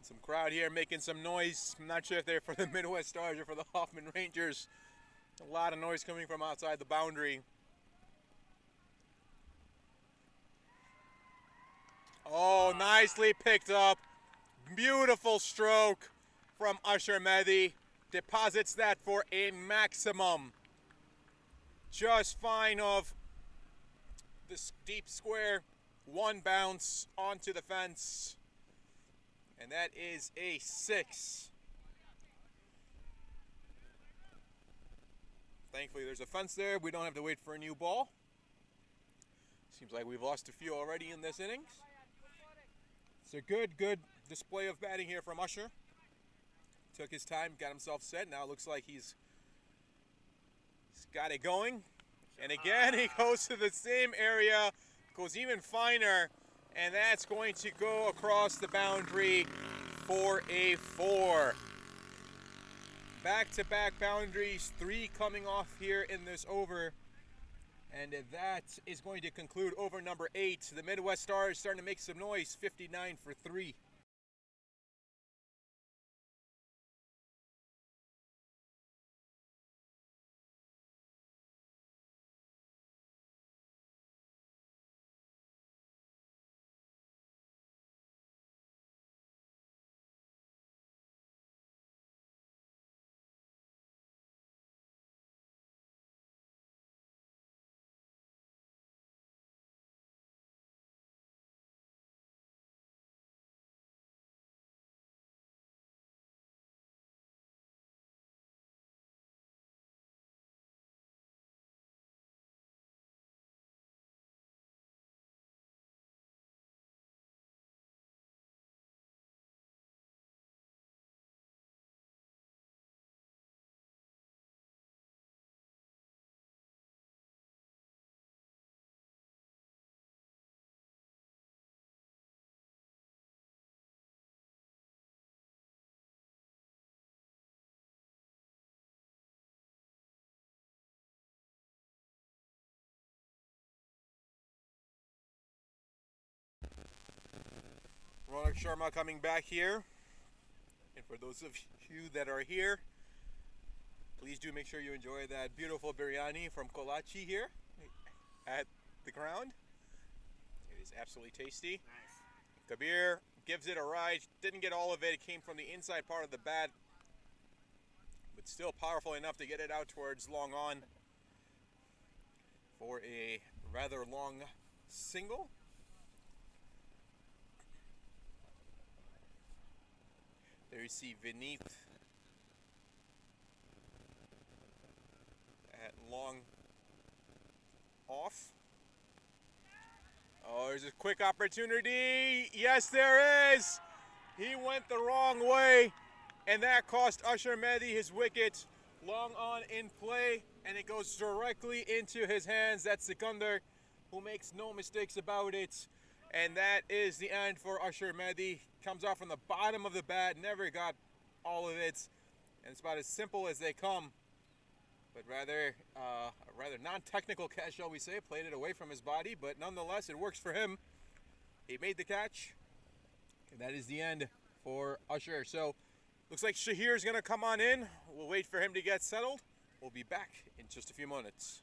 Some crowd here making some noise. I'm not sure if they're for the Midwest Stars or for the Hoffman Rangers. A lot of noise coming from outside the boundary. Oh, nicely picked up. Beautiful stroke from Usher Mehdi. Deposits that for a maximum. Just fine of this deep square. 1 bounce onto the fence. And that is a 6. Thankfully, there's a fence there. We don't have to wait for a new ball. Seems like we've lost a few already in this innings. It's a good display of batting here from Usher. Took his time, got himself set. Now it looks like he's got it going. And again, he goes to the same area, goes even finer, and that's going to go across the boundary for a 4. Back-to-back boundaries, 3 coming off here in this over. And that is going to conclude over number 8. The Midwest Stars starting to make some noise, 59 for 3. Ronak Sharma coming back here. And for those of you that are here, please do make sure you enjoy that beautiful biryani from Kolachi here at the ground. It is absolutely tasty. Nice. Kabir gives it a ride. Didn't get all of it. It came from the inside part of the bat, but still powerful enough to get it out towards long on for a rather long single. There you see Vinith off. Oh, there's a quick opportunity. Yes, there is. He went the wrong way, and that cost Usher Mehdi his wicket. Long on in play, and it goes directly into his hands. That's Sikandar, who makes no mistakes about it. And that is the end for Usher Mehdi. Comes off from the bottom of the bat, never got all of it. And it's about as simple as they come. But rather, a rather non-technical catch, shall we say. Played it away from his body, but nonetheless, it works for him. He made the catch. And that is the end for Usher. So, looks like Shahir is going to come on in. We'll wait for him to get settled. We'll be back in just a few minutes.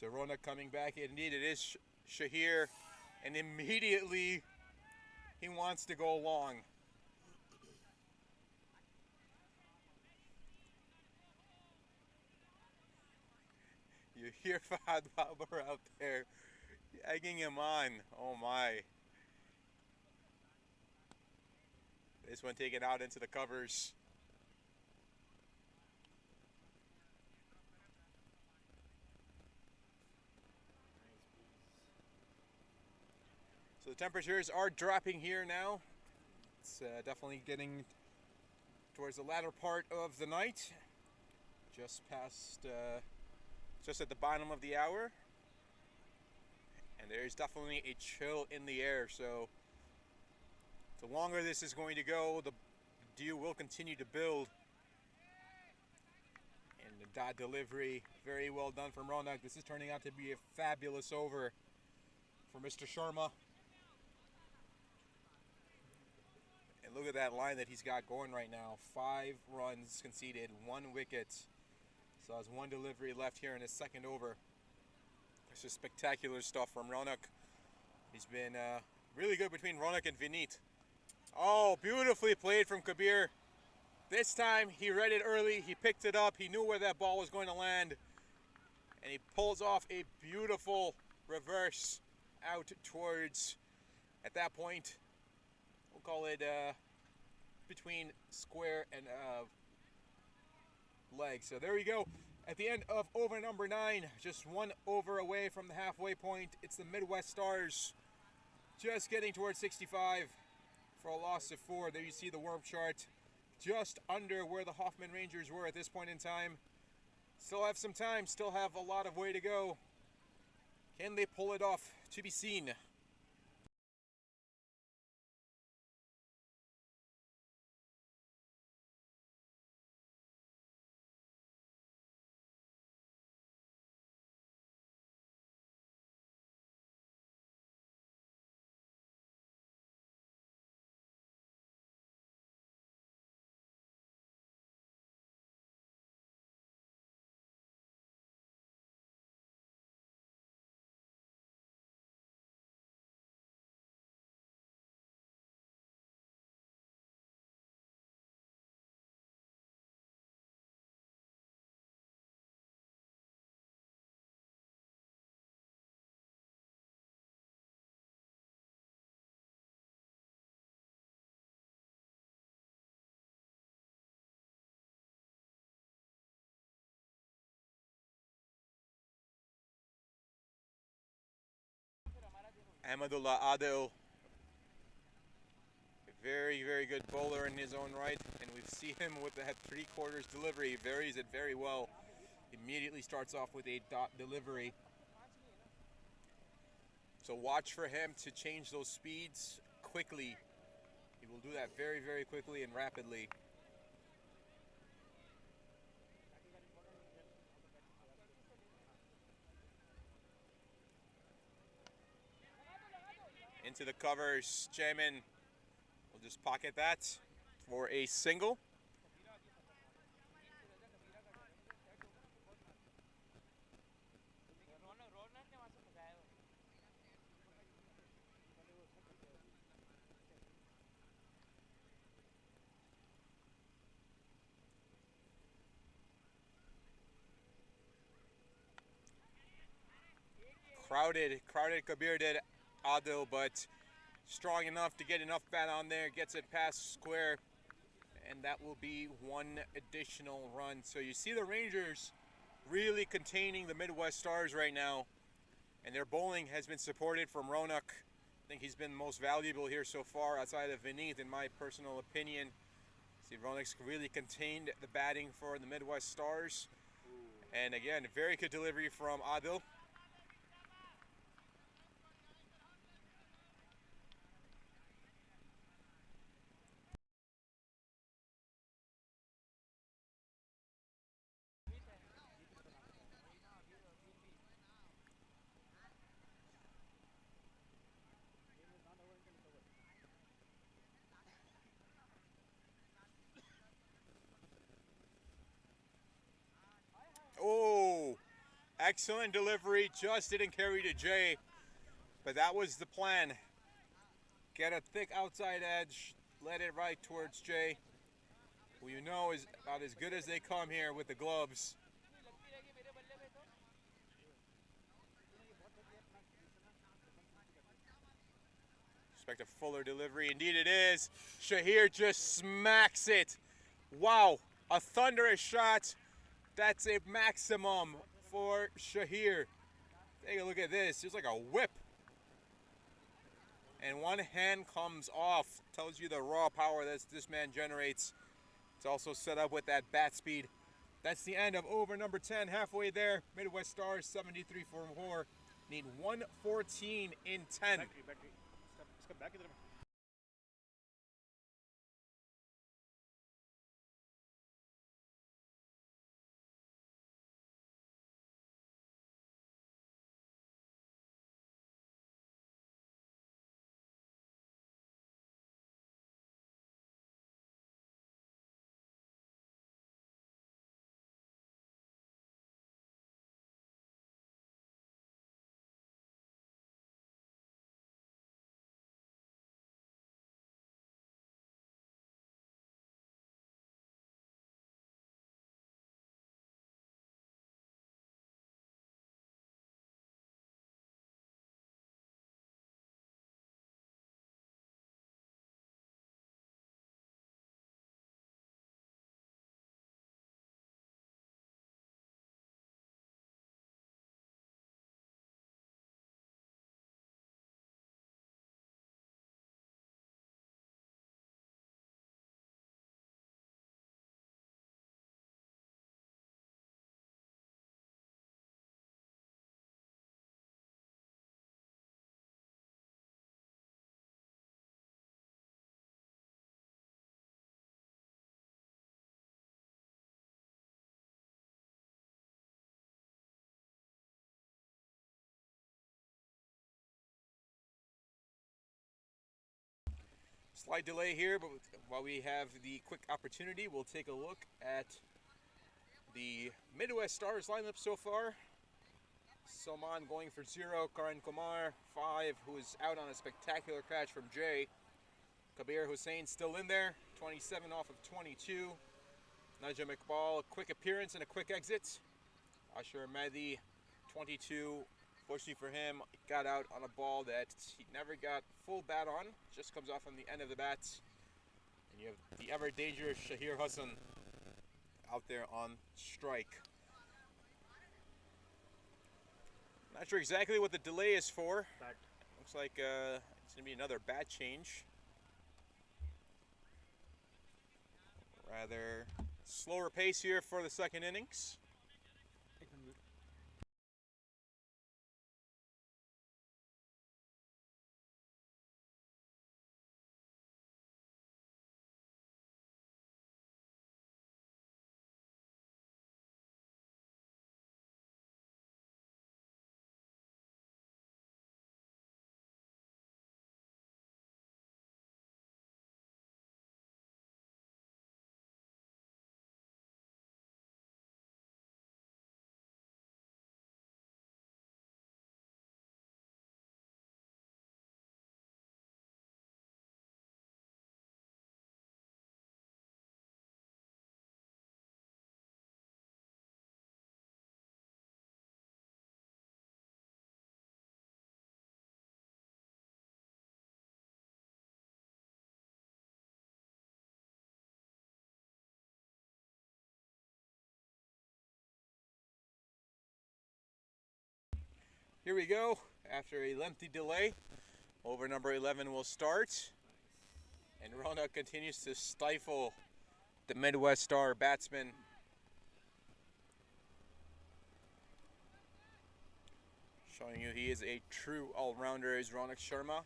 So Ronak coming back. Indeed, it is Shahir. And immediately, he wants to go long. You hear Fahad Babar out there egging him on. Oh my. This one taken out into the covers. So the temperatures are dropping here now. It's definitely getting towards the latter part of the night. Just past, just at the bottom of the hour. And there's definitely a chill in the air. So the longer this is going to go, the dew will continue to build. And the dot delivery, very well done from Ronak. This is turning out to be a fabulous over for Mr. Sharma. And look at that line that he's got going right now. 5 runs conceded, 1 wicket. So has 1 delivery left here in his second over. This is spectacular stuff from Ronak. He's been really good between Ronak and Vinit. Oh, beautifully played from Kabir. This time he read it early, he picked it up, he knew where that ball was going to land. And he pulls off a beautiful reverse out towards, at that point, we'll call it between square and leg. So there we go. At the end of over number 9, just 1 over away from the halfway point. It's the Midwest Stars just getting towards 65 for a loss of 4. There you see the worm chart, just under where the Hoffman Rangers were at this point in time. Still have some time, still have a lot of way to go. Can they pull it off? To be seen. Ahmadullah Adil, a very, very good bowler in his own right, and we've seen him with that 3/4 delivery. He varies it very well. Immediately starts off with a dot delivery. So watch for him to change those speeds quickly. He will do that very, very quickly and rapidly. Into the covers, Jamin will just pocket that for a single. Crowded Kabir did Adil, but strong enough to get enough bat on there, gets it past square, and that will be one additional run. So you see the Rangers really containing the Midwest Stars right now, and their bowling has been supported from Ronak. I think he's been most valuable here so far outside of Vineet, in my personal opinion. See, Ronak's really contained the batting for the Midwest Stars. And again, very good delivery from Adil. Oh, excellent delivery, just didn't carry to Jay, but that was the plan. Get a thick outside edge, let it right towards Jay, who you know is about as good as they come here with the gloves. Expect a fuller delivery, indeed it is. Shahir just smacks it. Wow, a thunderous shot. That's a maximum for Shahir. Take a look at this. It's like a whip. And one hand comes off. Tells you the raw power that this man generates. It's also set up with that bat speed. That's the end of over number 10. Halfway there. Midwest Stars 73 for 4. Need 114 in 10. Slight delay here, but while we have the quick opportunity, we'll take a look at the Midwest Stars lineup so far. Salman going for 0, Karan Kumar 5, who is out on a spectacular catch from Jay. Kabir Hussain still in there, 27 off of 22. Najam Iqbal, a quick appearance and a quick exit. Ashur Mehdi, 22. Fortunately for him, got out on a ball that he never got full bat on. Just comes off on the end of the bat. And you have the ever dangerous Shahir Hassan out there on strike. Not sure exactly what the delay is for. Looks Looks like it's going to be another bat change. Rather slower pace here for the second innings. Here we go. After a lengthy delay, over number 11 will start. And Ronak continues to stifle the Midwest Star batsman. Showing you he is a true all-rounder is Ronak Sharma.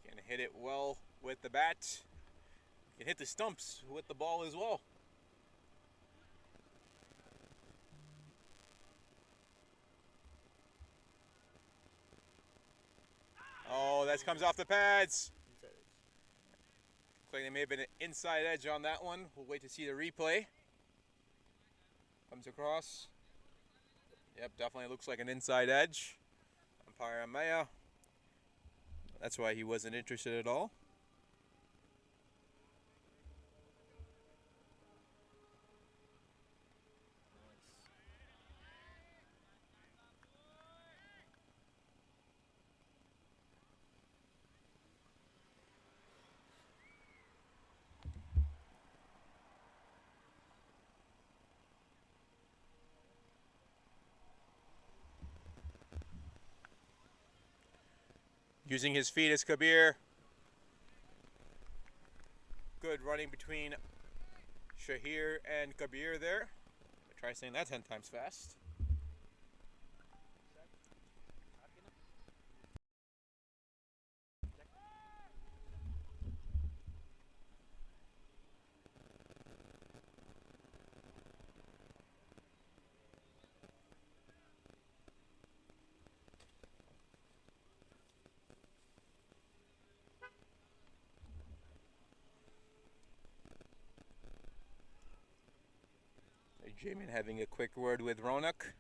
Can hit it well with the bat. Can hit the stumps with the ball as well. Oh, that comes off the pads. Looks like there may have been an inside edge on that one. We'll wait to see the replay. Comes across. Yep, definitely looks like an inside edge. Umpire Amaya. That's why he wasn't interested at all. Using his feet is Kabir. Good running between Shahir and Kabir there. Try saying that 10 times fast. Jamin having a quick word with Ronak.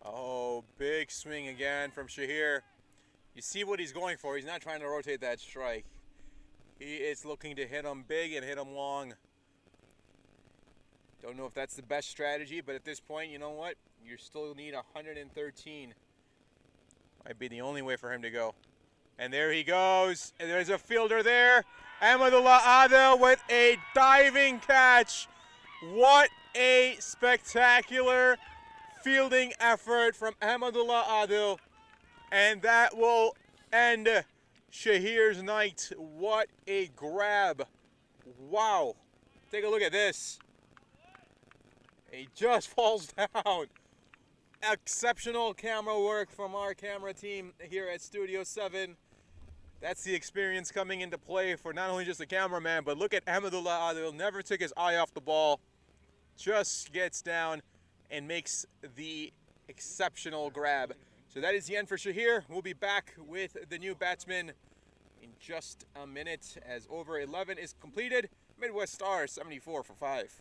Oh, big swing again from Shahir. You see what he's going for. He's not trying to rotate that strike. He is looking to hit him big and hit him long. Don't know if that's the best strategy, but at this point, you know what? You still need 113. Might be the only way for him to go. And there he goes. And there's a fielder there. Ahmadullah Adil with a diving catch. What a spectacular fielding effort from Ahmadullah Adil. And that will end Shahir's night. What a grab. Wow. Take a look at this. He just falls down. Exceptional camera work from our camera team here at Studio 7. That's the experience coming into play for not only just the cameraman, but look at Ahmadullah Adil. Never took his eye off the ball. Just gets down and makes the exceptional grab. So that is the end for Shahir. We'll be back with the new batsman in just a minute as over 11 is completed. Midwest Stars 74 for 5.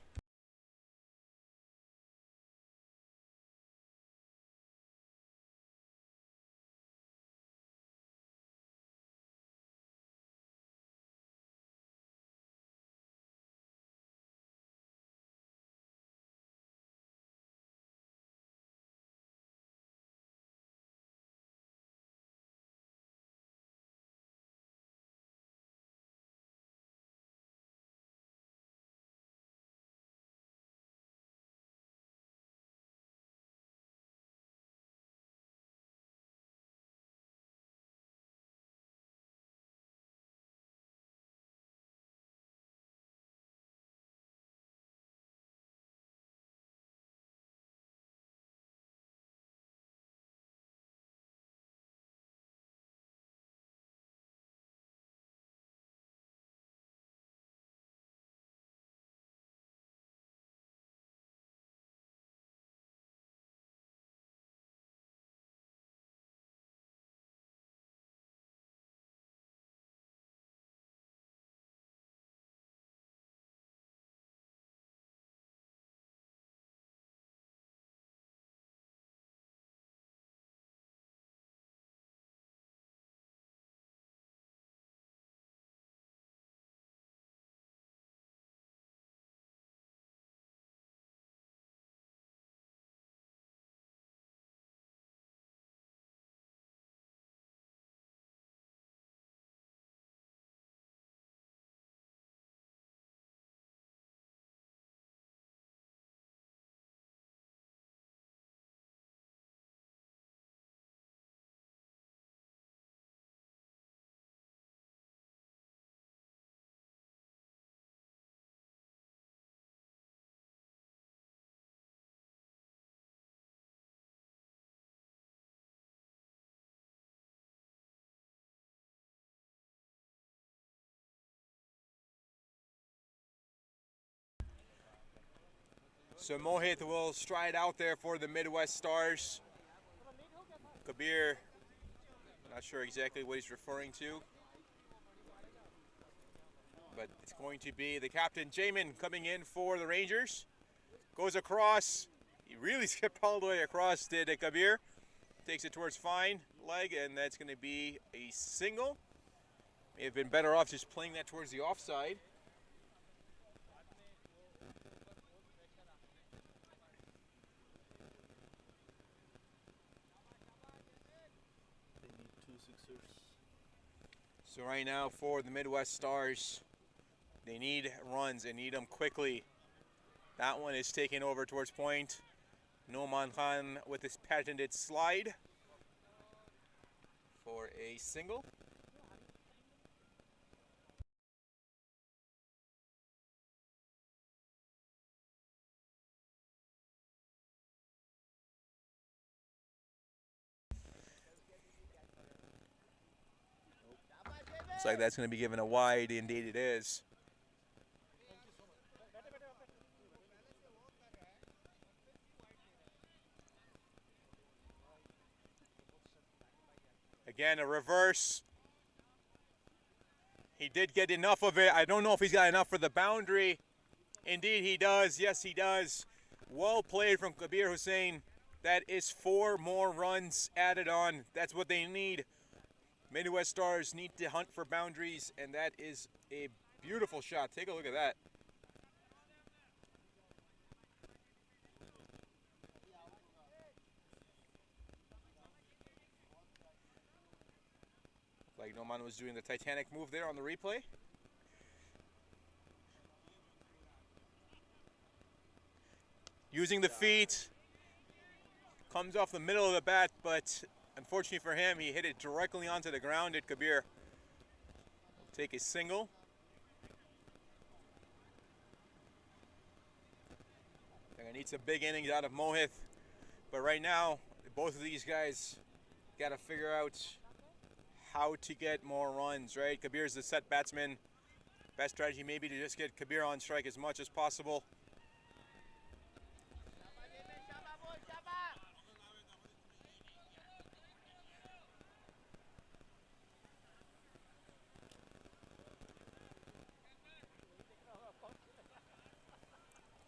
So Mohit will stride out there for the Midwest Stars. Kabir, not sure exactly what he's referring to, but it's going to be the captain, Jamin, coming in for the Rangers. Goes across. He really skipped all the way across, did Kabir. Takes it towards fine leg, and that's going to be a single. May have been better off just playing that towards the offside. They need 2 sixers. So right now for the Midwest Stars, they need runs and need them quickly. That one is taken over towards point. Noman Khan with his patented slide for a single. Looks like that's going to be given a wide, indeed it is. Again, a reverse. He did get enough of it. I don't know if he's got enough for the boundary. Indeed he does. Yes, he does. Well played from Kabir Hussain. That is 4 more runs added on. That's what they need. Midwest Stars need to hunt for boundaries, and that is a beautiful shot. Take a look at that. Like Noman was doing the Titanic move there on the replay. Using the feet. Comes off the middle of the bat, but unfortunately for him, he hit it directly onto the ground at Kabir. Will take a single. They're gonna need some big innings out of Mohit. But right now, both of these guys gotta figure out how to get more runs, right? Kabir's the set batsman. Best strategy maybe to just get Kabir on strike as much as possible.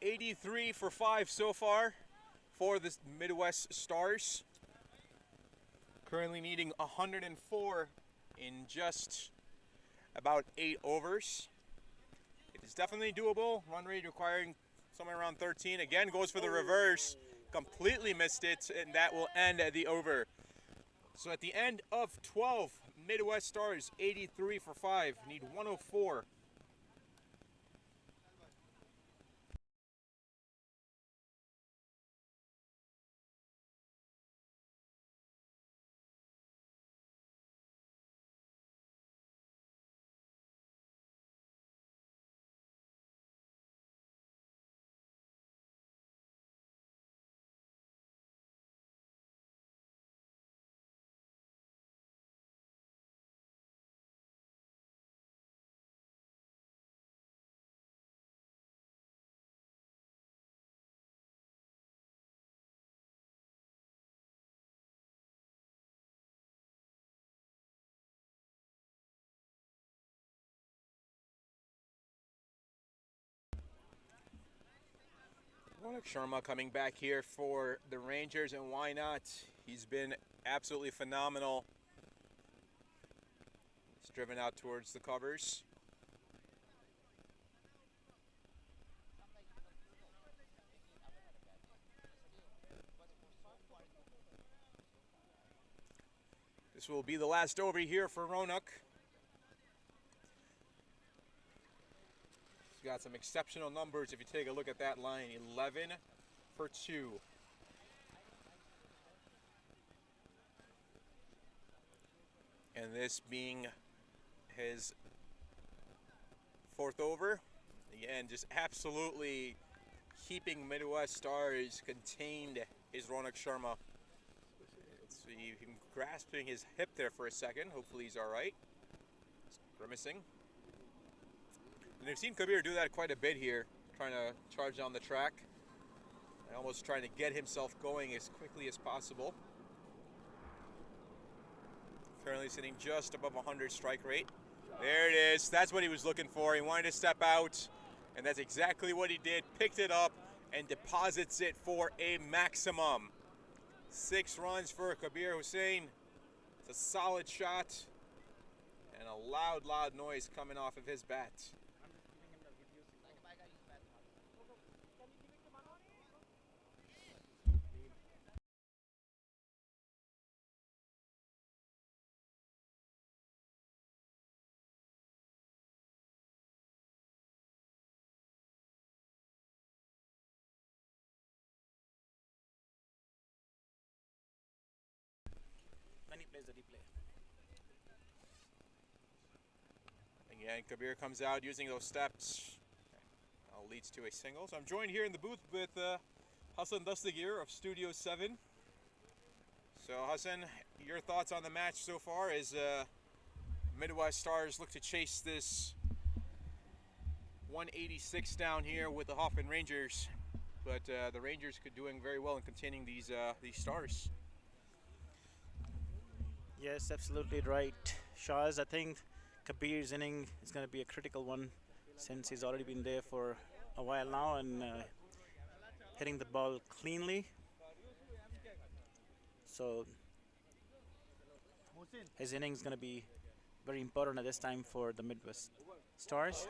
$83 for 5 so far for the Midwest Stars. Currently needing 104 in just about 8 overs. It is definitely doable. Run rate requiring somewhere around 13. Again, goes for the reverse. Completely missed it, and that will end at the over. So at the end of 12, Midwest Stars 83 for 5. Need 104. Ronak Sharma coming back here for the Rangers, and why not? He's been absolutely phenomenal. He's driven out towards the covers. This will be the last over here for Ronak. He's got some exceptional numbers if you take a look at that line. 11 for 2. And this being his 4th over. Again, just absolutely keeping Midwest Stars contained is Ronak Sharma. So you can grasping his hip there for a second. Hopefully he's all right. He's grimacing. And I've seen Kabir do that quite a bit here, trying to charge down the track. almost trying to get himself going as quickly as possible. Currently sitting just above 100 strike rate. There it is. That's what he was looking for. He wanted to step out, and that's exactly what he did. Picked it up and deposits it for a maximum. 6 runs for Kabir Hussain. It's a solid shot, and a loud noise coming off of his bat. Then he plays the replay. Again, Kabir comes out using those steps. Leads to a single. So I'm joined here in the booth with Hassan Dastagir of Studio 7. So Hassan, your thoughts on the match so far as Midwest Stars look to chase this 186 down here with the Hoffman Rangers, but the Rangers could doing very well in containing these Stars. Yes, absolutely right, Shaz. I think Kabir's inning is going to be a critical one since he's already been there for a while now and hitting the ball cleanly. So his inning is going to be very important at this time for the Midwest Stars.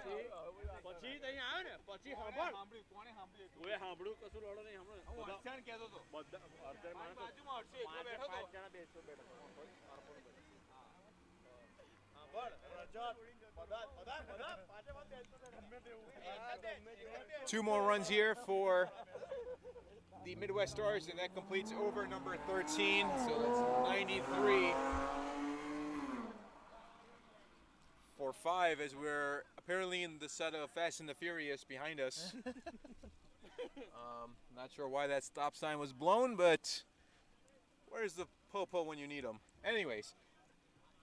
Two more runs here for the Midwest Stars, and that completes over number 13. So that's 93 for 5, as we're apparently in the set of Fast and the Furious behind us. Not sure why that stop sign was blown, but where's the po-po when you need them? Anyways,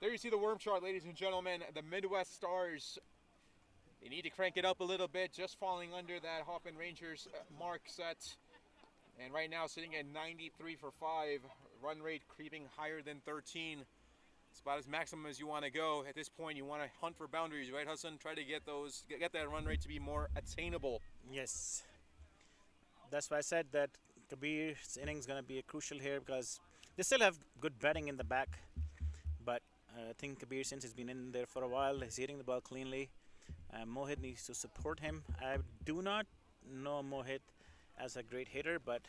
there you see the worm chart, ladies and gentlemen. The Midwest Stars, they need to crank it up a little bit, just falling under that Hoffman Rangers mark set. And right now sitting at 93 for 5, run rate creeping higher than 13. It's about as maximum as you want to go. At this point, you want to hunt for boundaries, right, Hassan? Try to get that run rate to be more attainable. Yes. That's why I said that Kabir's inning is going to be crucial here because they still have good batting in the back. But I think Kabir, since he's been in there for a while, is hitting the ball cleanly. Mohit needs to support him. I do not know Mohit as a great hitter, but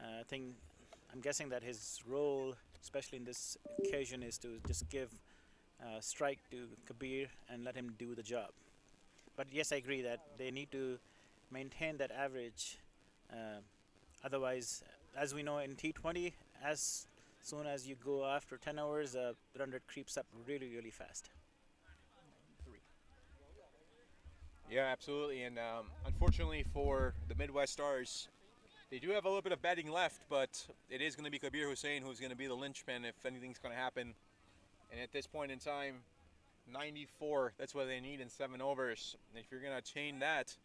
I'm guessing that his role, especially in this occasion, is to just give strike to Kabir and let him do the job. But yes, I agree that they need to maintain that average. Otherwise, as we know in T20, as soon as you go after 10 hours, the run rate creeps up really fast. Yeah, absolutely. And unfortunately for the Midwest Stars, they do have a little bit of batting left, but it is going to be Kabir Hussain who's going to be the linchpin if anything's going to happen. And at this point in time, 94, that's what they need in 7 overs. And if you're going to chain that,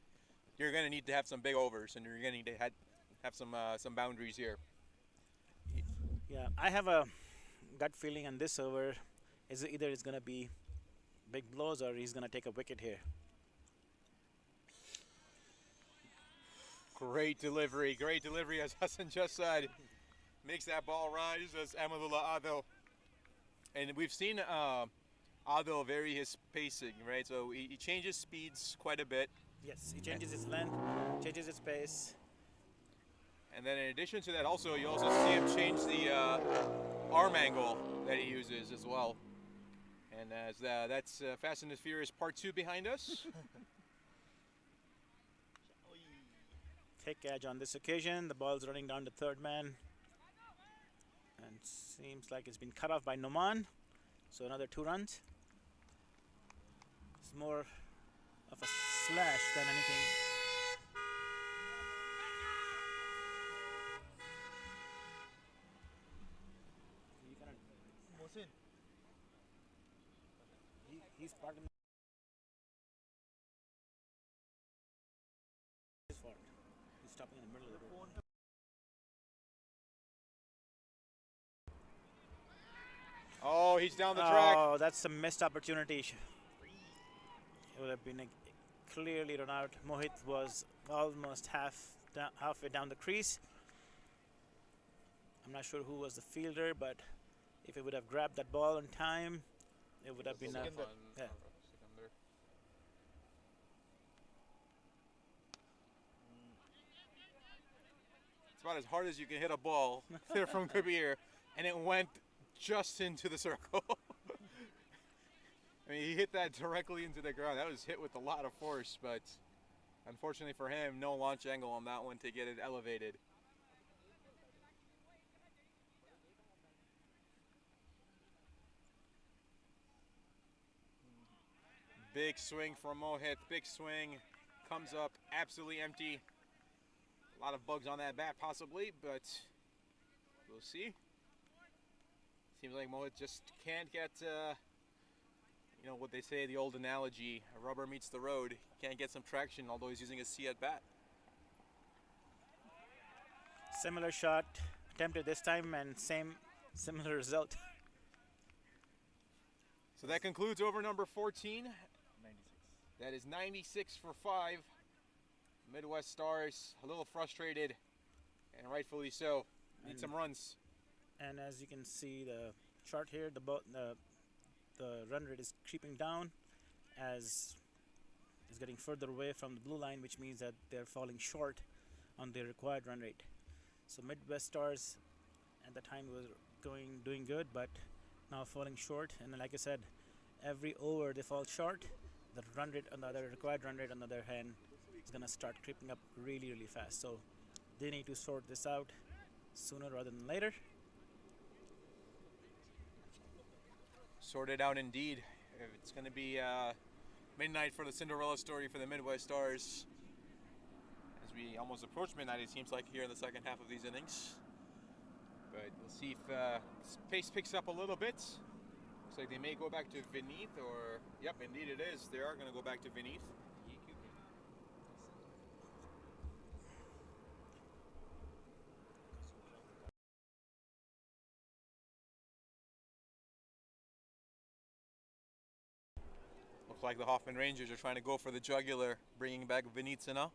you're going to need to have some big overs, and you're going to need to have some boundaries here. Yeah, I have a gut feeling on this over. Either it's going to be big blows or he's going to take a wicket here. Great delivery, as Hassan just said. Makes that ball rise as Amadullah Adil. And we've seen Adil vary his pacing, right? So he changes speeds quite a bit. Yes, he changes his length, changes his pace. And then in addition to that, also you also see him change the arm angle that he uses as well. And as that's Fast and the Furious Part 2 behind us. Take edge on this occasion. The ball's running down to third man. And seems like it's been cut off by Noman. So another 2 runs. It's more of a slash than anything. He's parking his fault. He's stopping in the middle of the road. he's down the track. Oh, that's a missed opportunity. It would have been clearly run out. Mohit was almost halfway down the crease. I'm not sure who was the fielder, but if he would have grabbed that ball in time, it would have been a yeah. It's about as hard as you can hit a ball there from Kabir, and it went just into the circle. I mean, he hit that directly into the ground. That was hit with a lot of force, but unfortunately for him, no launch angle on that one to get it elevated. Big swing from Mohit, big swing, comes up absolutely empty. A lot of bugs on that bat possibly, but we'll see. Seems like Mohit just can't get, you know what they say, the old analogy, rubber meets the road. Can't get some traction, although he's using a C at bat. Similar shot attempted this time and similar result. So that concludes over number 14. 96. That is 96 for 5. Midwest Stars a little frustrated, and rightfully so. Need some runs. And as you can see the chart here, the run rate is creeping down as it's getting further away from the blue line, which means that they're falling short on their required run rate. So Midwest Stars at the time was doing good, but now falling short. And like I said, every over they fall short, the run rate on the other required run rate on the other hand is gonna start creeping up really fast. So they need to sort this out sooner rather than later. Sorted out indeed. It's going to be midnight for the Cinderella story for the Midwest Stars. As we almost approach midnight, it seems like, here in the second half of these innings. But we'll see if pace picks up a little bit. Looks like they may go back to Vinith, or, yep, indeed it is. They are going to go back to Vinith. Looks like the Hoffman Rangers are trying to go for the jugular, bringing back Vinitsina,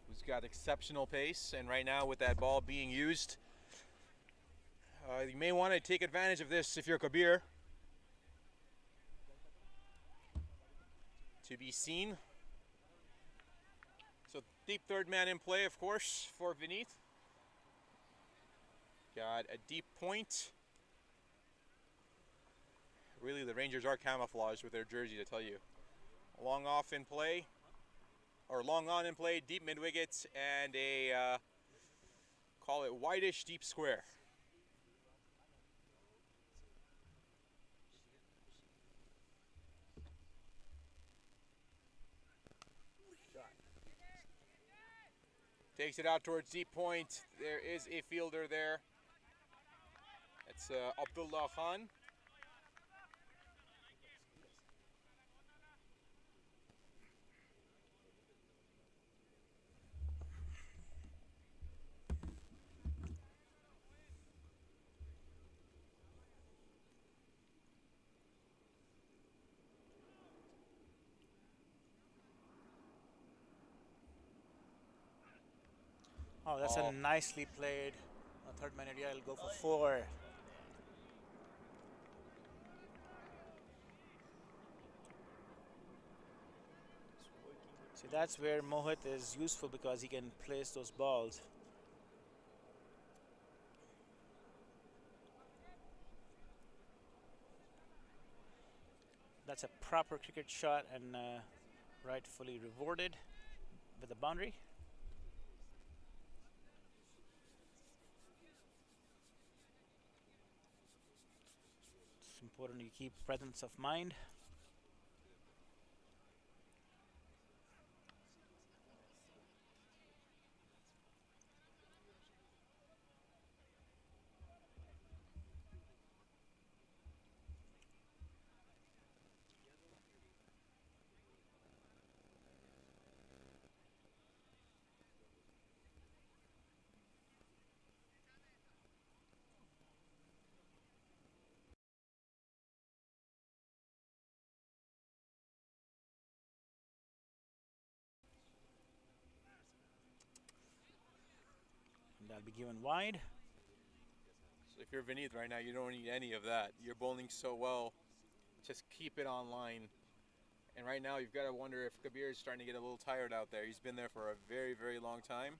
who's got exceptional pace. And right now, with that ball being used, you may want to take advantage of this if you're Kabir. To be seen. So deep third man in play, of course, for Vinith. Got a deep point. Really, the Rangers are camouflaged with their jersey, to tell you. Long off in play, or long on in play, deep mid-wicket, and a, call it whitish deep square. Takes it out towards deep point. There is a fielder there. It's Abdullah Khan. Oh, that's a nicely played. Third man area, I'll go for 4. See, that's where Mohit is useful because he can place those balls. That's a proper cricket shot and rightfully rewarded with a boundary. It's important you keep presence of mind. that'll be given wide. So if you're Vineeth right now, you don't need any of that. You're bowling so well. Just keep it on line. And right now, you've got to wonder if Kabir is starting to get a little tired out there. He's been there for a very, very long time.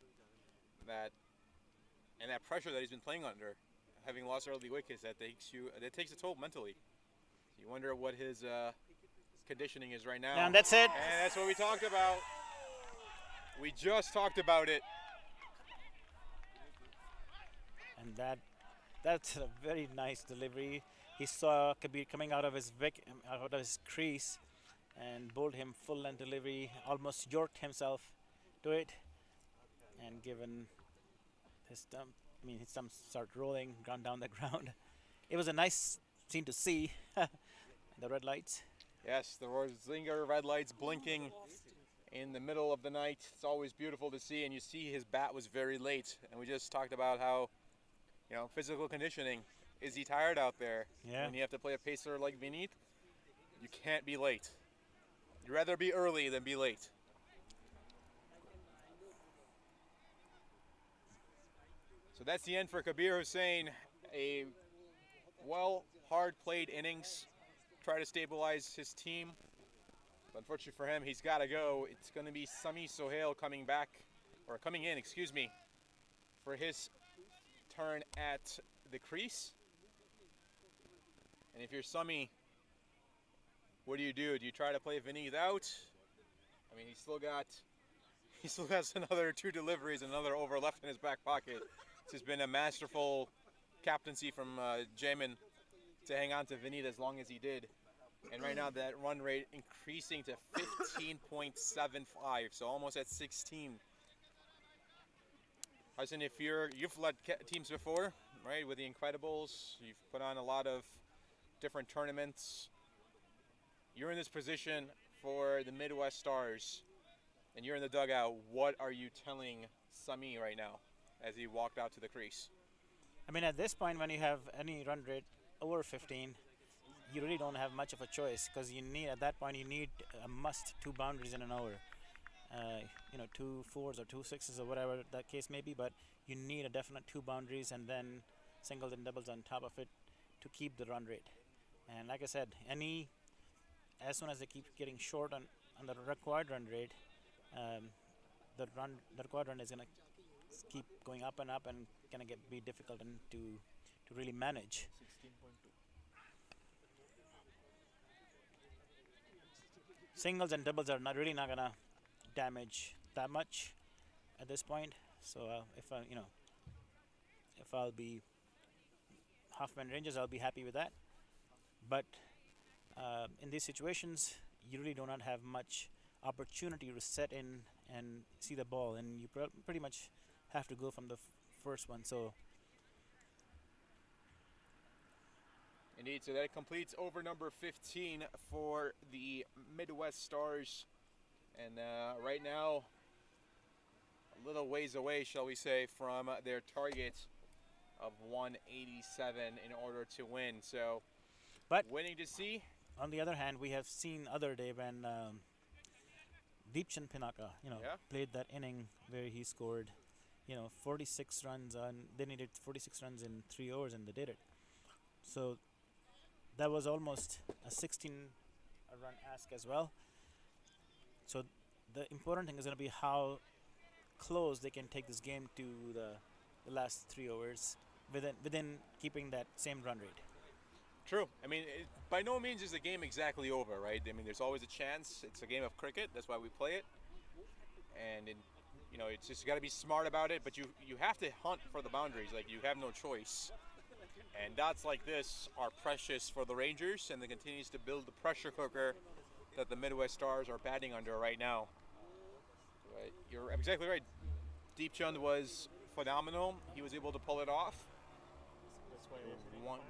And that pressure that he's been playing under, having lost early wickets, that takes a toll mentally. So you wonder what his conditioning is right now. And that's it. And that's what we talked about. We just talked about it. And that's a very nice delivery. He saw Kabir coming out of his crease and bowled him full length delivery, almost yorked himself to it, and given his stump started rolling, gone down the ground. It was a nice scene to see. The red lights. Yes, the Zinger red lights blinking in the middle of the night. It's always beautiful to see, and you see his bat was very late. And we just talked about how, physical conditioning. Is he tired out there? Yeah. When you have to play a pacer like Vineeth, you can't be late. You'd rather be early than be late. So that's the end for Kabir Hussain. A hard played innings. Try to stabilize his team. But unfortunately for him, he's got to go. It's going to be Sami Sohail coming in, for his turn at the crease. And if you're Sami, what do? Do you try to play Vineeth out? I mean, he still has another 2 deliveries, another over left in his back pocket. This has been a masterful captaincy from Jamin to hang on to Vineeth as long as he did. And right now that run rate increasing to 15.75, so almost at 16. Hudson, you've led teams before, right, with the Incredibles. You've put on a lot of different tournaments. You're in this position for the Midwest Stars, and you're in the dugout. What are you telling Sami right now as he walked out to the crease? I mean, at this point, when you have any run rate over 15, you really don't have much of a choice, because at that point you need a must 2 boundaries in an over. 2 4s or 2 6s or whatever that case may be, but you need a definite 2 boundaries and then singles and doubles on top of it to keep the run rate. And like I said, as soon as they keep getting short on the required run rate, the required run is going to keep going up and going to be difficult to really manage. 16.2. Singles and doubles are not going to damage that much at this point. So if I'll be Hoffman Rangers, I'll be happy with that. But in these situations, you really do not have much opportunity to set in and see the ball, and you pretty much have to go from the first one. So indeed, so that completes over number 15 for the Midwest Stars. And right now, a little ways away, shall we say, from their target of 187 in order to win. So, but winning to see. On the other hand, we have seen other day when Deepchand Pinaka, played that inning where he scored, 46 runs they needed 46 runs in 3 overs, and they did it. So that was almost a 16-run ask as well. So the important thing is going to be how close they can take this game to the last 3 overs within keeping that same run rate. True. I mean, by no means is the game exactly over, right? I mean, there's always a chance. It's a game of cricket. That's why we play it. And, it's just got to be smart about it. But you have to hunt for the boundaries. Like, you have no choice. And dots like this are precious for the Rangers, and it continues to build the pressure cooker that the Midwest Stars are batting under right now. But you're exactly right. Deepchand was phenomenal. He was able to pull it off. That's why they're won.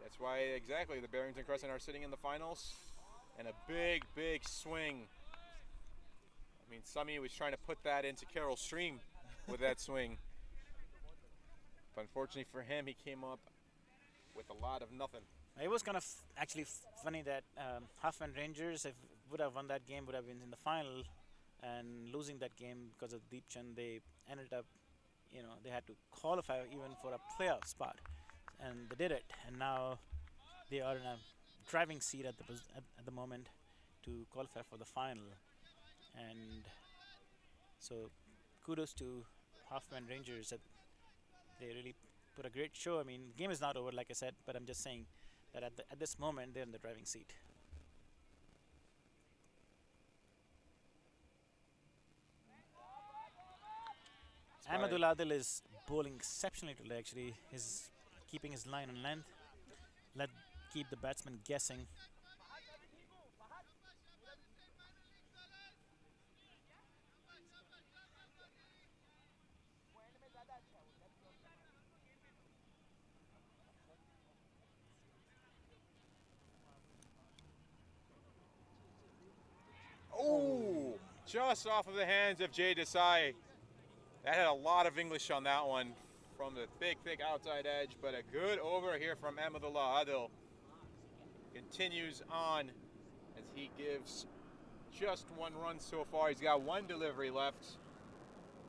That's why, exactly, the Barrington Crescent are sitting in the finals. And a big, big swing. I mean, Sami was trying to put that into Carroll Stream with that swing. But unfortunately for him, he came up with a lot of nothing. It was kind of actually funny that Hoffman Rangers, if would have won that game, would have been in the final, and losing that game because of Deepchand, they ended up, they had to qualify even for a playoff spot, and they did it. And now they are in a driving seat at the moment to qualify for the final. And so, kudos to Hoffman Rangers that they really put a great show. I mean, the game is not over, like I said, but I'm just saying that at this moment they're in the driving seat. Ahmadul Adil is bowling exceptionally today. Actually, he's keeping his line on length. Keep the batsman guessing. Oh, just off of the hands of Jay Desai. That had a lot of English on that one from the thick outside edge, but a good over here from Ahmadullah Adil. Continues on as he gives just one run so far. He's got one delivery left.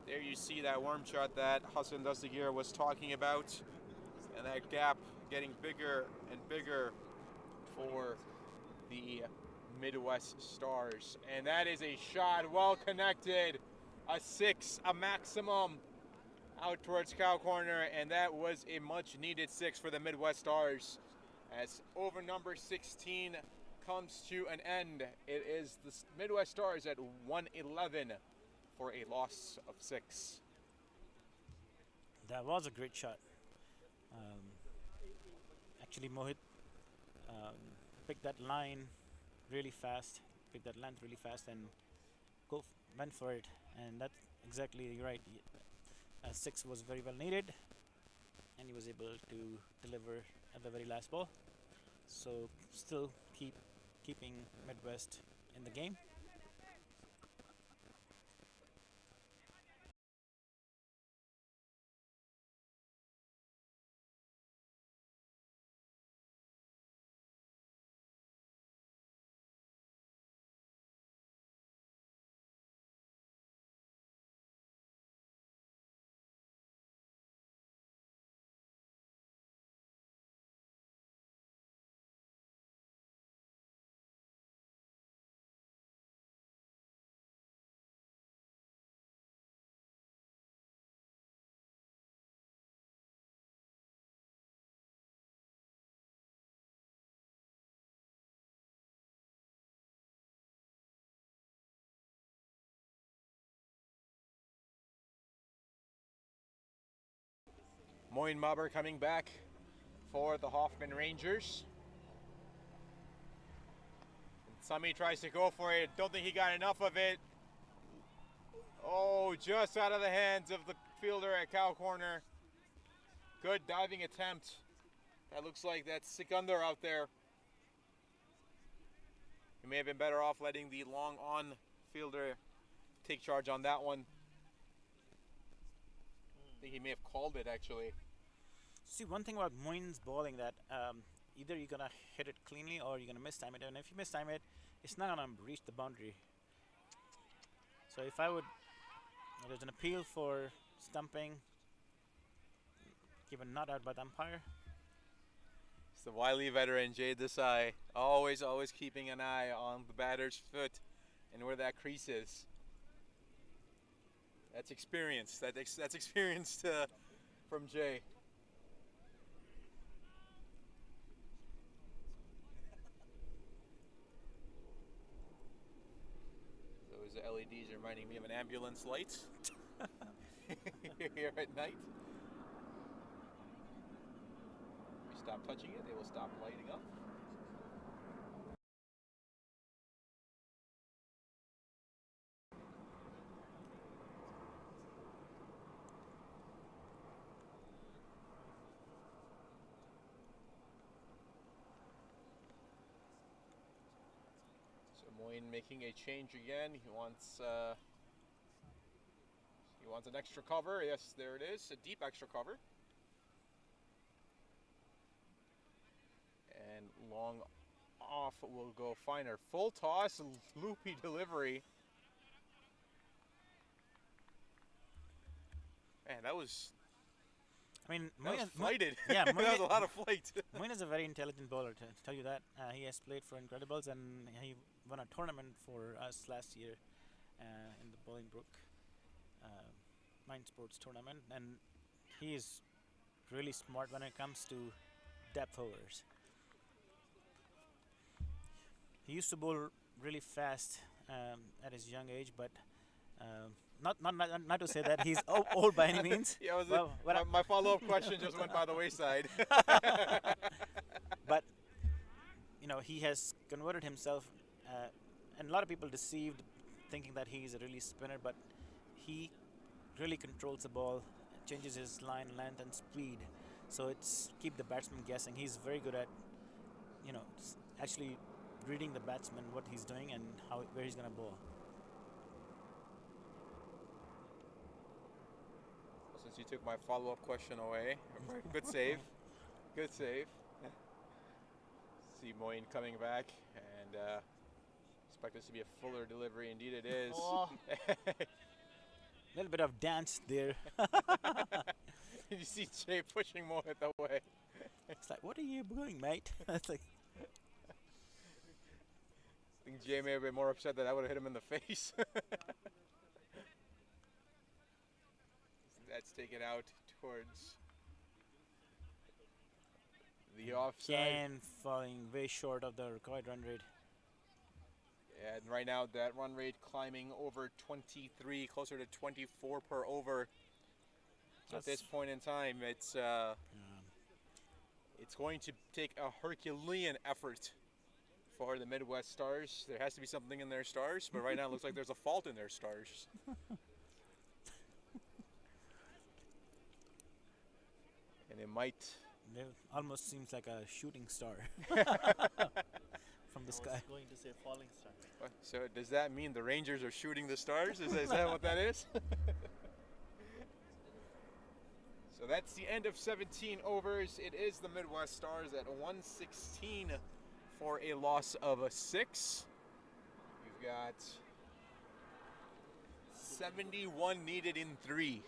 There you see that worm shot that Hassan Dastagir was talking about, and that gap getting bigger and bigger for the Midwest Stars. And that is a shot well connected, a 6, a maximum out towards cow corner, and that was a much needed 6 for the Midwest Stars. As over number 16 comes to an end, it is the Midwest Stars at 111 for a loss of 6. That was a great shot. Actually, Mohit picked that line really fast, picked that length really fast, and went for it. And that's exactly right. 6 was very well needed, and he was able to deliver at the very last ball. So still keeping Midwest in the game. Moin Mabber coming back for the Hoffman Rangers. And Sami tries to go for it. Don't think he got enough of it. Oh, just out of the hands of the fielder at cow corner. Good diving attempt. That looks like that's Sikandar out there. He may have been better off letting the long on fielder take charge on that one. I think he may have called it actually. See, one thing about Moin's bowling that either you're gonna hit it cleanly or you're gonna mistime it, and if you mistime it, it's not gonna reach the boundary. So if I would, there's an appeal for stumping, given not out by the umpire. It's the wily veteran Jay Desai, always keeping an eye on the batter's foot and where that crease is. That's experience. That's experience from Jay. Those LEDs are reminding me of an ambulance light here at night. If you stop touching it, they will stop lighting up. Moin making a change again. He wants an extra cover. Yes, there it is, a deep extra cover. And long off will go Finer. Full toss, loopy delivery. Man, that was Moeen flighted. Yeah, that Moeen, was a lot of flight. Moeen is a very intelligent bowler, to tell you that. He has played for Incredibles and he won a tournament for us last year in the Bolingbrook Mind Sports tournament, and he is really smart when it comes to depth overs. He used to bowl really fast at his young age, but not to say that he's old by any means. Yeah, Well, my follow-up question just went by the wayside. But he has converted himself, and a lot of people deceived, thinking that he's a really spinner, but he really controls the ball, changes his line length and speed, so it's keep the batsman guessing. He's very good at actually reading the batsman, what he's doing and where he's gonna bowl. Since you took my follow-up question away, good save, good save. See Moeen coming back, and expect this to be a fuller delivery. Indeed, it is. Oh. A little bit of dance there. You see Jay pushing Moeen that way. It's like, what are you doing, mate? It's like. I think Jay may have been more upset that I would have hit him in the face. That's taken out towards the offside. Again, falling way short of the required run rate. And right now, that run rate climbing over 23, closer to 24 per over. So at this point in time, it's going to take a Herculean effort for the Midwest Stars. There has to be something in their stars, but right now it looks like there's a fault in their stars. And it might... It almost seems like a shooting star from the sky. I was going to say falling star. So does that mean the Rangers are shooting the stars? Is that what that is? So that's the end of 17 overs. It is the Midwest Stars at 116 for a loss of a 6. You've got 71 needed in 3.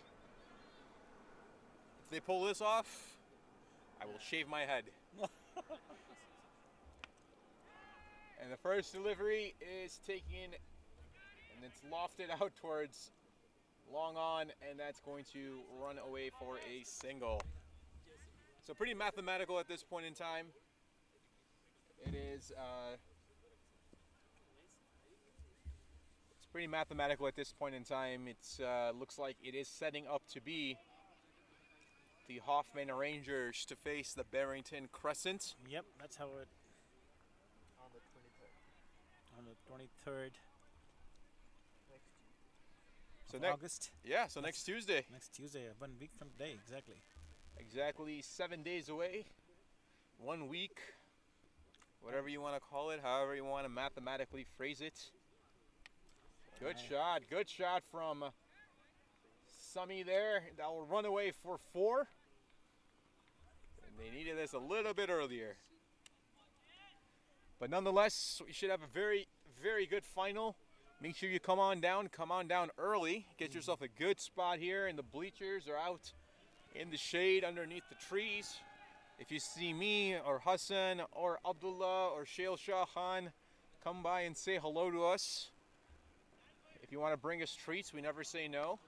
If they pull this off, I will shave my head. And the first delivery is taken, and it's lofted out towards long on, and that's going to run away for a single. So pretty mathematical at this point in time. It is it's pretty mathematical at this point in time. It's looks like it is setting up to be the Hoffman Rangers to face the Barrington Crescent. Yep, that's how it. On the 23rd. So August. Yeah, so next Tuesday. Next Tuesday, 1 week from today, exactly. Exactly 7 days away. 1 week. Whatever you want to call it, however you want to mathematically phrase it. Good shot from Summy there. That will run away for 4. And they needed this a little bit earlier. But nonetheless, we should have a very, very good final. Make sure you come on down early. Get yourself a good spot here, and the bleachers are out in the shade underneath the trees. If you see me or Hassan or Abdullah or Shail Shah Khan, come by and say hello to us. If you want to bring us treats, we never say no.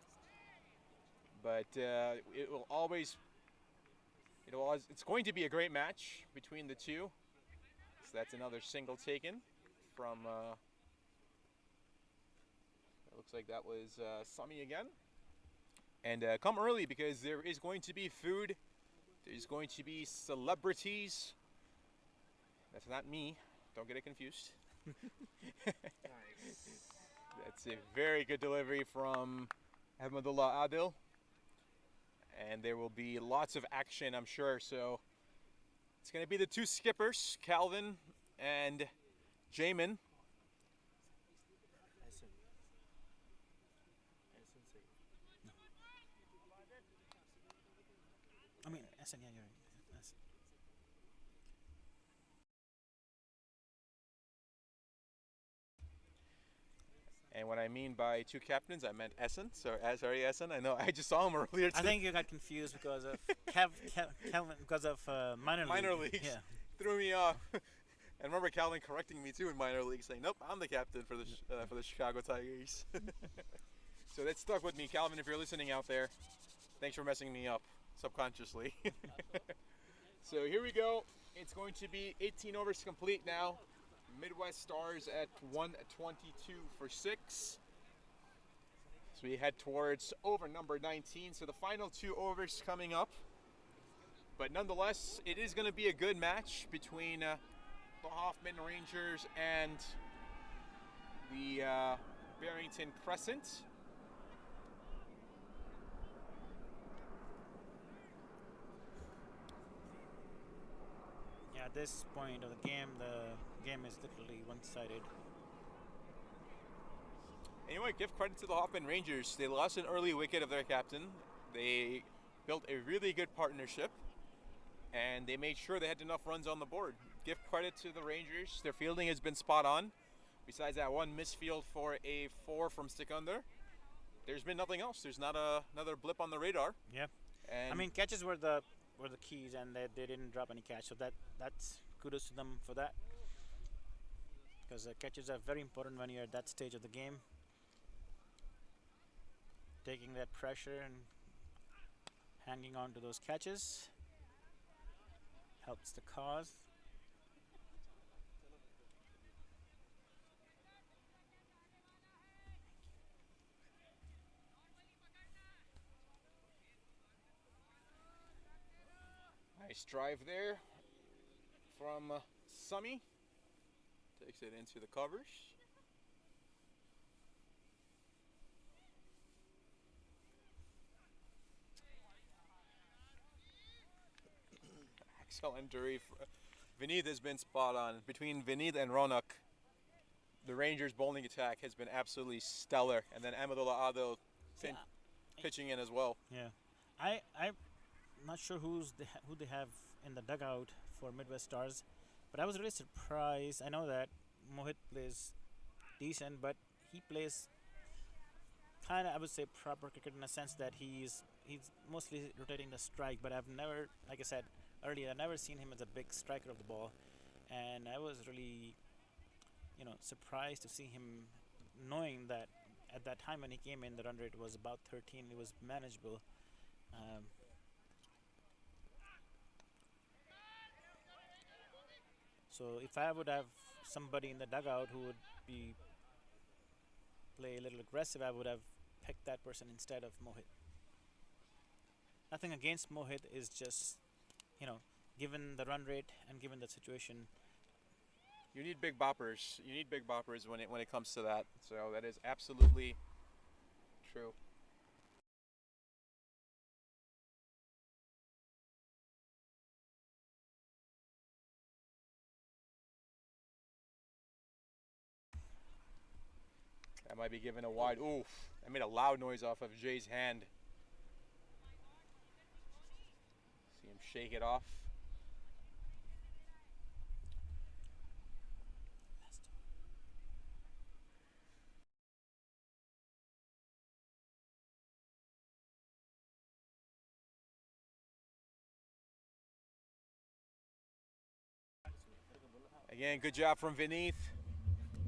But it's going to be a great match between the two. So that's another single taken from, it looks like that was Sami again. And come early because there is going to be food. There's going to be celebrities. That's not me. Don't get it confused. That's a very good delivery from Ahmadullah Adil. And there will be lots of action, I'm sure. So it's going to be the two skippers, Calvin and Jamin. I mean, Essen, yeah, you're right. And what I mean by two captains, I meant Essen. Sorry, Essen. I know I just saw him earlier. I think you got confused because of minor leagues. Yeah. Threw me off. And remember Calvin correcting me too in minor leagues, saying, "Nope, I'm the captain for the Chicago Tigers." So that stuck with me, Calvin. If you're listening out there, thanks for messing me up subconsciously. So here we go. It's going to be 18 overs complete now. Midwest Stars at 122 for 6. So we head towards over number 19. So the final 2 overs coming up. But nonetheless, it is going to be a good match between the Hoffman Rangers and the Barrington Crescent. Yeah, at this point of the game is literally one-sided. Anyway, give credit to the Hoffman Rangers. They lost an early wicket of their captain. They built a really good partnership, and they made sure they had enough runs on the board. Give credit to the Rangers. Their fielding has been spot on. Besides that one misfield for a 4 from stick under, there's been nothing else. There's not another blip on the radar. Yeah. And I mean, catches were the keys, and they didn't drop any catch. So that's kudos to them for that. Because catches are very important when you're at that stage of the game. Taking that pressure and hanging on to those catches helps the cause. Nice drive there from Summy. Takes it into the covers. Excellent Dury. Vineet has been spot on. Between Vineet and Ronak, the Rangers' bowling attack has been absolutely stellar. And then Amadullah Ado pitching in as well. Yeah, I'm not sure who they have in the dugout for Midwest Stars, but I was really surprised. I know that Mohit plays decent, but he plays kind of, I would say, proper cricket in a sense that he's mostly rotating the strike. But I've never, like I said earlier, I've never seen him as a big striker of the ball, and I was really, surprised to see him, knowing that at that time when he came in, the run rate was about 13. It was manageable. So if I would have somebody in the dugout who would play a little aggressive, I would have picked that person instead of Mohit. Nothing against Mohit, is just, given the run rate and given the situation. You need big boppers. You need big boppers when it comes to that. So that is absolutely true. That might be given a wide. Oof! That made a loud noise off of Jay's hand. See him shake it off. Again, good job from Vineet.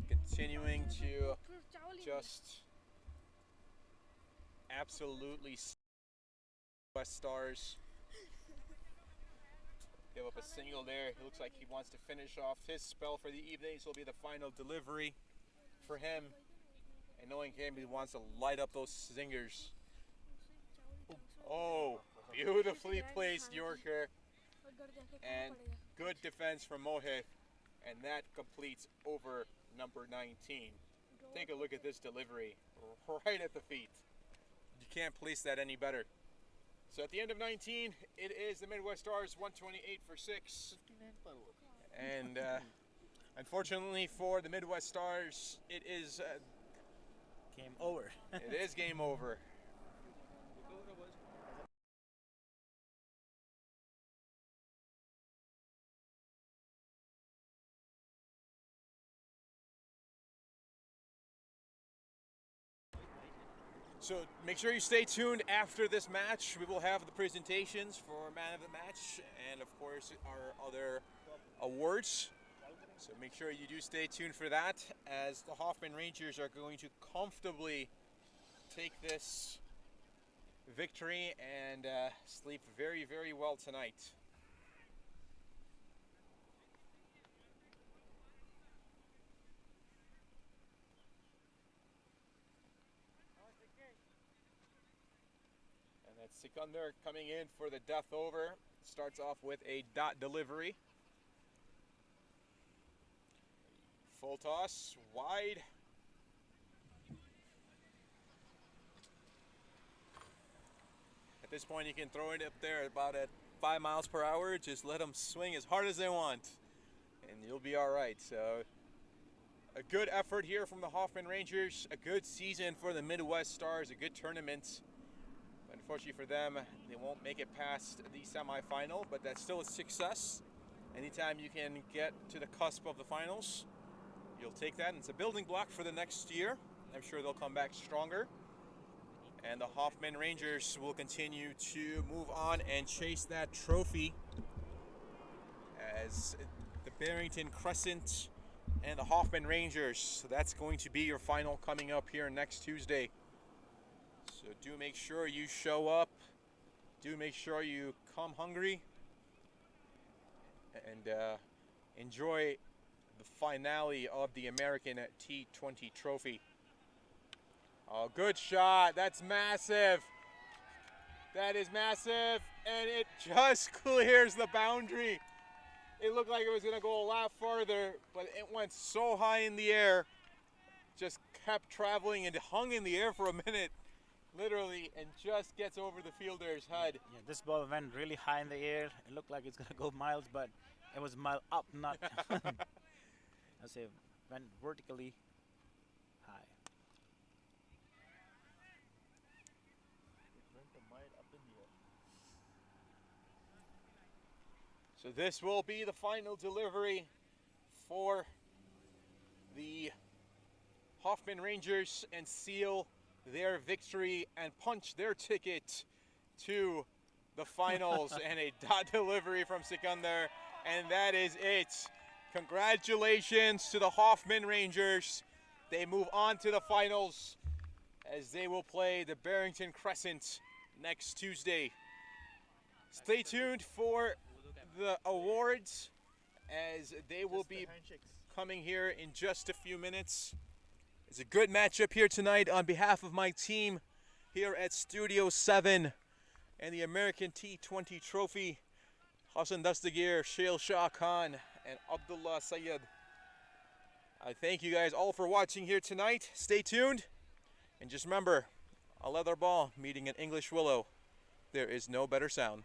Continuing to just absolutely West Stars. Give up a single there. It looks like he wants to finish off his spell for the evening. This will be the final delivery for him. And knowing him, he wants to light up those zingers. Oh, beautifully placed Yorker. And good defense from Mohit. And that completes over number 19. Take a look at this delivery right at the feet. You can't place that any better. So at the end of 19, it is the Midwest Stars 128 for 6. And unfortunately for the Midwest Stars, it is game over. It is game over. So make sure you stay tuned after this match. We will have the presentations for man of the match and of course our other awards. So make sure you do stay tuned for that, as the Hoffman Rangers are going to comfortably take this victory and sleep very, very well tonight. And that's Sikandar coming in for the death over. Starts off with a dot delivery. Full toss, wide. At this point, you can throw it up there about at 5 miles per hour. Just let them swing as hard as they want, and you'll be all right. So, a good effort here from the Hoffman Rangers. A good season for the Midwest Stars. A good tournament. Unfortunately for them, they won't make it past the semifinal, but that's still a success. Anytime you can get to the cusp of the finals, you'll take that, and it's a building block for the next year. I'm sure they'll come back stronger. And the Hoffman Rangers will continue to move on and chase that trophy, as the Barrington Crescent and the Hoffman Rangers. So that's going to be your final coming up here next Tuesday. So do make sure you show up. Do make sure you come hungry and enjoy the finale of the American T20 Trophy. Oh, good shot. That's massive. That is massive. And it just clears the boundary. It looked like it was going to go a lot farther, but it went so high in the air. Just kept traveling and hung in the air for a minute, literally, and just gets over the fielder's head. Yeah, this ball went really high in the air. It looked like it's going to go miles, but it was mile up, not. I say went vertically high. It went a mile up in the air. So this will be the final delivery for the Hoffman Rangers and seal their victory and punch their ticket to the finals. And a dot delivery from Sikandar, and that is it. Congratulations to the Hoffman Rangers. They move on to the finals as they will play the Barrington Crescent next Tuesday. Stay tuned for the awards, as they will be coming here in just a few minutes. It's a good matchup here tonight on behalf of my team here at Studio 7 and the American T20 Trophy. Hassan Dastagir, Shail Shah Khan, and Abdullah Sayed. I thank you guys all for watching here tonight. Stay tuned, and just remember, a leather ball meeting an English willow. There is no better sound.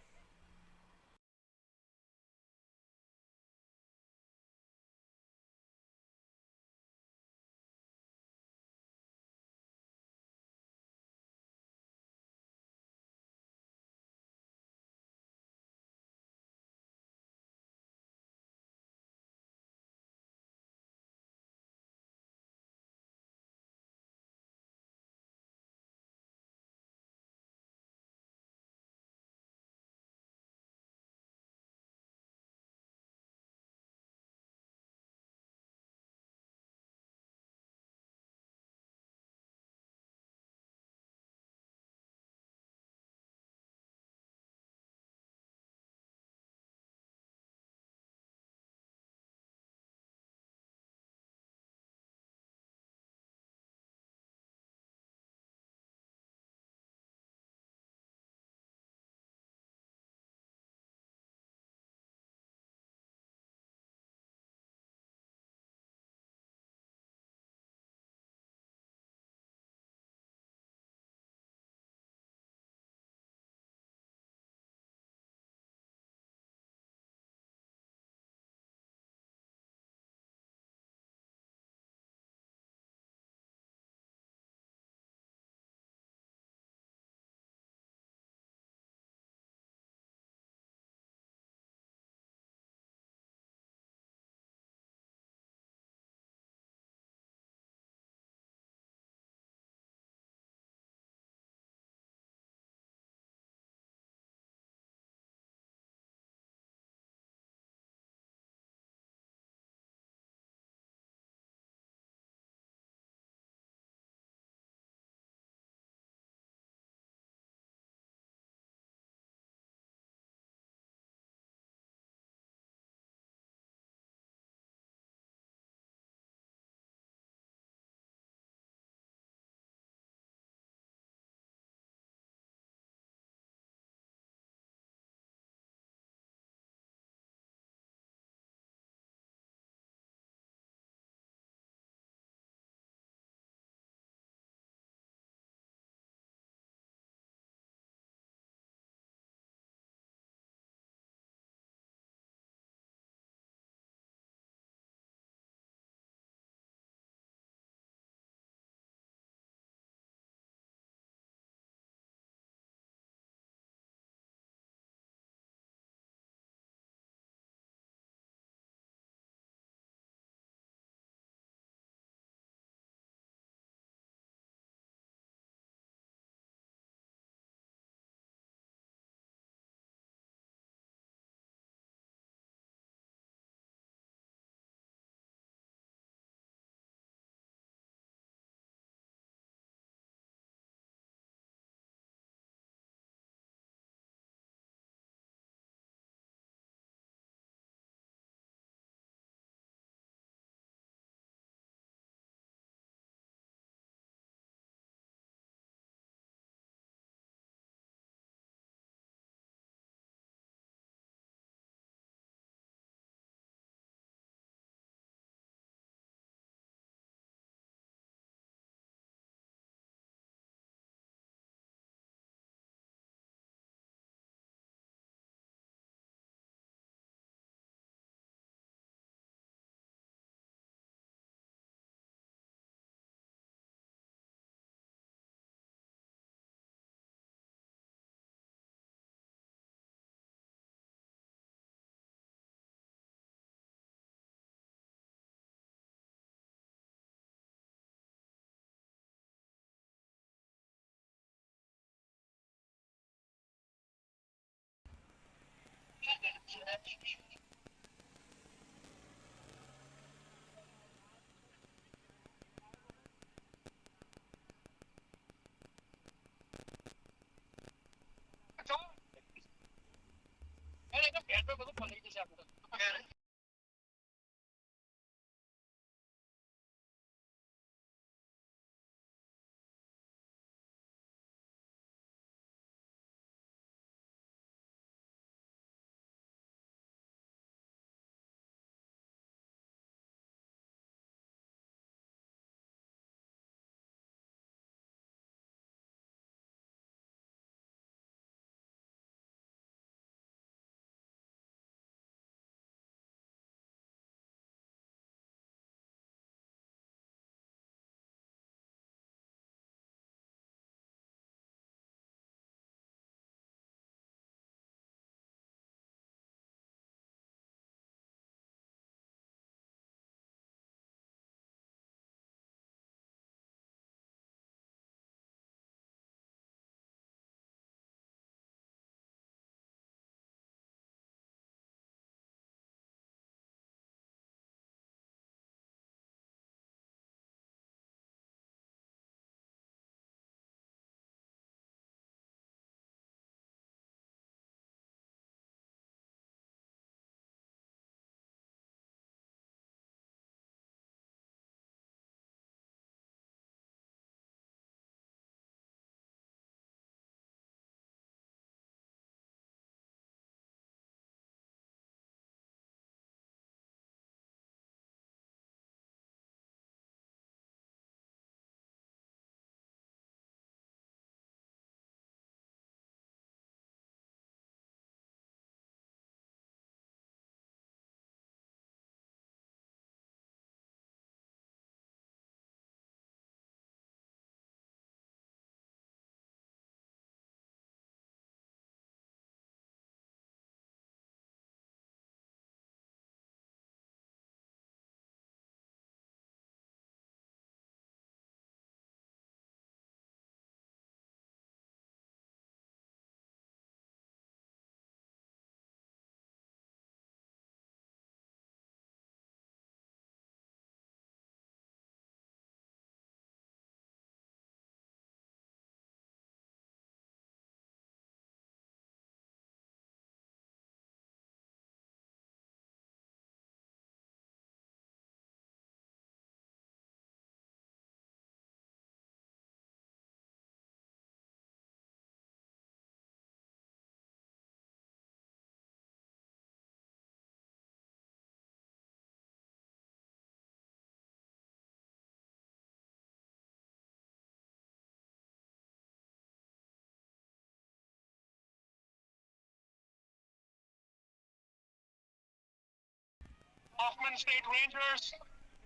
Hoffman State Rangers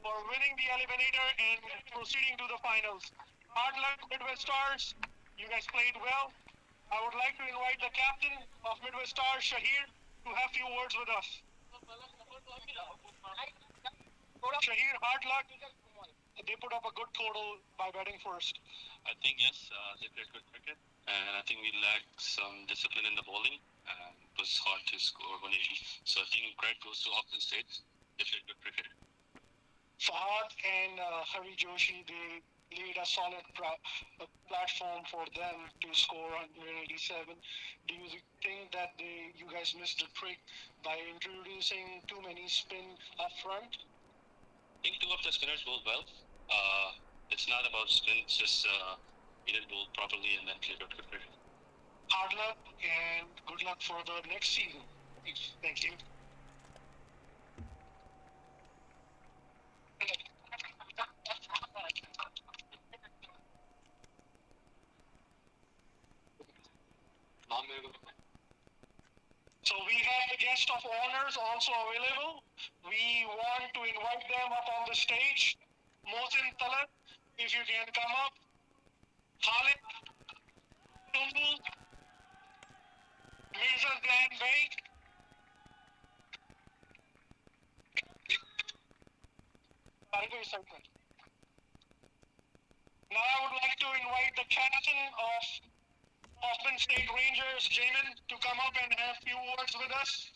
for winning the eliminator and proceeding to the finals. Hard luck, Midwest Stars. You guys played well. I would like to invite the captain of Midwest Stars, Shahir, to have few words with us. Shahir, hard luck. They put up a good total by batting first. I think yes, they played good cricket, and I think we lacked some discipline in the bowling, and it was hard to score 180. So I think credit goes to Hoffman State. They played good cricket. Fahad and Hari Joshi, they laid a solid platform for them to score 187. Do you think that you guys missed the trick by introducing too many spin up front? I think two of the spinners bowled well. It's not about spin, it's just we didn't bowl properly and then played good cricket. Hard luck and good luck for the next season. Thank you. So we have the guest of honors also available. We want to invite them up on the stage. Mohsin Talat, if you can come up. Khalid Tumbul, Mirza Dan Bey. Now I would like to invite the captain of Hoffman State Rangers, Jamin, to come up and have a few words with us.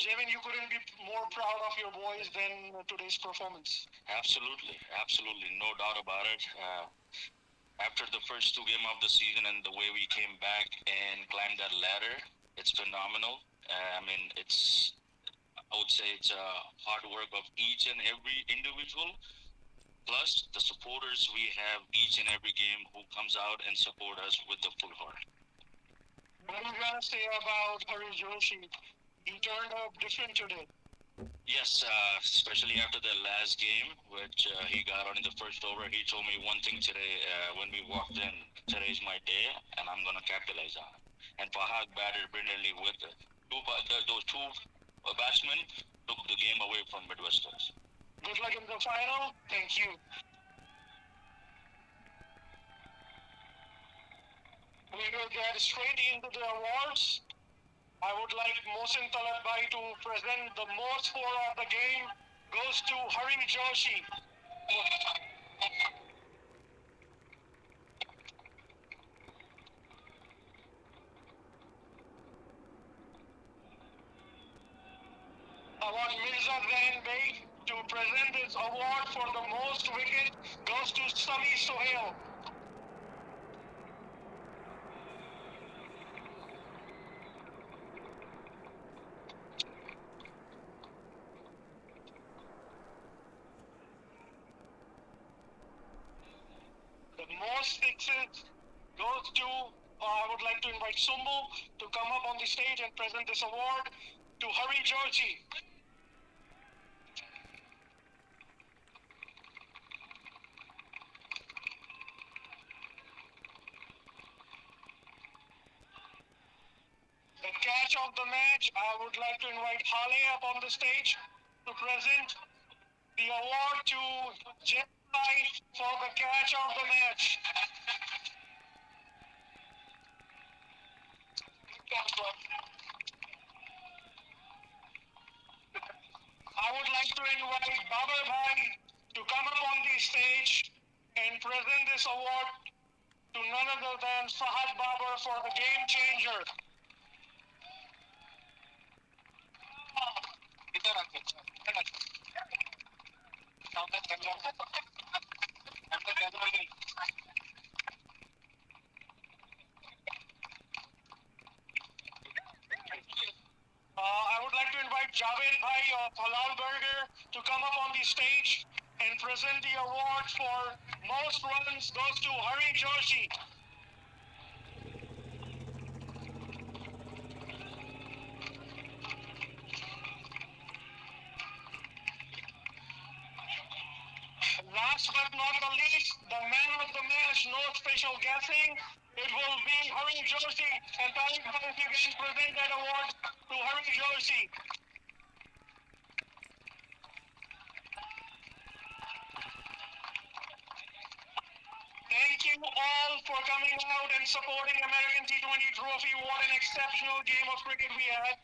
Javin, you couldn't be more proud of your boys than today's performance. Absolutely, absolutely, no doubt about it. After the first two games of the season and the way we came back and climbed that ladder, it's phenomenal. I would say it's a hard work of each and every individual, plus the supporters we have each and every game who comes out and support us with the full heart. What are you gonna say about Hari Joshi? He turned up different today. Yes, especially after the last game, which he got on in the first over, he told me one thing today when we walked in. Today's my day, and I'm gonna capitalize on it. And Fahad batted brilliantly with it. Those two batsmen took the game away from Midwesters. Good luck in the final. Thank you. We will get straight into the awards. I would like Mohsin Talatbhai to present the most score of the game goes to Hari Joshi. I want Mirza Zain Bey to present this award for the most wicket goes to Sami Sohail. The most sixes goes to, I would like to invite Sumbu to come up on the stage and present this award to Hari Joshi. The catch of the match, I would like to invite Hale up on the stage to present the award to Jai for the catch of the match. I would like to invite Babar Bhai to come up on the stage and present this award to none other than Fahad Babar for the game changer. I would like to invite Javed Bhai of Halal Burger to come up on the stage and present the award for most runs goes to Hari Joshi. Last but not the least, the man of the match, no special guessing. It will be Hari Joshi, and thank you if you can present that award to Hari Joshi. Thank you all for coming out and supporting American T20 Trophy. What an exceptional game of cricket we had.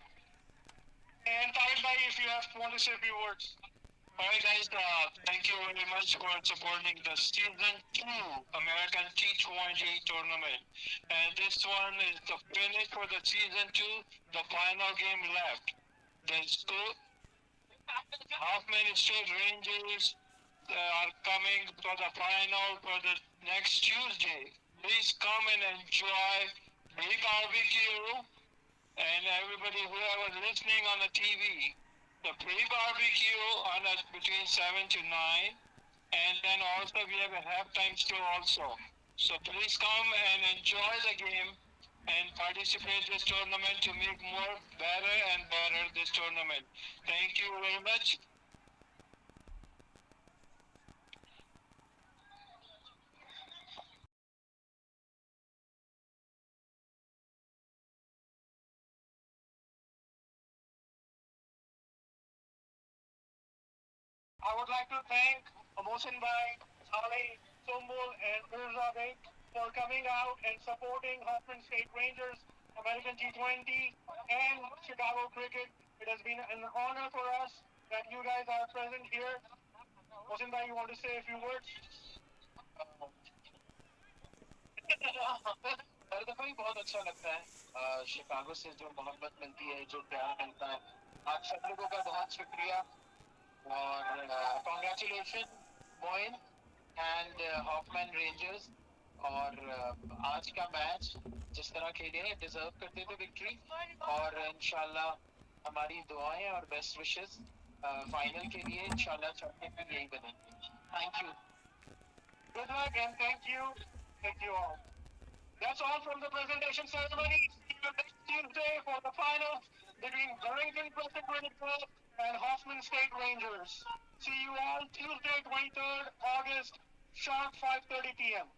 And Tariq Bhai, if you want to say a few words. Alright guys, thank you very much for supporting the Season 2 American T20 tournament. And this one is the finish for the Season 2, the final game left. The school, Hoffman State Rangers are coming for the final for the next Tuesday. Please come and enjoy big barbecue and everybody whoever listening on the TV. The pre-barbecue on us between 7 to 9, and then also we have a halftime show also. So please come and enjoy the game and participate in this tournament to make more better and better this tournament. Thank you very much. I would like to thank Mohsin Bhai, Ali, Sumbul, and Mirza Bey for coming out and supporting Hoffman State Rangers, American T20, and Chicago Cricket. It has been an honor for us that you guys are present here. Mohsin Bhai, you want to say a few words? हर दफा ही बहुत अच्छा लगता है Chicago से जो मोहब्बत मिलती है जो प्यार मिलता है आप सब लोगों का बहुत शुक्रिया और congratulations Moin and Hoffman Rangers और आज का मैच जिस तरह खेले हैं डिजर्व करते थे विक्ट्री और इंशाल्लाह हमारी दुआएं और बेस्ट विशेस फाइनल के लिए इंशाल्लाह चैंपियन भी यही बनेंगे thank you good luck and thank you all That's all from the presentation ceremony. See you next Tuesday for the finals between Burlington Crescent 24 and Hoffman State Rangers. See you all Tuesday, 23rd August, sharp 5:30 p.m.